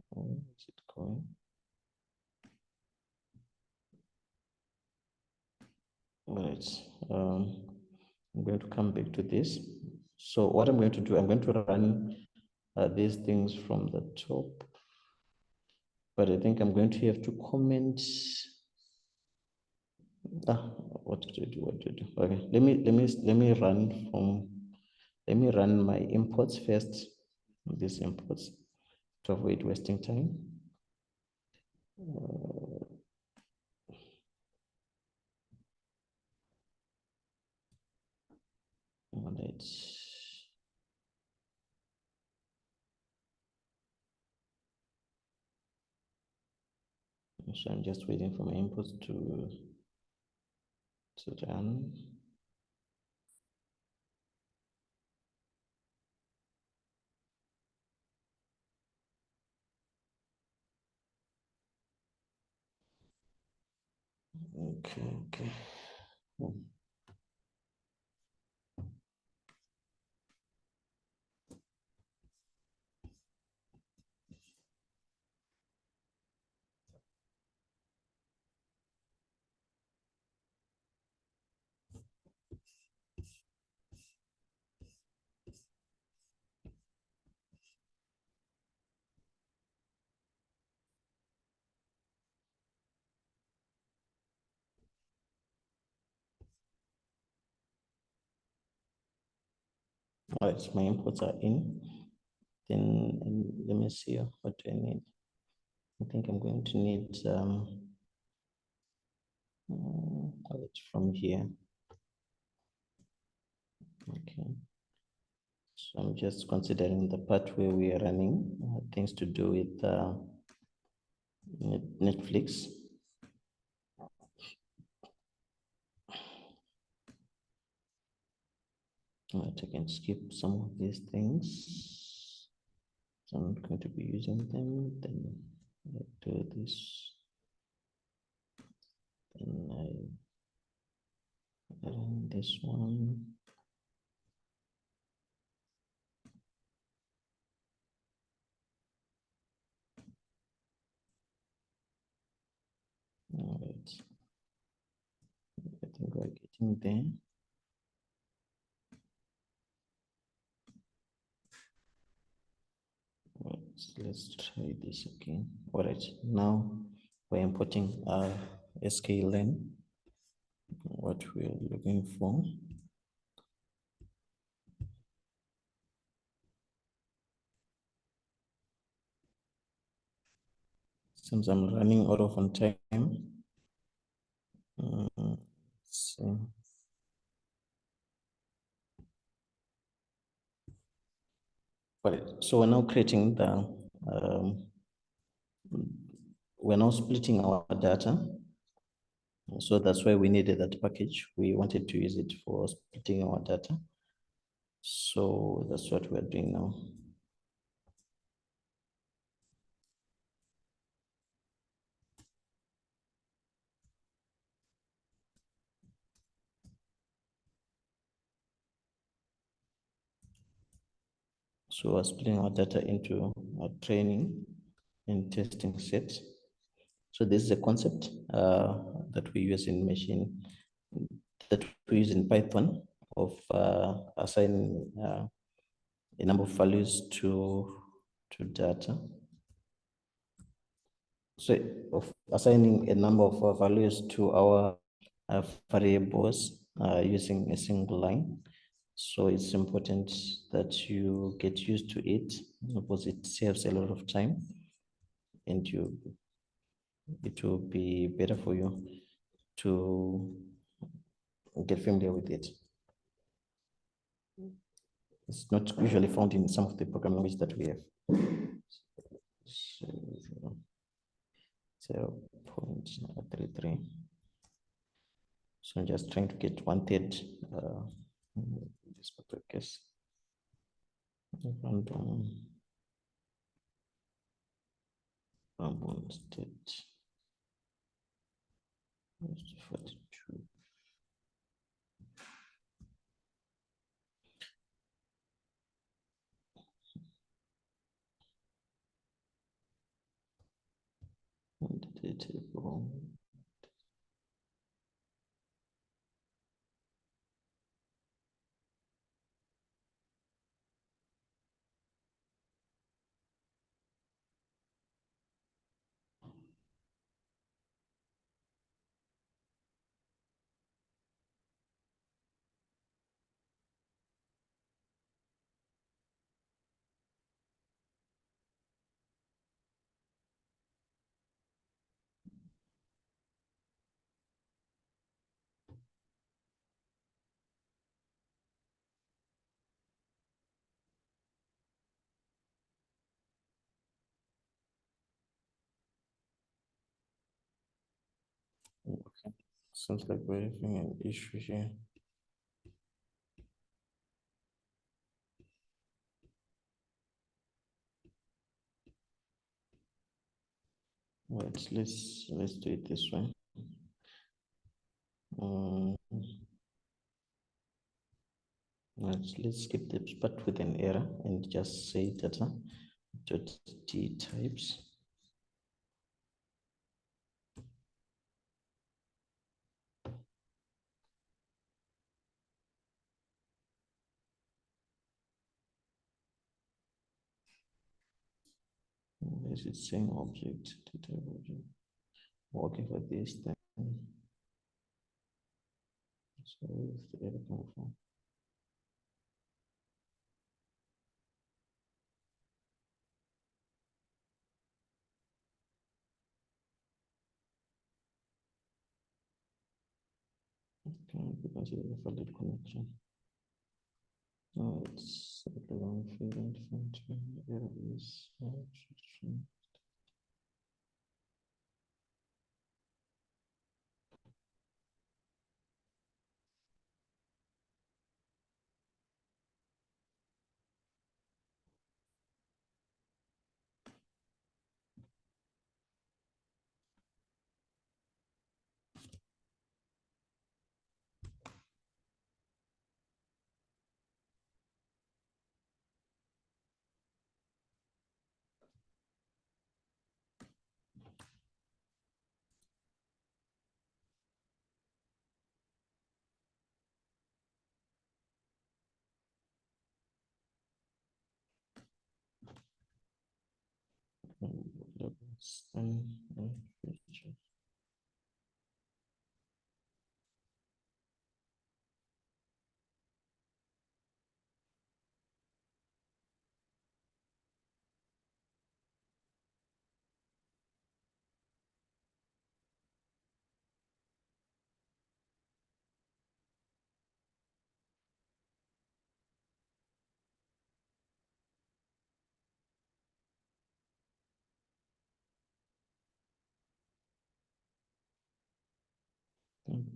Speaker 2: Where is it going? All right, I'm going to come back to this. So what I'm going to do, I'm going to run these things from the top, but I think I'm going to have to comment. What to do? What to do? Okay, let me run my imports first. These imports to avoid wasting time. All right. So I'm just waiting for my inputs to run. Okay. All right, my inputs are in. Then let me see what do I need. I think I'm going to need from here. Okay. So I'm just considering the part where we are running things to do with Netflix. All right, I can skip some of these things. So I'm not going to be using them. Then I do this. Then I run this one. All right. I think we're getting there. Let's try this again. All right, now we're importing sklearn, what we're looking for. Since I'm running out of on time, so we're now creating the we're now splitting our data. So that's why we needed that package. We wanted to use it for splitting our data. So that's what we're doing now. So we're splitting our data into a training and testing sets. So this is a concept that we use in machine, that we use in Python, of assigning a number of values to data. So of assigning a number of values to our variables using a single line. So it's important that you get used to it, because it saves a lot of time, and it will be better for you to get familiar with it. It's not usually found in some of the programming languages that we have. So, 0.33. So I'm just trying to get 1/3 this particular case. Random state 42. Okay, seems like we're having an issue here. Wait, let's do it this way. Let's skip the part with an error and just say data dot t types. Is it saying object data object? Okay, for this then. So where's the error come from? Can be considered a valid connection. No, it's the wrong field and function. The error is levels and features.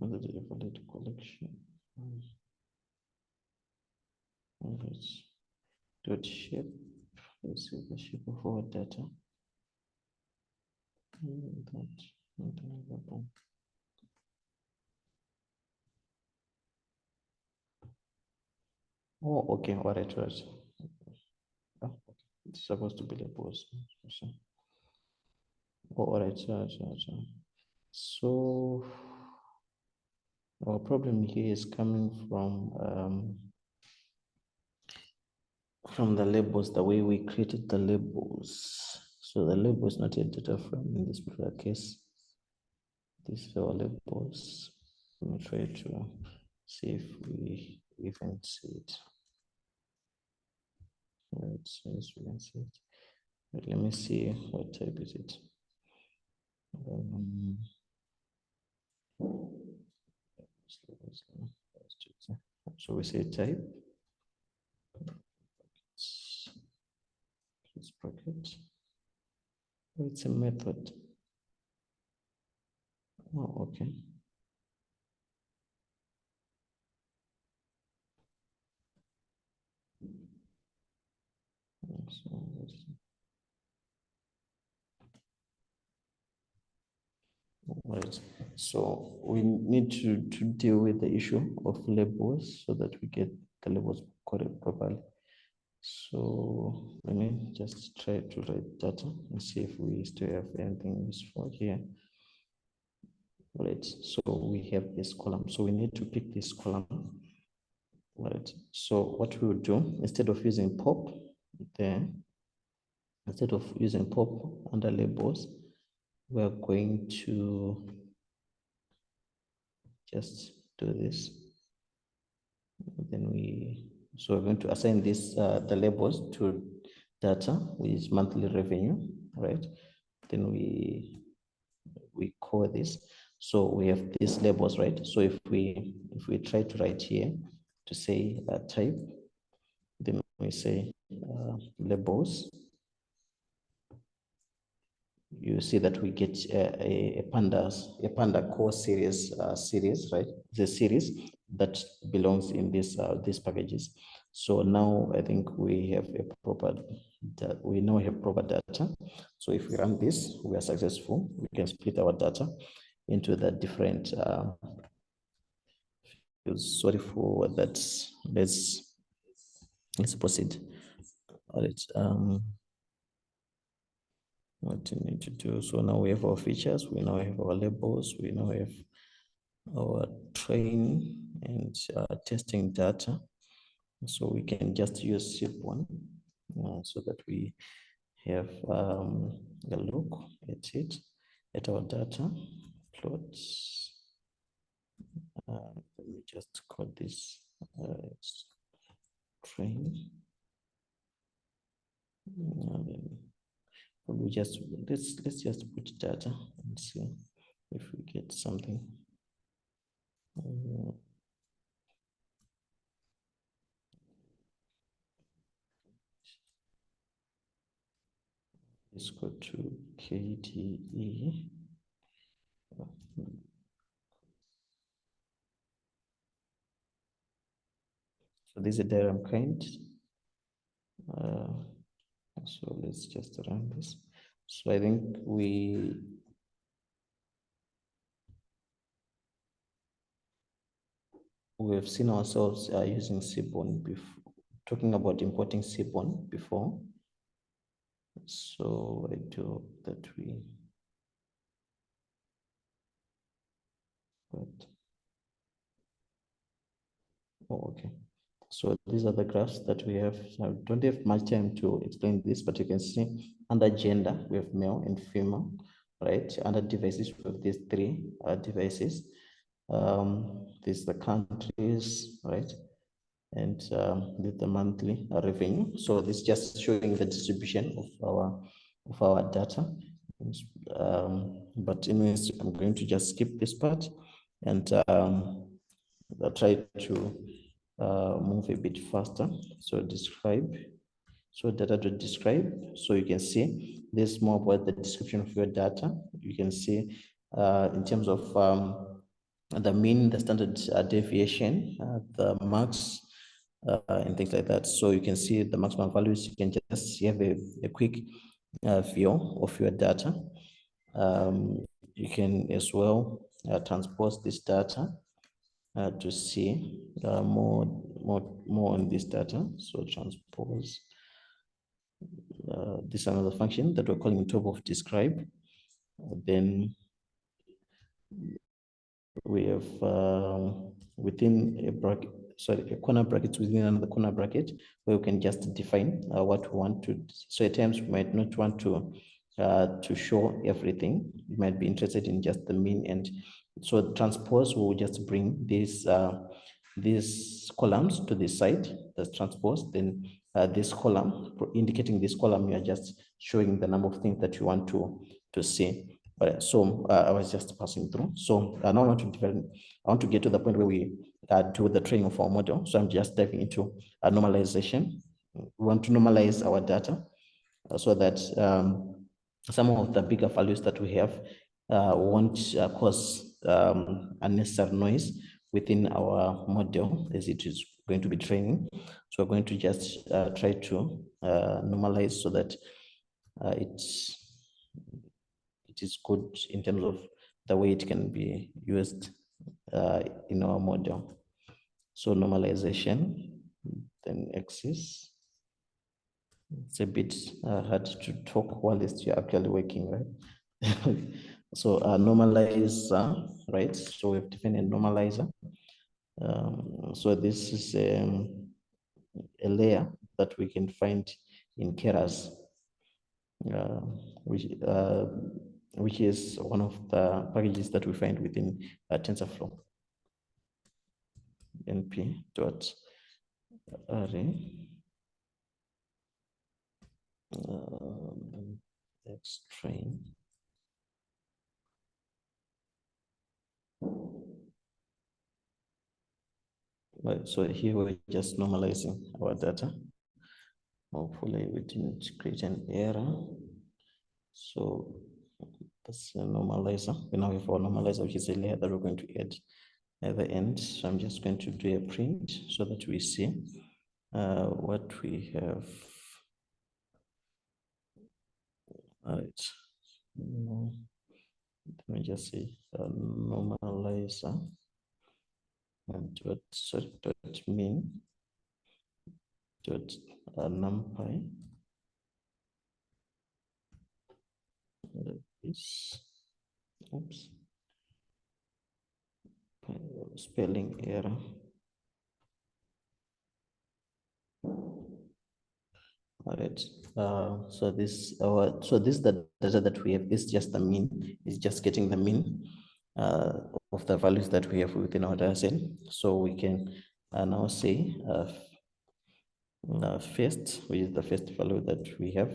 Speaker 2: valid collection. Let's dot shape. Let's see the shape of our data. That oh, okay, all right, right. Oh, okay. It's supposed to be labels. Oh, all right, so our problem here is coming from the labels, the way we created the labels. So the label is not a data frame in this particular case. These are our labels. Let me try to see if we can see it. Right, so yes, we can see it. But let me see what type is it. So we say type. It's bracket. Oh, it's a method. Oh, okay. So right. So we need to deal with the issue of labels so that we get the labels correct properly. So let me just try to write data and see if we still have anything useful here. Right. So we have this column. So we need to pick this column. Right. So what we will do, instead of using pop there, instead of using pop under labels, we're going to just do this. Then so we're going to assign this, the labels to data, which is monthly revenue, right? Then we call this. So we have these labels, right? So if we try to write here to say type, then we say labels. You see that we get a panda core series, right? The series that belongs in these packages. So now I think we have we now have proper data. So if we run this, we are successful. We can split our data into the different sorry for that. Let's proceed. All right. What you need to do. So now we have our features, we now have our labels, we now have our training and testing data. So we can just use SIP1 so that we have a look at it, at our data plots. Let me just call this train. We just let's just put data and see if we get something. Let's go to KDE. So this is a diagram kind. So let's just run this. So I think we have seen ourselves using Seaborn before, talking about importing Seaborn before. So I do that we but oh, okay. So these are the graphs that we have. I don't have much time to explain this, but you can see under gender, we have male and female, right? Under devices, we have these three devices. These are the countries, right? And with the monthly revenue. So this is just showing the distribution of our data. But anyways, I'm going to just skip this part and I'll try to move a bit faster. So describe. So data to describe. So you can see this more about the description of your data. You can see in terms of the mean, the standard deviation, the marks, and things like that. So you can see the maximum values. You can just have a quick view of your data. You can as well transpose this data to see more on this data. So transpose. This is another function that we're calling on top of describe. Then we have within a bracket, sorry, a corner bracket within another corner bracket, where we can just define what we want to. So at times we might not want to show everything. You might be interested in just the mean, and so transpose will just bring these columns to this side. That's transpose. Then this column, indicating this column, you are just showing the number of things that you want to see. So I was just passing through. So now I want to get to the point where we do the training of our model. So I'm just diving into a normalization. We want to normalize our data so that some of the bigger values that we have won't cause unnecessary noise within our model as it is going to be training. So we're going to just try to normalize so that it is good in terms of the way it can be used in our model. So normalization, then axis. It's a bit hard to talk while you're actually working, right? So normalizer, right? So we've defined a normalizer. So this is a layer that we can find in Keras, which is one of the packages that we find within TensorFlow. np.array xtrain. Right, so here we're just normalizing our data. Hopefully we didn't create an error. So that's a normalizer. We now have our normalizer, which is a layer that we're going to add at the end. So I'm just going to do a print so that we see what we have. All right. Let me just say normalizer dot mean dot numpy. This, oops, spelling error. All right. So this the data that we have. This is just the mean. It's just getting the mean of the values that we have within our data set. So we can now say first, which is the first value that we have.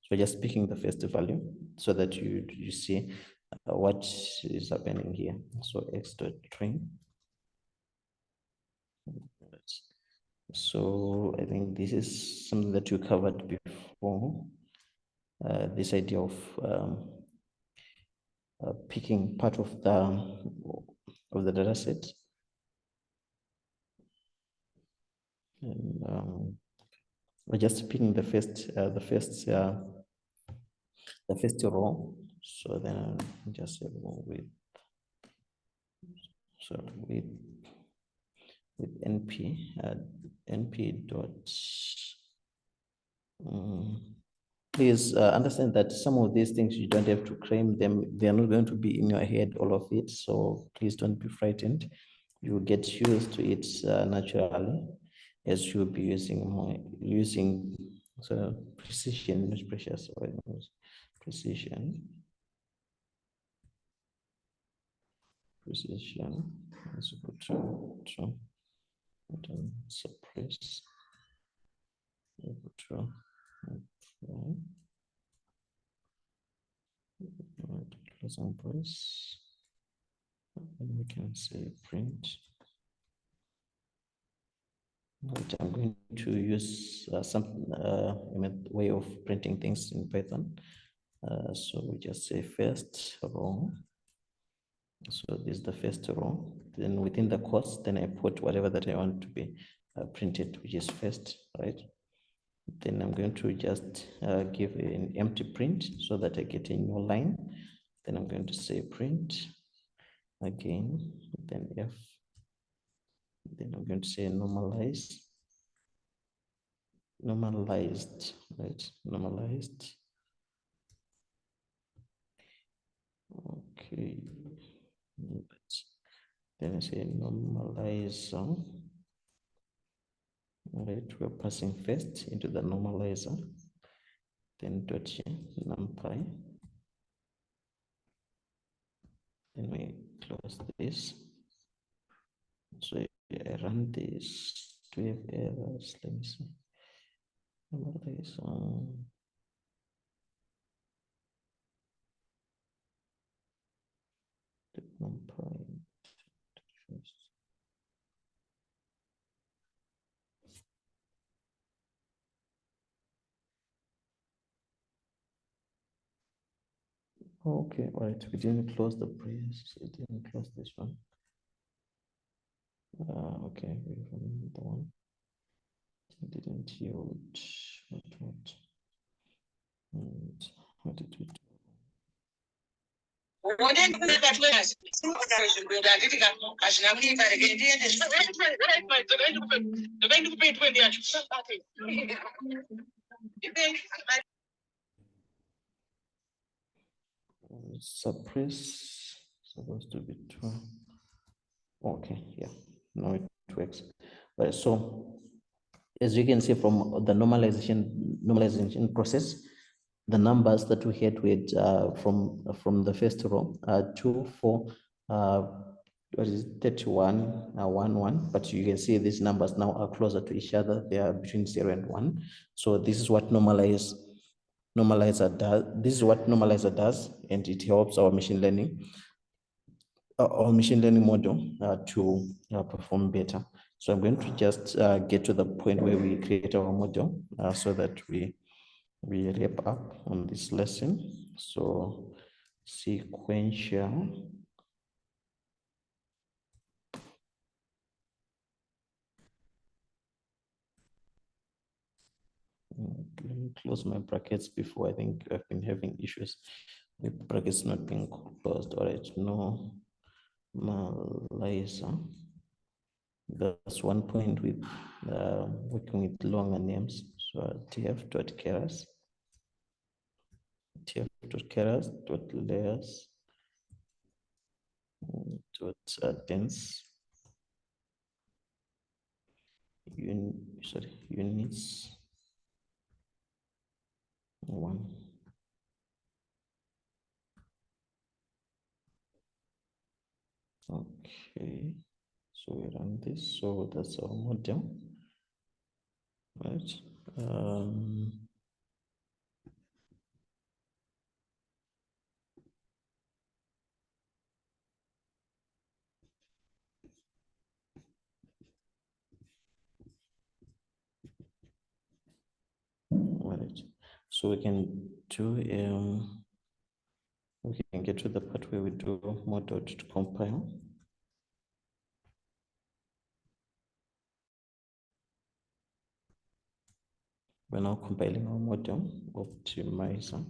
Speaker 2: So just picking the first value so that you see what is happening here. So x.train. So I think this is something that you covered before. This idea of picking part of the data set. And we're just picking the first row. So then just with np np dot. Please understand that some of these things you don't have to claim them. They are not going to be in your head, all of it. So please don't be frightened. You will get used to it naturally as you'll be using so precision, not precious, precision. Let's go to suppress. Closing brace, and we can say print. But I'm going to use some way of printing things in Python. So we just say first row So this is the first row. Then within the course, then I put whatever that I want to be printed, which is first, right? Then I'm going to just give an empty print so that I get a new line. Then I'm going to say print again, then F. Then I'm going to say normalize, normalized, right? Normalized. Okay. Then I say normalizer. All right, we're passing first into the normalizer. Then dot numpy. Then we close this. So I run this to have errors. Let me see. Normalizer. NumPy. Okay, all right. We didn't close the previous. We didn't close this one. Okay, we run the one. It didn't yield. What? And what did we do? Suppress supposed to be true. Okay, yeah, now it works. Right, so as you can see from the normalization process, the numbers that we had with from the first row 2 4 what is it, 31 1 1, but you can see these numbers now are closer to each other. They are between 0 and 1. So this is what normalizer does. This is what normalizer does, and it helps our machine learning model to perform better. So I'm going to just get to the point where we create our model so that we wrap up on this lesson. So sequential. Let me close my brackets before. I think I've been having issues with brackets not being closed. All right, no Malaysia. That's one point with working with longer names. So tf.keras, tf.keras.layers dense units 1. Okay, so we run this. So that's our model, right? Right. So we can do we can get to the part where we do model to compile. We're now compiling our model optimizer.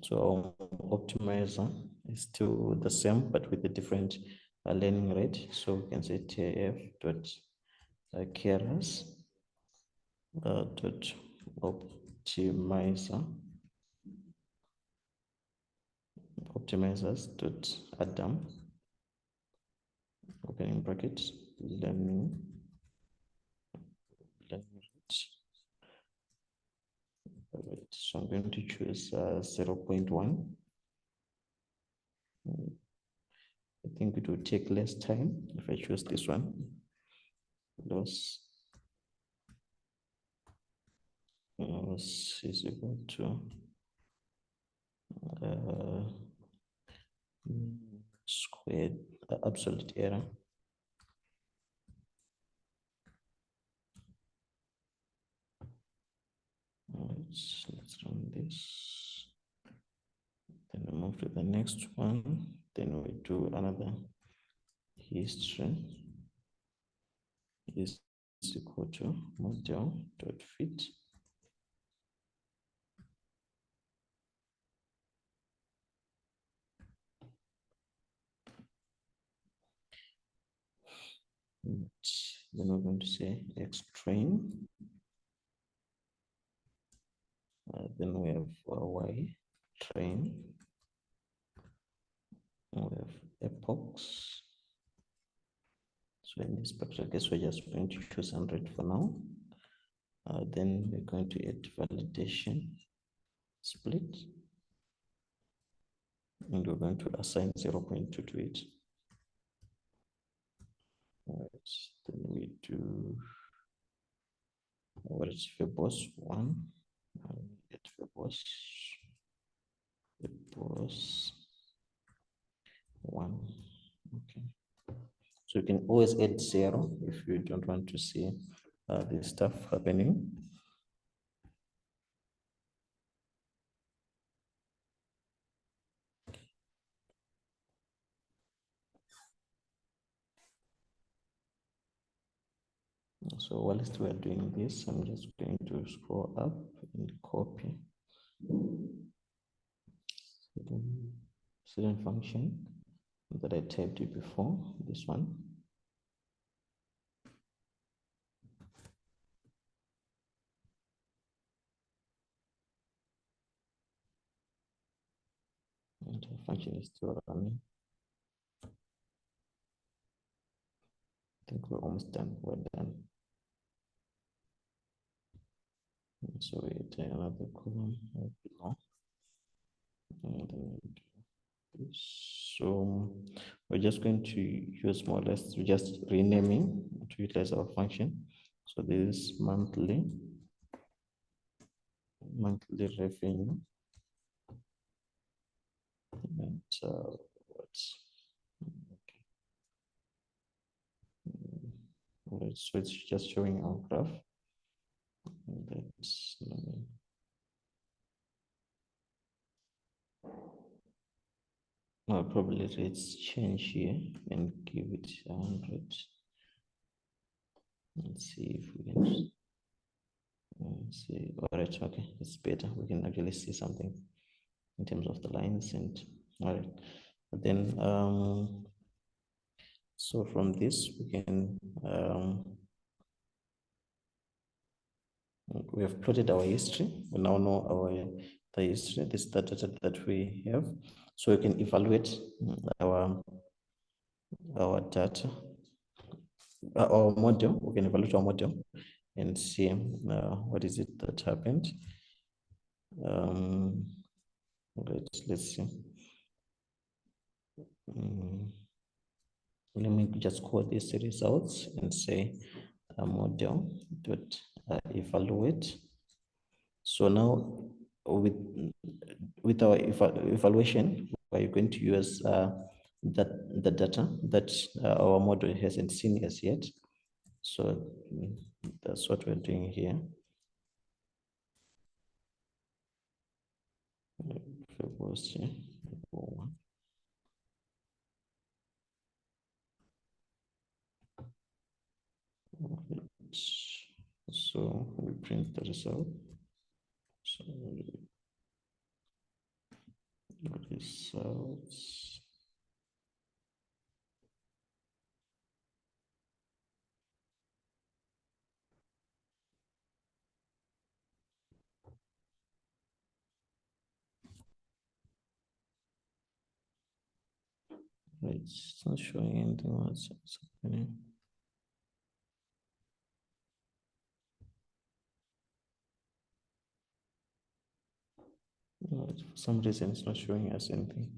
Speaker 2: So optimizer is still the same, but with a different learning rate. So we can say tf.keras dot optimizers dot adam, opening brackets, learning rate. Right, so I'm going to choose 0.1. I think it will take less time if I choose this one. Loss is equal to squared absolute error. Let's run this. Then we move to the next next one, then we do another history is equal to model.fit. Then we're going to say xtrain. Then we have y train. We have epochs. So in this particular case, we're just going to choose 100 for now. Then we're going to add validation split. And we're going to assign 0.2 to it. All right, then we do what is verbose 1. Get verbose 1. Okay. So you can always add 0 if you don't want to see this stuff happening. So whilst we are doing this, I'm just going to scroll up and copy certain function that I typed it before, this one. And the function is still running. I think we're almost done. We're done. So we add another column right below. And then we do this. So we're just going to use more or less, we're just renaming to utilize our function. So this is monthly revenue. And what's okay. So it's just showing our graph. That's I'll probably let's change here and give it 100. Let's see if we can see. All right, okay, it's better. We can actually see something in terms of the lines. And all right, but then so from this we can we have plotted our history. We now know the history. This is the data that we have, so we can evaluate our data, our model. We can evaluate our model and see what is it that happened. Let's see. Let me just call these results and say model dot evaluate. So now with our evaluation, we're going to use the data that our model hasn't seen as yet. So that's what we're doing here. So we print the result. So results. It's not showing anything what's happening. For some reason, it's not showing us anything.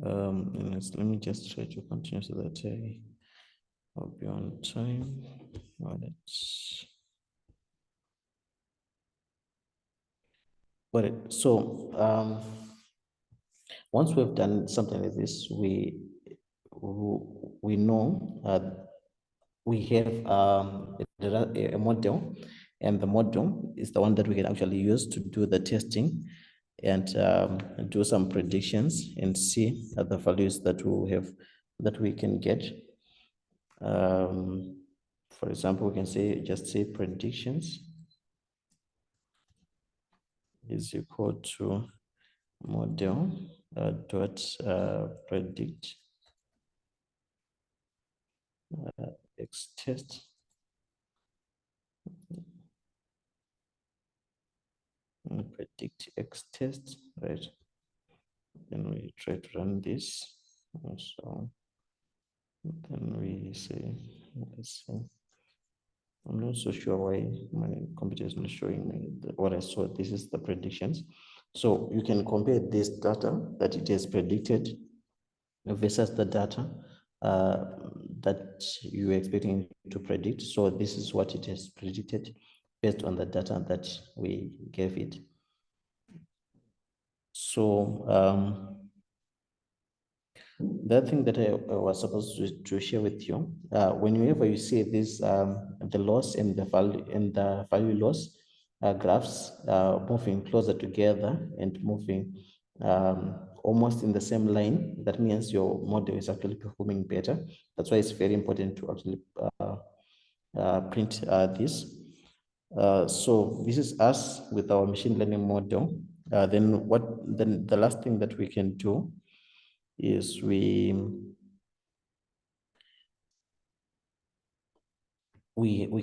Speaker 2: Let me just try to continue so that I'll be on time. Got it. So once we've done something like this, we know we have a model, and the model is the one that we can actually use to do the testing and do some predictions and see the values that we have, that we can get. For example, we can say, just say predictions is equal to model dot predict x test. Predict x test, right? Then we try to run this. So then we say, let's see. I'm not so sure why my computer is not showing me what I saw. This is the predictions. So you can compare this data that it has predicted versus the data that you are expecting to predict. So this is what it has predicted based on the data that we gave it. So the thing that I was supposed to share with you, whenever you see this, the loss and the value loss graphs moving closer together and moving almost in the same line, that means your model is actually performing better. That's why it's very important to actually print this. So this is us with our machine learning model. Then the last thing that we can do is we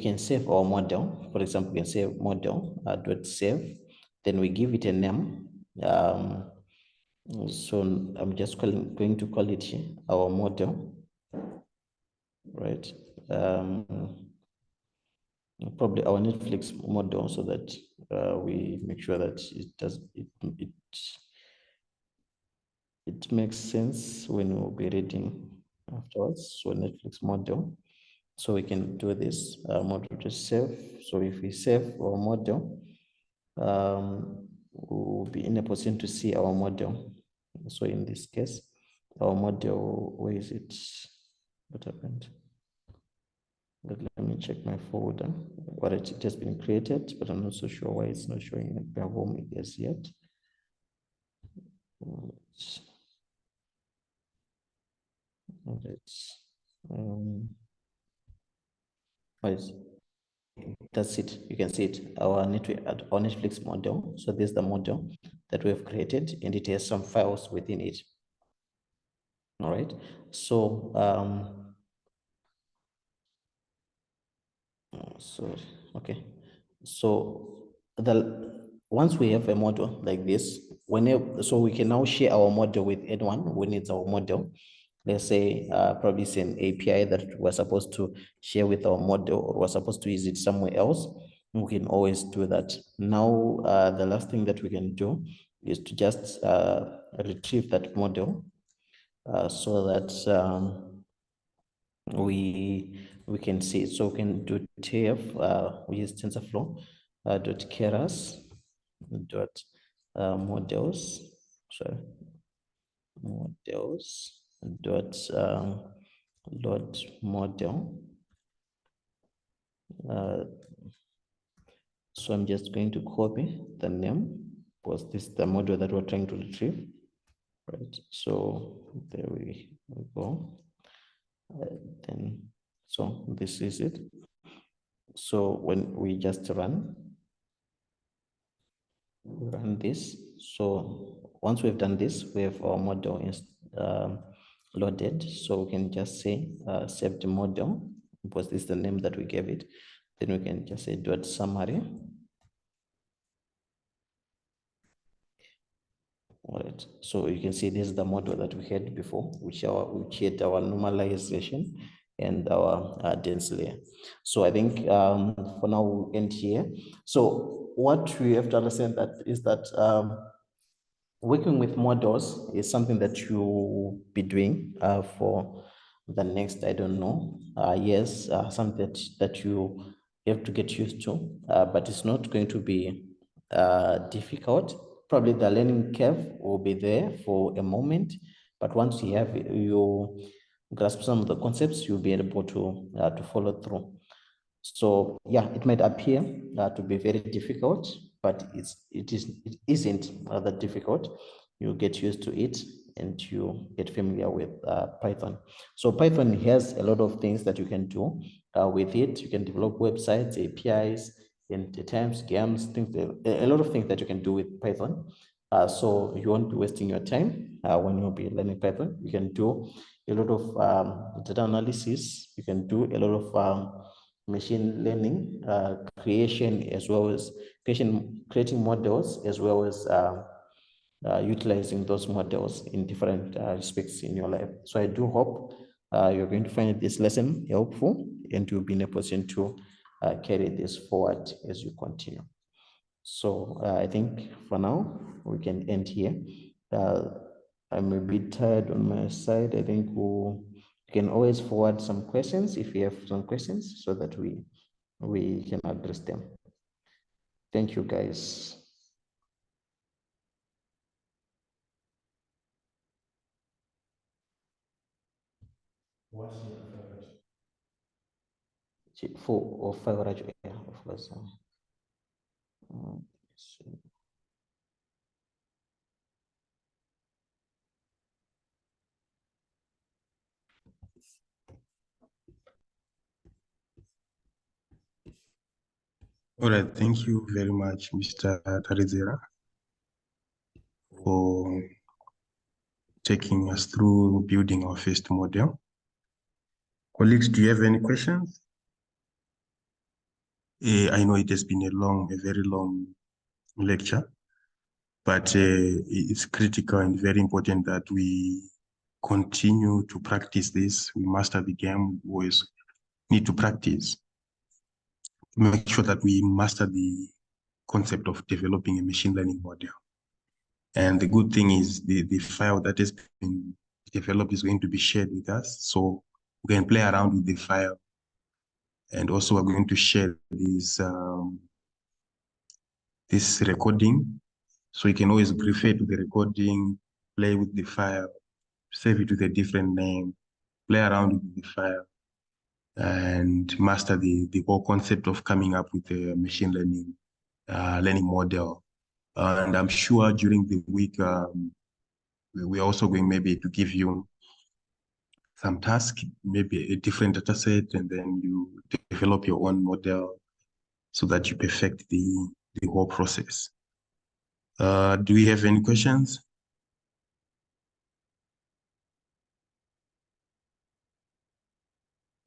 Speaker 2: can save our model. For example, we can say model dot save, then we give it a name. So I'm just going to call it our model, right? Probably our Netflix model, so that we make sure that it makes sense when we'll be reading afterwards. So Netflix model. So we can do this model to save. So if we save our model, we'll be in a position to see our model. So in this case, our model, where is it? What happened? Let me check my folder. What it has been created, but I'm not so sure why it's not showing at bare home as yet. That's it. You can see it. Our Netflix model. So this is the model that we have created, and it has some files within it. All right. So sorry. Okay. So once we have a model like this, so we can now share our model with anyone who needs our model. Let's say probably it's an API that we're supposed to share with our model, or we're supposed to use it somewhere else. We can always do that. Now, the last thing that we can do is to just retrieve that model so that we can see it. So we can do TF, we use TensorFlow dot keras dot models, sorry, models dot load model. So I'm just going to copy the name, because this is the model that we're trying to retrieve, right? So there we go. Then, so this is it. So when we just run this, so once we've done this, we have our model is loaded. So we can just say save the model, because this is the name that we gave it. Then we can just say dot summary. All right, so you can see this is the model that we had before, which had our normalization and our dense layer. So I think for now we'll end here. So what we have to understand is that working with models is something that you'll be doing for the next, I don't know, years, something that you have to get used to, but it's not going to be difficult. Probably the learning curve will be there for a moment, but once you grasp some of the concepts, you'll be able to follow through. So yeah, it might appear to be very difficult, but it isn't that difficult. You get used to it and you get familiar with Python. So Python has a lot of things that you can do with it. You can develop websites, APIs, and at times games, things, a lot of things that you can do with Python. So you won't be wasting your time when you'll be learning Python. You can do a lot of data analysis. You can do a lot of machine learning creation, as well as creating models, as well as utilizing those models in different respects in your life. So I do hope you're going to find this lesson helpful and you'll be in a position to carry this forward as you continue. So I think for now we can end here. I'm a bit tired on my side. I think we can always forward some questions if you have some questions so that we can address them. Thank you, guys. What's your favorite? For favorite, yeah, of course.
Speaker 3: All right, thank you very much, Mr. Tarizera, for taking us through building our first model. Colleagues, do you have any questions? I know it has been a very long lecture, but it's critical and very important that we continue to practice this. We master the game. We always need to practice. Make sure that we master the concept of developing a machine learning model. And the good thing is the file that has been developed is going to be shared with us. So we can play around with the file. And also we're going to share this recording. So you can always refer to the recording, play with the file, save it with a different name, play around with the file, and master the whole concept of coming up with a machine learning model. And I'm sure during the week, we're also going maybe to give you some task, maybe a different data set, and then you develop your own model so that you perfect the whole process. Do we have any questions?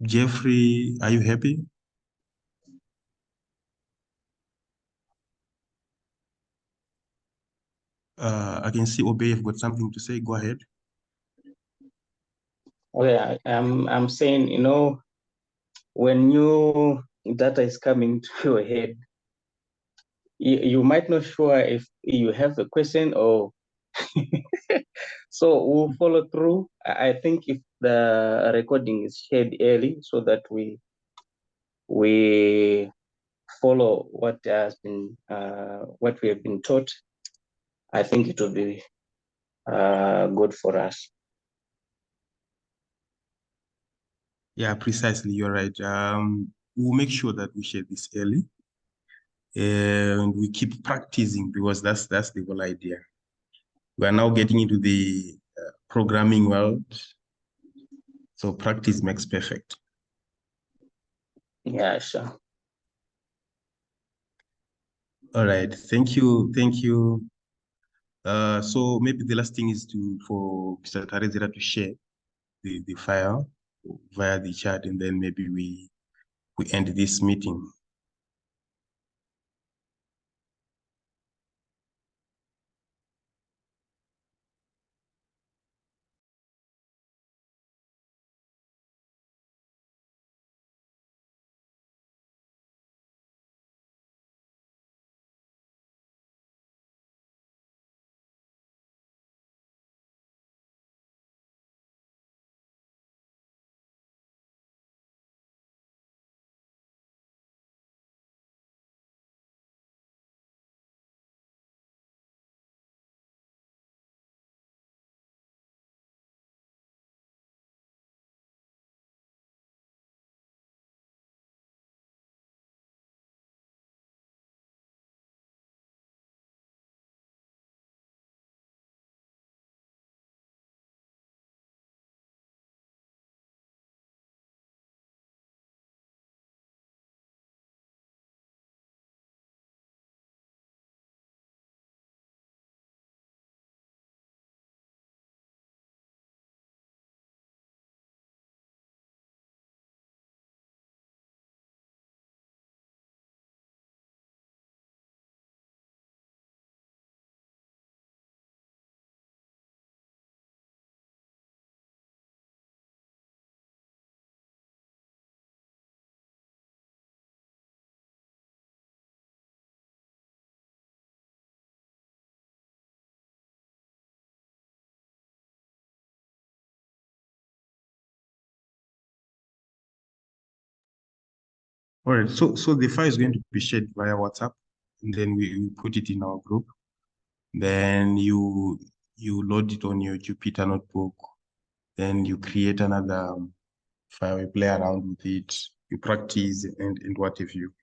Speaker 3: Jeffrey, are you happy? I can see Obey, you've got something to say. Go ahead.
Speaker 4: Okay, I'm saying, you know, when new data is coming to your head, you might not sure if you have a question or so we'll follow through. I think if the recording is shared early so that we follow what has been what we have been taught, I think it will be good for us.
Speaker 3: Yeah, precisely. You're right. We'll make sure that we share this early, and we keep practicing because that's the whole idea. We are now getting into the programming world, so practice makes perfect.
Speaker 4: Yeah, sure.
Speaker 3: All right, thank you. So maybe the last thing is for Mr. Tarizera to share the file via the chat, and then maybe we end this meeting. All right, so the file is going to be shared via WhatsApp, and then we put it in our group. Then you load it on your Jupyter notebook. Then you create another file, you play around with it, you practice and what have you.